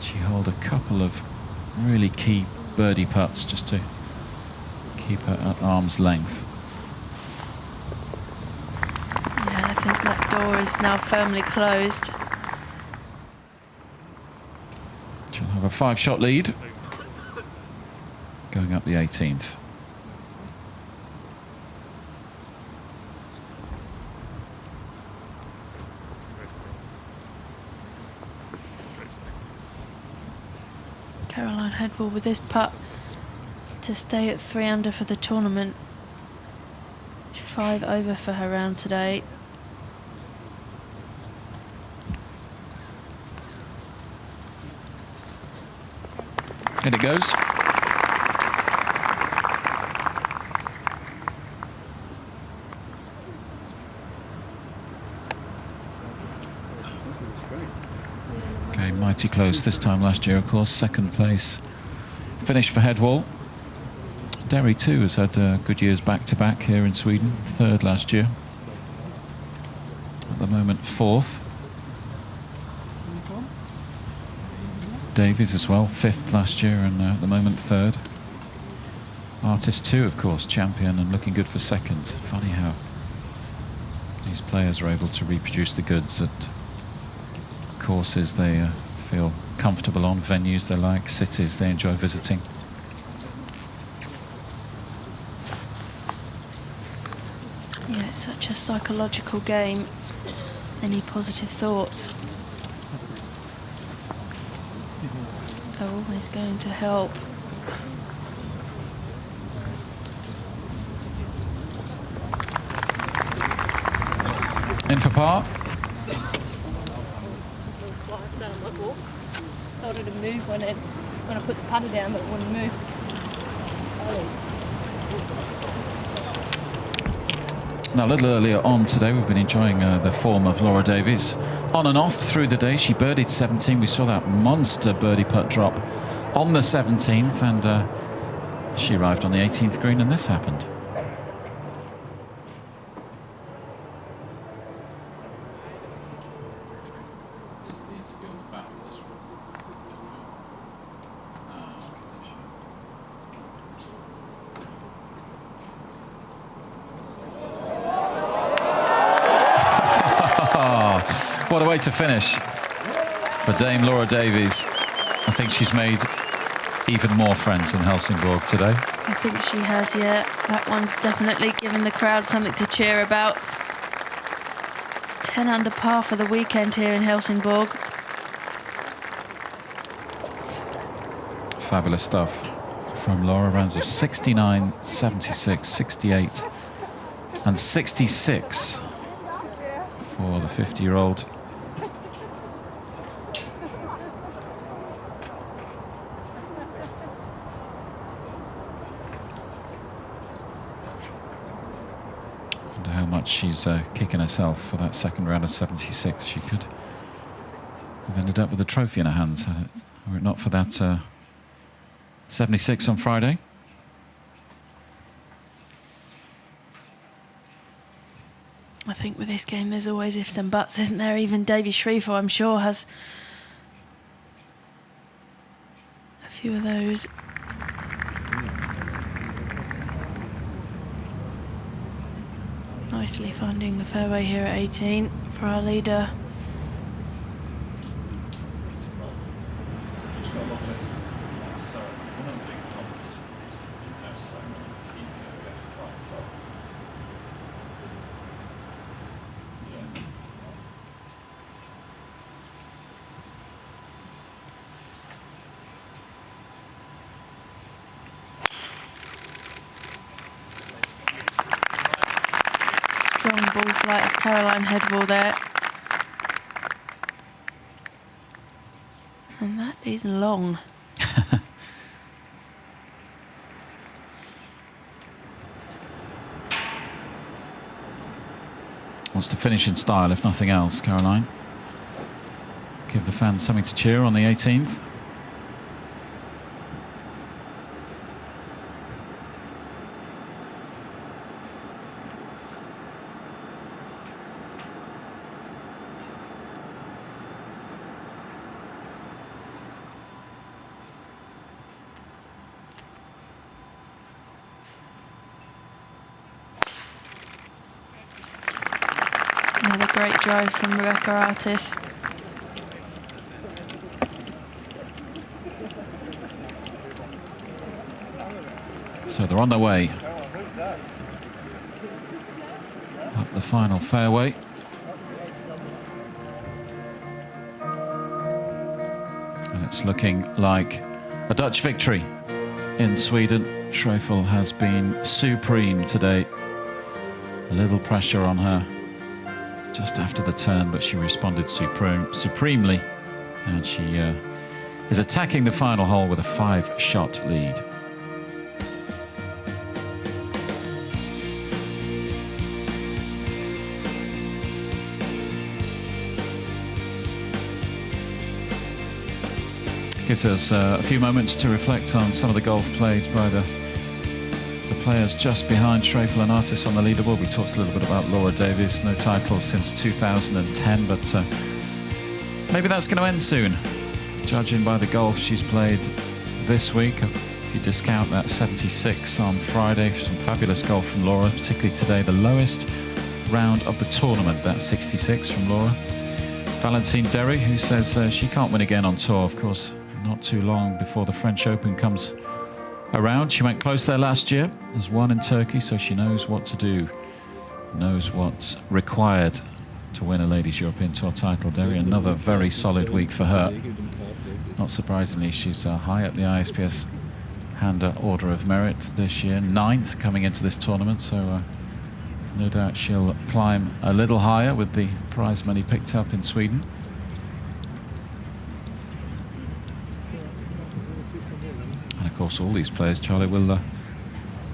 She held a couple of really key birdie putts just to keep her at arm's length. Yeah, I think that door is now firmly closed. She'll have a 5-shot lead going up the 18th. Caroline Headwell with this putt to stay at 3 under for the tournament. 5 over for her round today. In it goes. Okay, mighty close this time last year, of course. Second place finish for Headwall. Derry too has had good years back-to-back here in Sweden. Third last year. At the moment, fourth. Davies as well, fifth last year, and at the moment third. Artist too, of course, champion and looking good for second. Funny how these players are able to reproduce the goods at courses they feel comfortable on, venues they like, cities they enjoy visiting. Yeah, it's such a psychological game. Any positive thoughts are always going to help. In for par. Told her to move when I put the putter down, but it wouldn't move. Now, a little earlier on today, we've been enjoying the form of Laura Davies. On and off through the day, she birdied 17. We saw that monster birdie putt drop on the 17th, and she arrived on the 18th green, and this happened. What a way to finish for Dame Laura Davies. I think she's made even more friends in Helsingborg today. I think she has, yeah. That one's definitely given the crowd something to cheer about. 10 under par for the weekend here in Helsingborg. Fabulous stuff from Laura. Rounds of 69, 76, 68 and 66 for the 50-year-old. How much she's kicking herself for that second round of 76. She could have ended up with a trophy in her hands were it not for that 76 on Friday. I think with this game there's always ifs and buts, isn't there? Even Davy Shreveport, I'm sure, has a few of those. Nicely finding the fairway here at 18 for our leader, Strong ball flight of Caroline Headwall there. And that is long. Wants to finish in style, if nothing else, Caroline. Give the fans something to cheer on the 18th. Another great drive from Rebecca Artis. So they're on their way up the final fairway. And it's looking like a Dutch victory in Sweden. Schroeffel has been supreme today. A little pressure on her just after the turn, but she responded supremely, and she is attacking the final hole with a 5-shot lead. Gives us a few moments to reflect on some of the golf played by the players just behind Schroeffel and Artis on the leaderboard. We talked a little bit about Laura Davies, no titles since 2010, but maybe that's going to end soon, judging by the golf she's played this week. If you discount that 76 on Friday, some fabulous golf from Laura, particularly today, the lowest round of the tournament, that 66 from Laura. Valentine Derry, who says she can't win again on tour, of course, not too long before the French Open comes around. She went close there last year. There's one in Turkey, so she knows what to do, knows what's required to win a Ladies European Tour title. Derry, another very solid week for her. Not surprisingly, she's high at the ISPS Hander Order of Merit this year, 9th coming into this tournament, so no doubt she'll climb a little higher with the prize money picked up in Sweden. And of course, all these players, Charlie, will,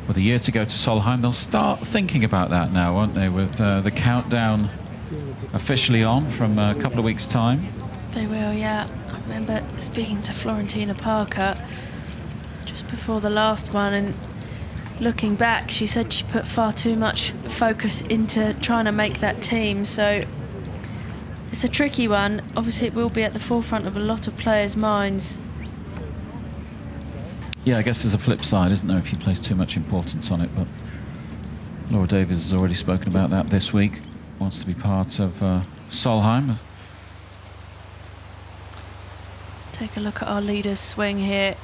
with a year to go to Solheim, they'll start thinking about that now, won't they? With the countdown officially on from a couple of weeks' time. They will, yeah. I remember speaking to Florentina Parker just before the last one, and looking back, she said she put far too much focus into trying to make that team. So it's a tricky one. Obviously, it will be at the forefront of a lot of players' minds. Yeah, I guess there's a flip side, isn't there, if you place too much importance on it. But Laura Davies has already spoken about that this week. Wants to be part of Solheim. Let's take a look at our leader's swing here.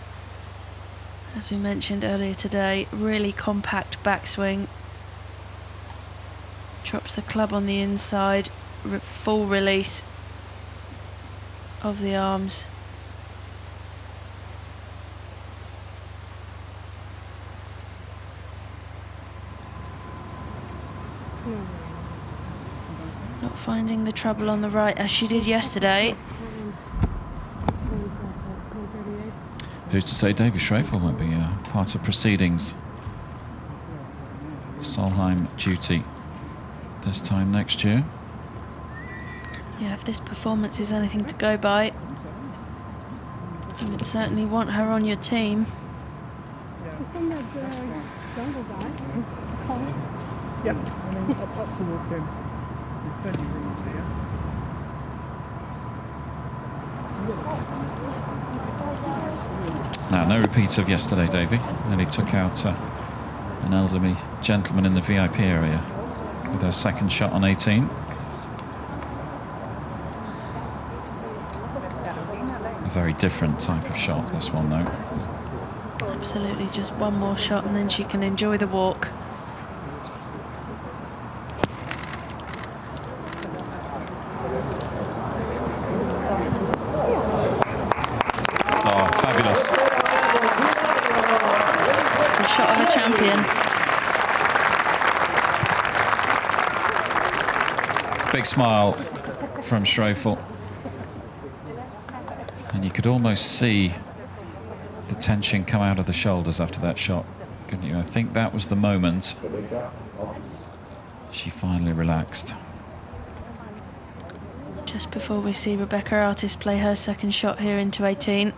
As we mentioned earlier today, really compact backswing. Drops the club on the inside, full release of the arms. Not finding the trouble on the right as she did yesterday. Who's to say David Schroeffel won't be part of proceedings? Solheim duty this time next year. Yeah, if this performance is anything to go by, you would certainly want her on your team. Now, no repeat of yesterday, Davey. Nearly took out an elderly gentleman in the VIP area with her second shot on 18. A very different type of shot, this one, though. Absolutely, just one more shot and then she can enjoy the walk. Oh, fabulous. It's the shot of a champion. big smile from Schroeffel. And you could almost see the tension come out of the shoulders after that shot, couldn't you? I think that was the moment she finally relaxed. Just before we see Rebecca Artis play her second shot here into 18,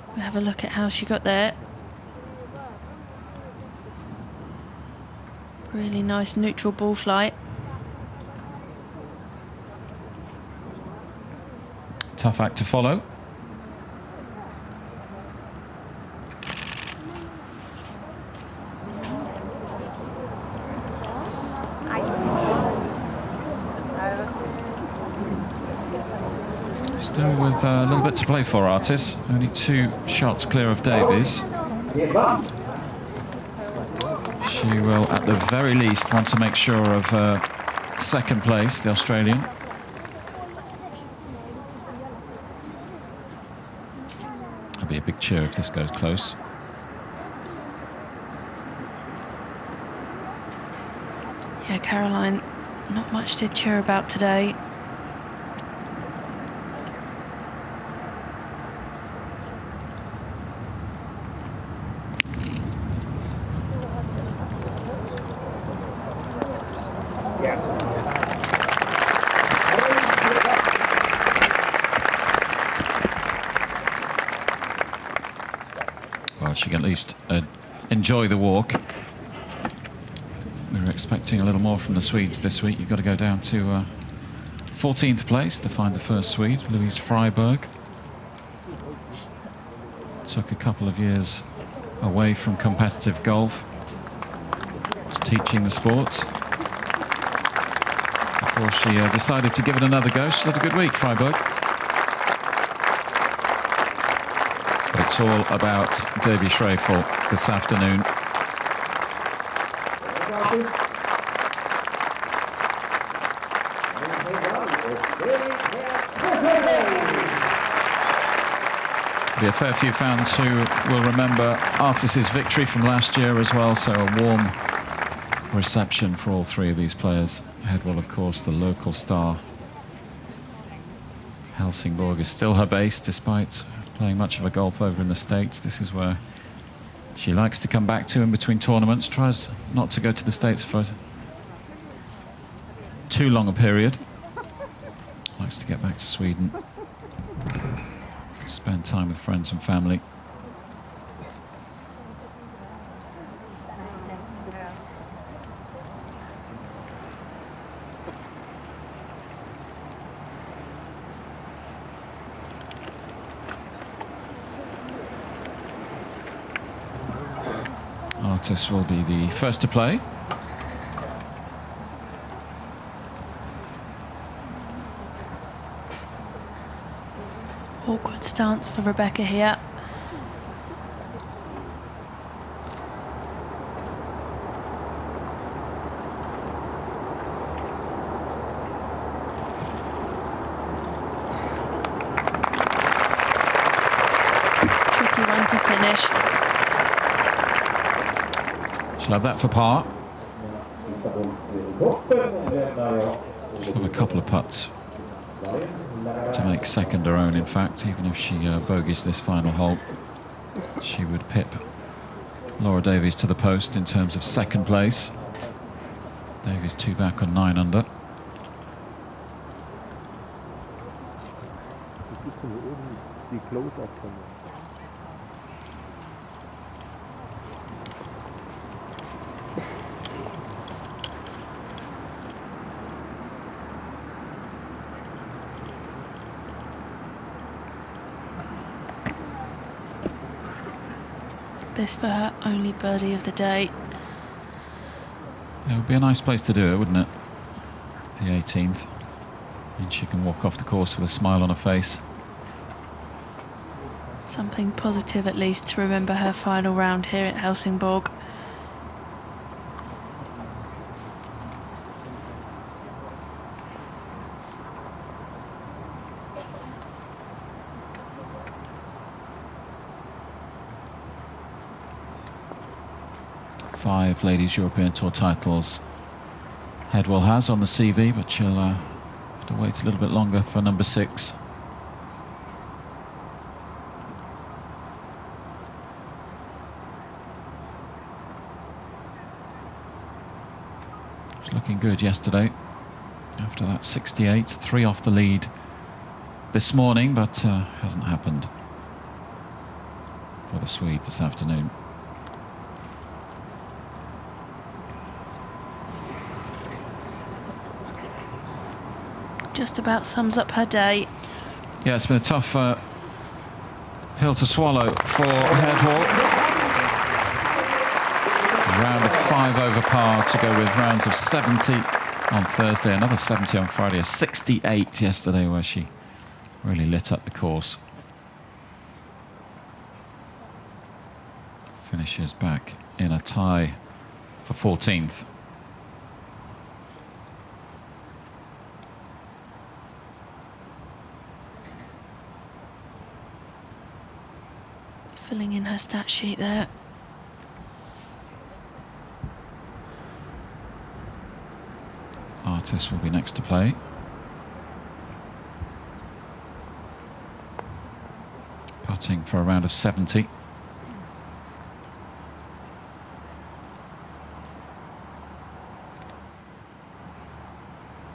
we'll have a look at how she got there. Really nice neutral ball flight. Tough act to follow. Still with a little bit to play for Artis. Only 2 shots clear of Davies. She will, at the very least, want to make sure of second place, the Australian. That'll be a big cheer if this goes close. Yeah, Caroline, not much to cheer about today. Well, she can at least enjoy the walk. We were expecting a little more from the Swedes this week. You've got to go down to 14th place to find the first Swede, Louise Freiberg. Took a couple of years away from competitive golf, was teaching the sport, before she decided to give it another go. She's had a good week, Freiberg. But it's all about Davy Schroeffel this afternoon. Be a fair few fans who will remember Artis's victory from last year as well, so a warm reception for all 3 of these players. Hedwell, of course, the local star. Helsingborg is still her base, despite playing much of her golf over in the States. This is where she likes to come back to in between tournaments, tries not to go to the States for too long a period. Likes to get back to Sweden, spend time with friends and family. Artis will be the first to play. Awkward stance for Rebecca here. Tricky one to finish. She'll have that for par. She'll have a couple of putts to make second her own. In fact, even if she bogeys this final hole, she would pip Laura Davies to the post in terms of second place. Davies 2 back on 9 under. This for her only birdie of the day. It would be a nice place to do it, wouldn't it? The 18th. And she can walk off the course with a smile on her face. Something positive at least to remember her final round here at Helsingborg. Five Ladies European Tour titles Hedwell has on the CV, but she'll To wait a little bit longer for number 6. It was looking good yesterday after that 68, 3 off the lead this morning, but hasn't happened for the Swede this afternoon. Just about sums up her day. Yeah, it's been a tough pill to swallow for Herdwall. A round of 5 over par to go with rounds of 70 on Thursday, another 70 on Friday, a 68 yesterday where she really lit up the course. Finishes back in a tie for 14th. Filling in her stat sheet there. Artist will be next to play. Putting for a round of 70.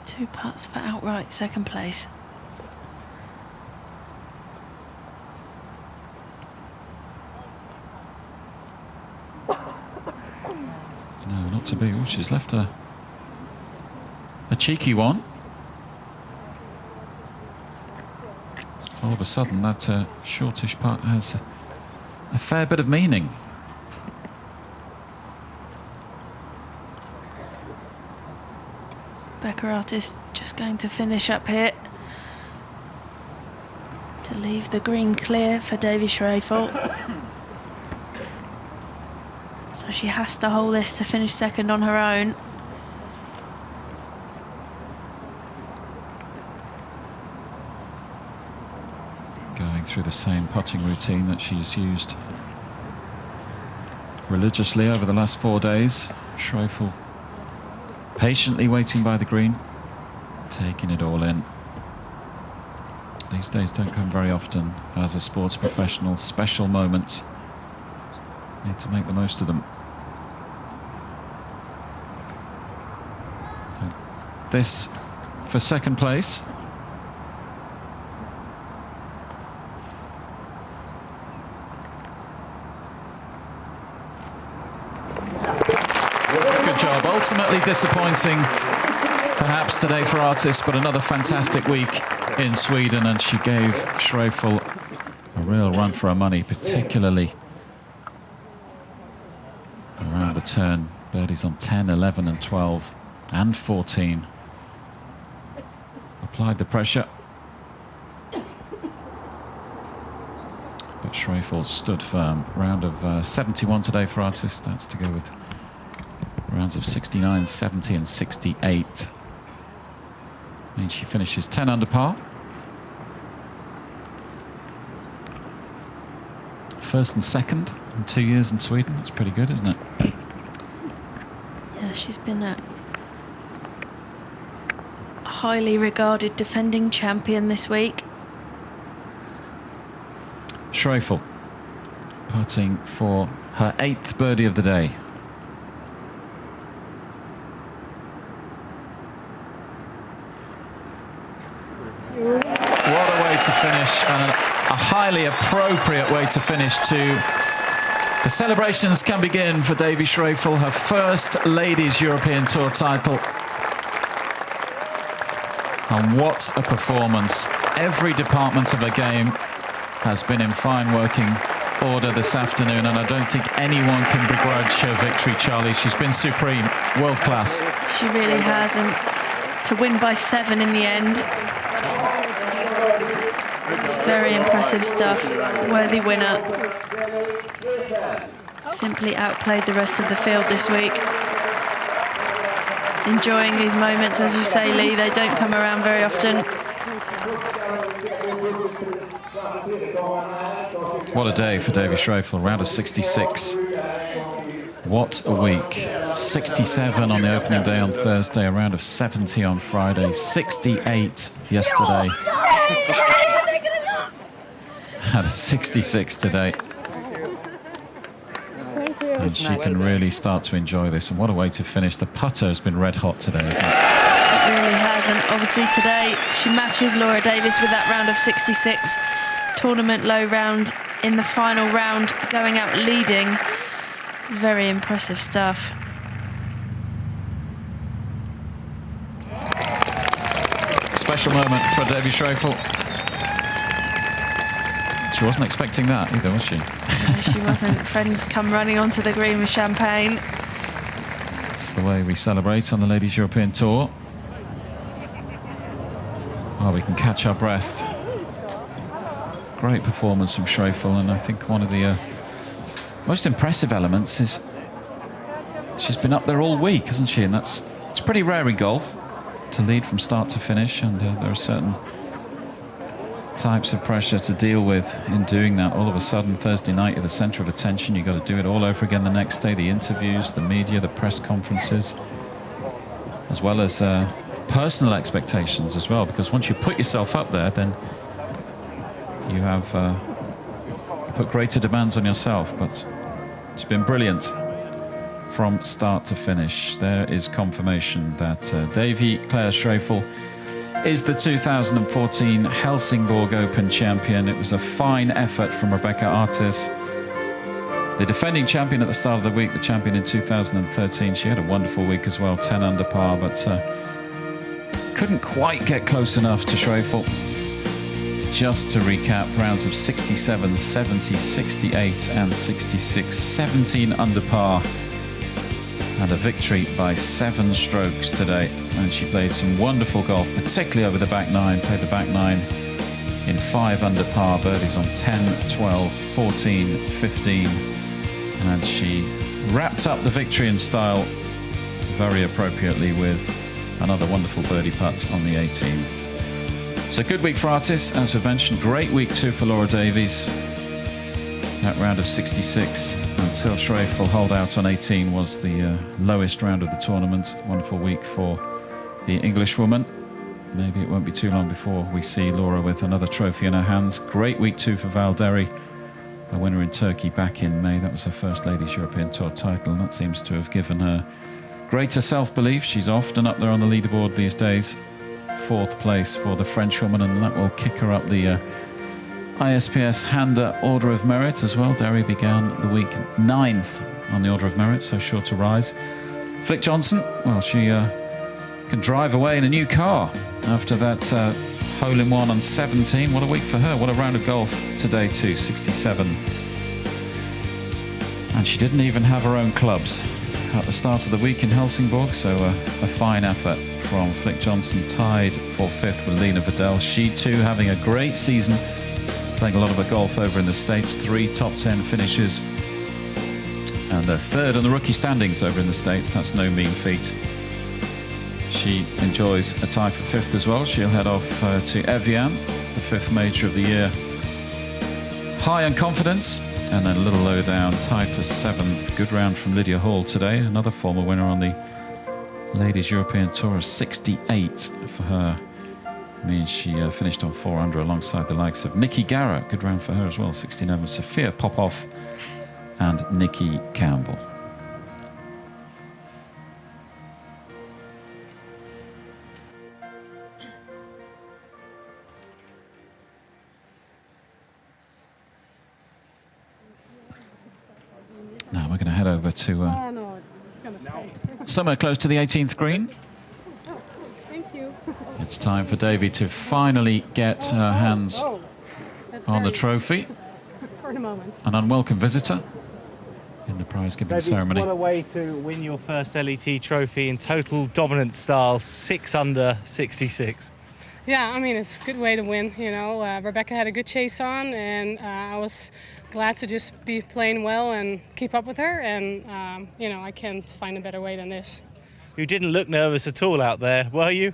Two putts for outright second place. No, not to be. Oh, she's left a cheeky one. All of a sudden, that shortish putt has a fair bit of meaning. Becker Artist just going to finish up here to leave the green clear for Davy Schreifel. So she has to hold this to finish second on her own. Going through the same putting routine that she's used religiously over the last 4 days. Schreifel patiently waiting by the green, taking it all in. These days don't come very often as a sports professional. Special moments. Need to make the most of them. And this for second place. Good job. Ultimately disappointing perhaps today for Artist, but another fantastic week in Sweden, and she gave Schreifel a real run for her money, particularly around the turn. Birdies on 10, 11 and 12 and 14. Applied the pressure, but Schreifel stood firm. Round of 71 today for Artist. That's to go with rounds of 69, 70 and 68. And she finishes 10 under par. First and second in 2 years in Sweden. That's pretty good, isn't it? Yeah, she's been a highly regarded defending champion this week. Schreifel putting for her 8th birdie of the day. What a way to finish, and a highly appropriate way to finish too. The celebrations can begin for Davy Schreifel, her first Ladies European Tour title. And what a performance. Every department of her game has been in fine working order this afternoon, and I don't think anyone can begrudge her victory, Charlie. She's been supreme, world class. She really has, and to win by 7 in the end, it's very impressive stuff. Worthy winner. Simply outplayed the rest of the field this week. Enjoying these moments, as you say, Lee, they don't come around very often. What a day for Davy Schreifel, round of 66. What a week. 67 on the opening day on Thursday, a round of 70 on Friday, 68 yesterday. Had a 66 today. And she can really start to enjoy this. And what a way to finish. The putter has been red hot today, isn't it? It really has. And obviously today she matches Laura Davies with that round of 66. Tournament low round in the final round, going out leading. It's very impressive stuff. Special moment for Davy Schroeffel. She wasn't expecting that either, was she? No, she wasn't. Friends come running onto the green with champagne. It's the way we celebrate on the Ladies European Tour. Oh, we can catch our breath. Great performance from Schroeffel, and I think one of the most impressive elements is she's been up there all week, hasn't she? And it's pretty rare in golf to lead from start to finish, and there are certain types of pressure to deal with in doing that. All of a sudden, Thursday night, you're the centre of attention. You've got to do it all over again the next day. The interviews, the media, the press conferences, as well as personal expectations as well. Because once you put yourself up there, then you have you put greater demands on yourself. But it's been brilliant from start to finish. There is confirmation that Davy Claire Schroeffel is the 2014 Helsingborg Open champion. It was a fine effort from Rebecca Artis, the defending champion at the start of the week, the champion in 2013. She had a wonderful week as well, 10 under par, but couldn't quite get close enough to Schroeffel. Just to recap, rounds of 67, 70, 68 and 66, 17 under par. And a victory by 7 strokes today. And she played some wonderful golf, particularly over the back nine. Played the back nine in 5 under par, birdies on 10, 12, 14, 15. And she wrapped up the victory in style very appropriately with another wonderful birdie putt on the 18th. So good week for Artis, as we've mentioned. Great week too for Laura Davies. That round of 66 until Schroeffel holed out on 18 was the lowest round of the tournament. Wonderful week for the Englishwoman. Maybe it won't be too long before we see Laura with another trophy in her hands. Great week too for Val Derry, a winner in Turkey back in May. That was her first Ladies European Tour title, and that seems to have given her greater self-belief. She's often up there on the leaderboard these days. 4th place for the Frenchwoman, and that will kick her up the ISPS Handa Order of Merit as well. Derry began the week 9th on the Order of Merit, so sure to rise. Flick Johnson, well, she can drive away in a new car after that hole-in-one on 17. What a week for her. What a round of golf today too, 67. And she didn't even have her own clubs at the start of the week in Helsingborg, so a fine effort from Flick Johnson, tied for 5th with Lena Vidal. She too having a great season, playing a lot of her golf over in the States. 3 top 10 finishes and a 3rd on the rookie standings over in the States. That's no mean feat. She enjoys a tie for 5th as well. She'll head off to Evian, the 5th major of the year. High on confidence, and then a little low down, tied for 7th. Good round from Lydia Hall today, another former winner on the Ladies European Tour, 68 for her. Means she finished on 4 under alongside the likes of Nikki Garrett. Good round for her as well, 69. Sophia Popov and Nikki Campbell. Now we're going to head over to somewhere close to the 18th green. It's time for Davy to finally get her hands on the trophy. An unwelcome visitor in the prize-giving ceremony. What a way to win your first LET trophy in total dominant style, 6 under 66. Yeah, I mean, it's a good way to win, you know. Rebecca had a good chase on, and I was glad to just be playing well and keep up with her, and, you know, I can't find a better way than this. You didn't look nervous at all out there, were you?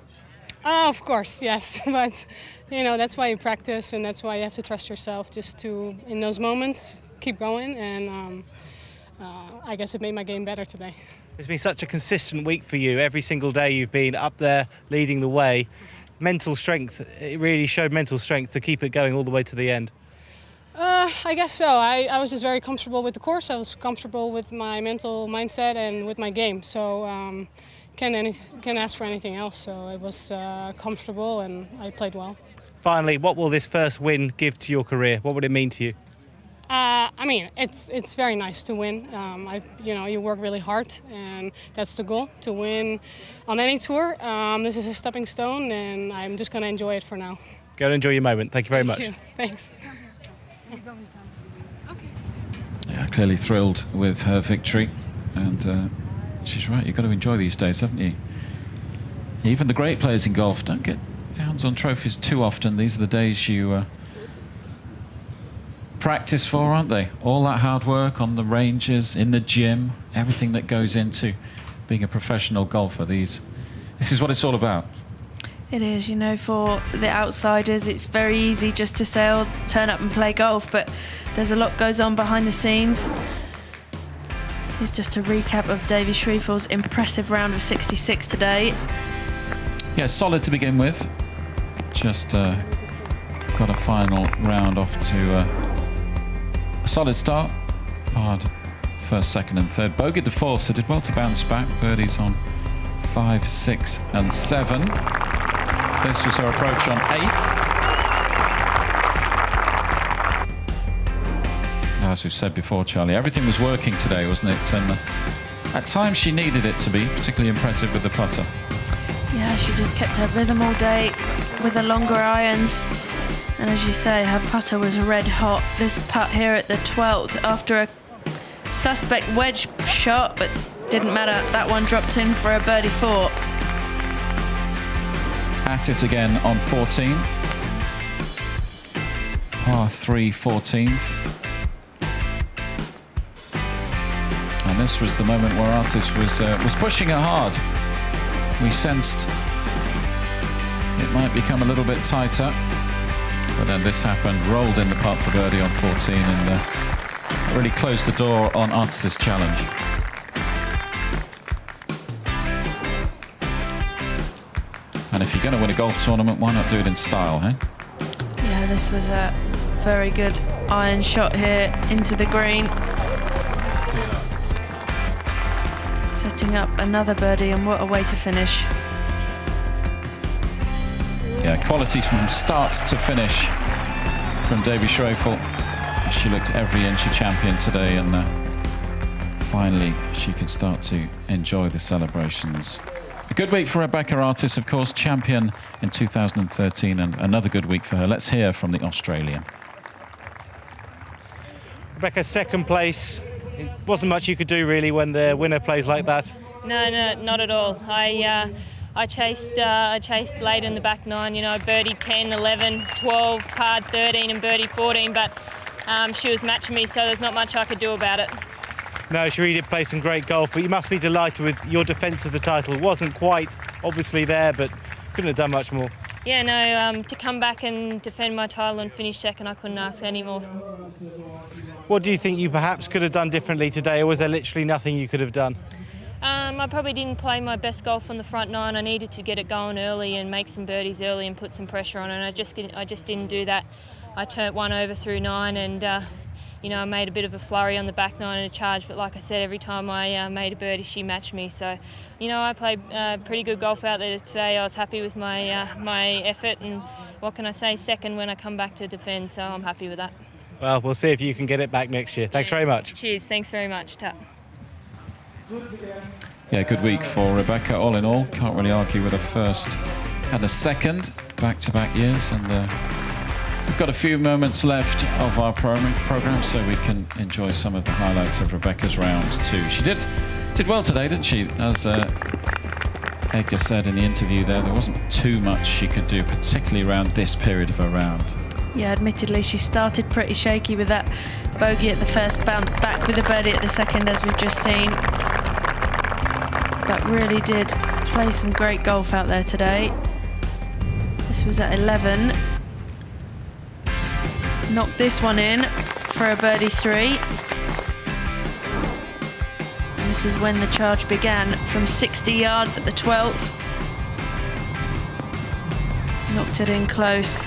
Oh, of course, yes. But, you know, that's why you practice, and that's why you have to trust yourself just to, in those moments, keep going. And I guess it made my game better today. It's been such a consistent week for you. Every single day you've been up there leading the way. Mental strength, it really showed mental strength to keep it going all the way to the end. I guess so. I was just very comfortable with the course. I was comfortable with my mental mindset and with my game. So can't ask for anything else. So it was comfortable and I played well. Finally, what will this first win give to your career? What would it mean to you? I mean, it's very nice to win. You work really hard, and that's the goal, to win on any tour. This is a stepping stone, and I'm just going to enjoy it for now. Go and enjoy your moment. Thank you very much. Thank you. Thanks. Yeah, clearly thrilled with her victory, and she's right. You've got to enjoy these days, haven't you? Even the great players in golf don't get hands on trophies too often. These are the days you practice for, aren't they? All that hard work on the ranges, in the gym, everything that goes into being a professional golfer. This is what it's all about. It is, you know, for the outsiders, it's very easy just to say, oh, turn up and play golf, but there's a lot goes on behind the scenes. Here's just a recap of Davy Schreiffel's impressive round of 66 today. Yeah, solid to begin with. Just got a final round off to a solid start. Hard first, second and third. Bogeyed the fourth, so did well to bounce back. Birdies on 5, 6 and 7. This was her approach on 8th. As we've said before, Charlie, everything was working today, wasn't it? And at times she needed it to be, particularly impressive with the putter. Yeah, she just kept her rhythm all day with the longer irons. And as you say, her putter was red hot. This putt here at the 12th after a suspect wedge shot, but didn't matter. That one dropped in for a birdie 4. At it again on 14. Par 3, 14th. And this was the moment where Artis was pushing her hard. We sensed it might become a little bit tighter, but then this happened, rolled in the putt for birdie on 14, and really closed the door on Artis' challenge. And if you're going to win a golf tournament, why not do it in style, eh? Yeah, this was a very good iron shot here into the green. Setting up another birdie, and what a way to finish. Yeah, quality from start to finish from Davy Schreiffel. She looked every inch a champion today, and finally she could start to enjoy the celebrations. A good week for Rebecca Artis, of course, champion in 2013, and another good week for her. Let's hear from the Australian. Rebecca, second place. It wasn't much you could do really when the winner plays like that. No, not at all. I chased late in the back nine, you know, birdie 10, 11, 12, par 13 and birdie 14, but she was matching me, so there's not much I could do about it. No, she really did play some great golf, but you must be delighted with your defence of the title. It wasn't quite obviously there, but couldn't have done much more. Yeah, no, to come back and defend my title and finish second, I couldn't ask any more. What do you think you perhaps could have done differently today, or was there literally nothing you could have done? I probably didn't play my best golf on the front nine. I needed to get it going early and make some birdies early and put some pressure on it, and I just didn't do that. I turned one over through 9 and I made a bit of a flurry on the back 9 and a charge, but like I said, every time I made a birdie, she matched me. So, I played pretty good golf out there today. I was happy with my effort, and what can I say, second when I come back to defend, so I'm happy with that. Well, we'll see if you can get it back next year. Thanks very much. Cheers, thanks very much. Ta. Yeah, good week for Rebecca, all in all. Can't really argue with a first and a second back-to-back years, and we've got a few moments left of our program, so we can enjoy some of the highlights of Rebecca's round too. She did well today, didn't she? As Edgar said in the interview there wasn't too much she could do, particularly around this period of her round. Yeah, admittedly, she started pretty shaky with that bogey at the first, bounce back with a birdie at the second, as we've just seen. But really did play some great golf out there today. This was at 11. Knocked this one in for a birdie 3. this is when the charge began, from 60 yards at the 12th. Knocked it in close.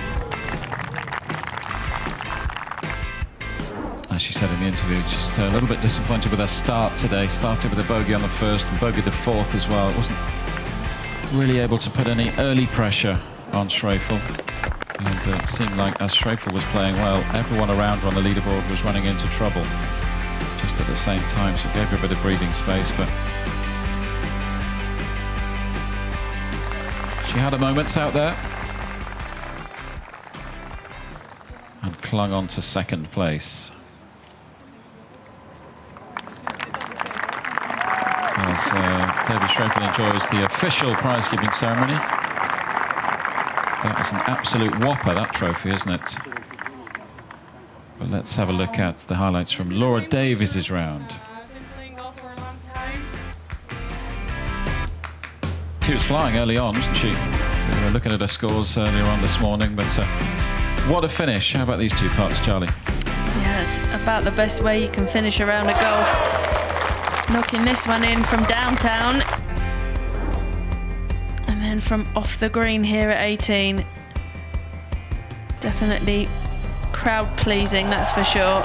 As she said in the interview, just a little bit disappointed with her start today. Started with a bogey on the first and bogeyed the fourth as well. It wasn't really able to put any early pressure on Schreifel. And it seemed like as Schreifel was playing well, everyone around her on the leaderboard was running into trouble just at the same time. So it gave her a bit of breathing space, but she had her moments out there and clung on to second place. As David Schreifel enjoys the official prize-giving ceremony. That is an absolute whopper, that trophy, isn't it? But let's have a look at the highlights from Laura Davies' round. She was flying early on, wasn't she? We were looking at her scores earlier on this morning, but what a finish. How about these two parts, Charlie? Yeah, it's about the best way you can finish a round of golf. Knocking this one in from downtown. And then from off the green here at 18. Definitely crowd pleasing, that's for sure.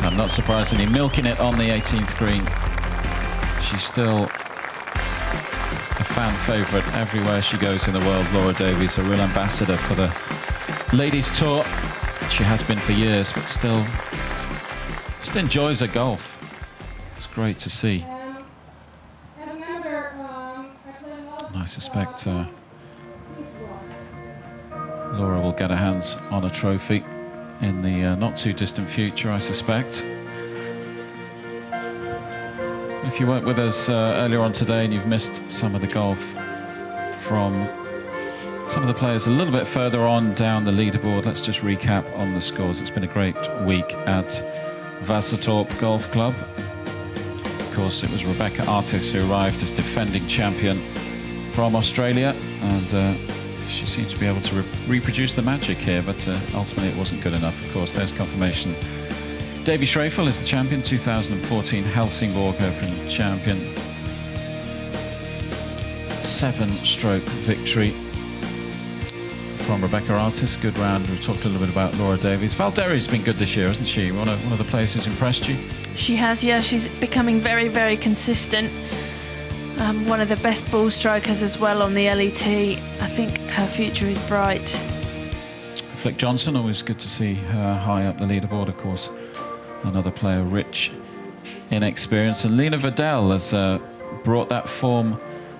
And not surprisingly, milking it on the 18th green. She's still a fan favourite everywhere she goes in the world, Laura Davies, a real ambassador for the ladies tour. She has been for years, but still just enjoys her golf. It's great to see. I suspect Laura will get her hands on a trophy in the not too distant future, I suspect. If you weren't with us earlier on today and you've missed some of the golf from some of the players a little bit further on down the leaderboard, let's just recap on the scores. It's been a great week at Vasatorp Golf Club. Of course, it was Rebecca Artis who arrived as defending champion from Australia, and she seems to be able to reproduce the magic here, but ultimately it wasn't good enough. Of course, there's confirmation. Davy Schreifel is the champion, 2014 Helsingborg Open champion. 7-stroke victory from Rebecca Artis. Good round. We talked a little bit about Laura Davies. Valderi's been good this year, hasn't she? One of the players who's impressed you? She has, yeah. She's becoming very, very consistent. One of the best ball strikers as well on the LET. I think her future is bright. Flick Johnson, always good to see her high up the leaderboard, of course. Another player rich in experience. And Lena Vidal has brought that form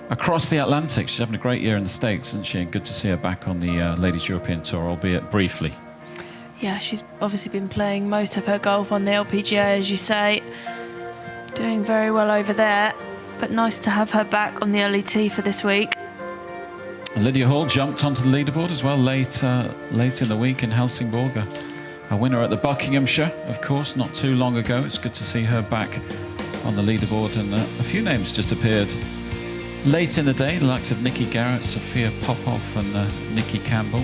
across the Atlantic. She's having a great year in the States, isn't she? And good to see her back on the Ladies European Tour, albeit briefly. Yeah, she's obviously been playing most of her golf on the LPGA, as you say. Doing very well over there. But nice to have her back on the LET for this week. And Lydia Hall jumped onto the leaderboard as well late in the week in Helsingborg. A winner at the Buckinghamshire, of course, not too long ago. It's good to see her back on the leaderboard. And a few names just appeared late in the day, the likes of Nikki Garrett, Sophia Popov and Nikki Campbell.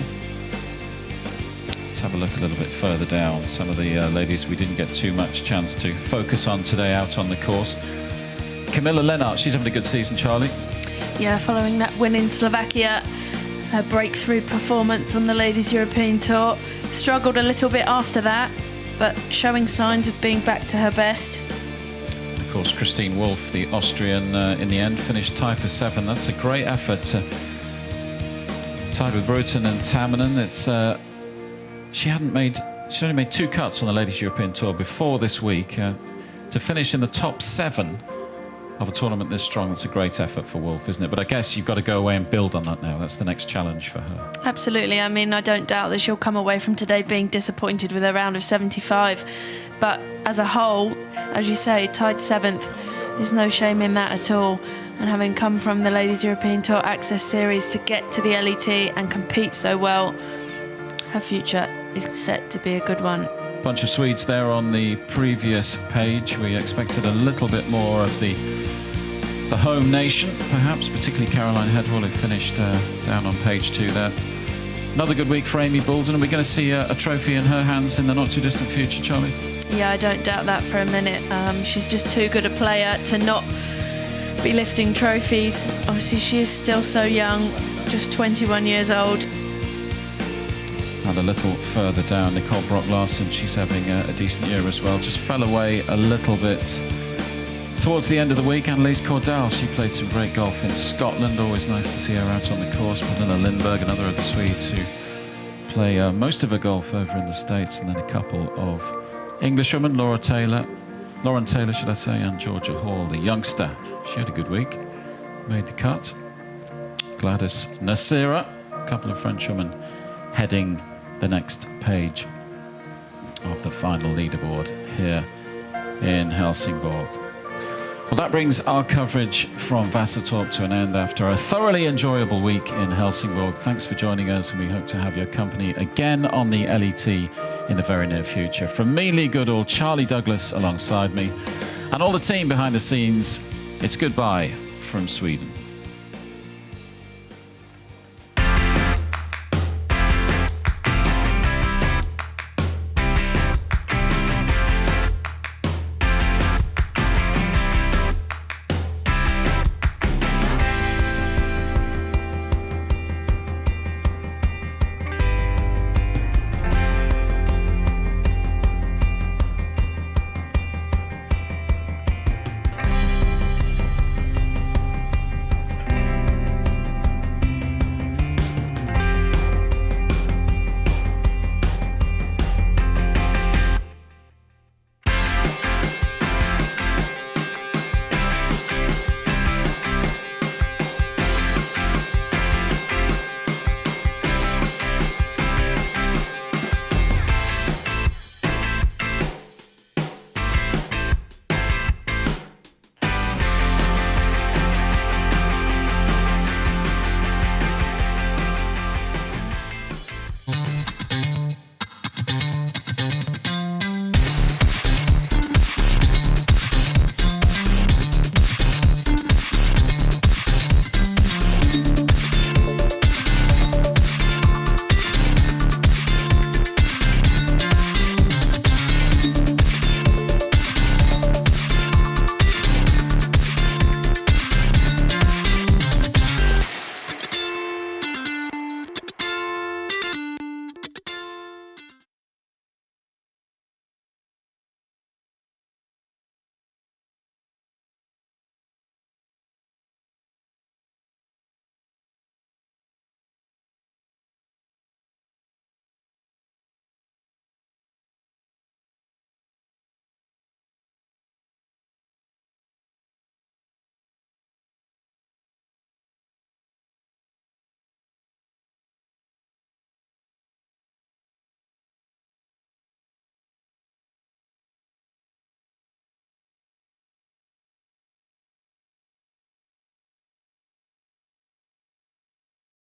Let's have a look a little bit further down. Some of the ladies we didn't get too much chance to focus on today out on the course. Camilla Lennart, she's having a good season, Charlie. Yeah, following that win in Slovakia, her breakthrough performance on the Ladies European Tour. Struggled a little bit after that, but showing signs of being back to her best. Of course, Christine Wolf, the Austrian, in the end finished tied for 7. That's a great effort. Tied with Bruton and Tamminen. She only made 2 cuts on the Ladies European Tour before this week. To finish in the top 7 of a tournament this strong, that's a great effort for Wolf, isn't it? But I guess you've got to go away and build on that now. That's the next challenge for her. Absolutely. I mean, I don't doubt that she'll come away from today being disappointed with her round of 75. But as a whole, as you say, tied 7th, there's no shame in that at all. And having come from the Ladies European Tour Access Series to get to the LET and compete so well, her future is set to be a good one. Bunch of Swedes there on the previous page. We expected a little bit more of the home nation, perhaps, particularly Caroline Hedwell, who finished down on page 2 there. Another good week for Amy Boulden. Are we going to see a trophy in her hands in the not too distant future, Charlie? Yeah, I don't doubt that for a minute. She's just too good a player to not be lifting trophies. Obviously, she is still so young, just 21 years old. And a little further down, Nicole Brock-Larsen, she's having a decent year as well. Just fell away a little bit towards the end of the week. Annelise Cordal, she played some great golf in Scotland. Always nice to see her out on the course. Pernilla Lindberg, another of the Swedes who play most of her golf over in the States. And then a couple of Englishwomen, Lauren Taylor, should I say, and Georgia Hall, the youngster. She had a good week, made the cut. Gladys Nasira, a couple of Frenchwomen heading the next page of the final leaderboard here in Helsingborg. Well, that brings our coverage from Vasatorp to an end after a thoroughly enjoyable week in Helsingborg. Thanks for joining us, and we hope to have your company again on the LET in the very near future. From me, Lee Goodall, Charlie Douglas alongside me, and all the team behind the scenes, it's goodbye from Sweden.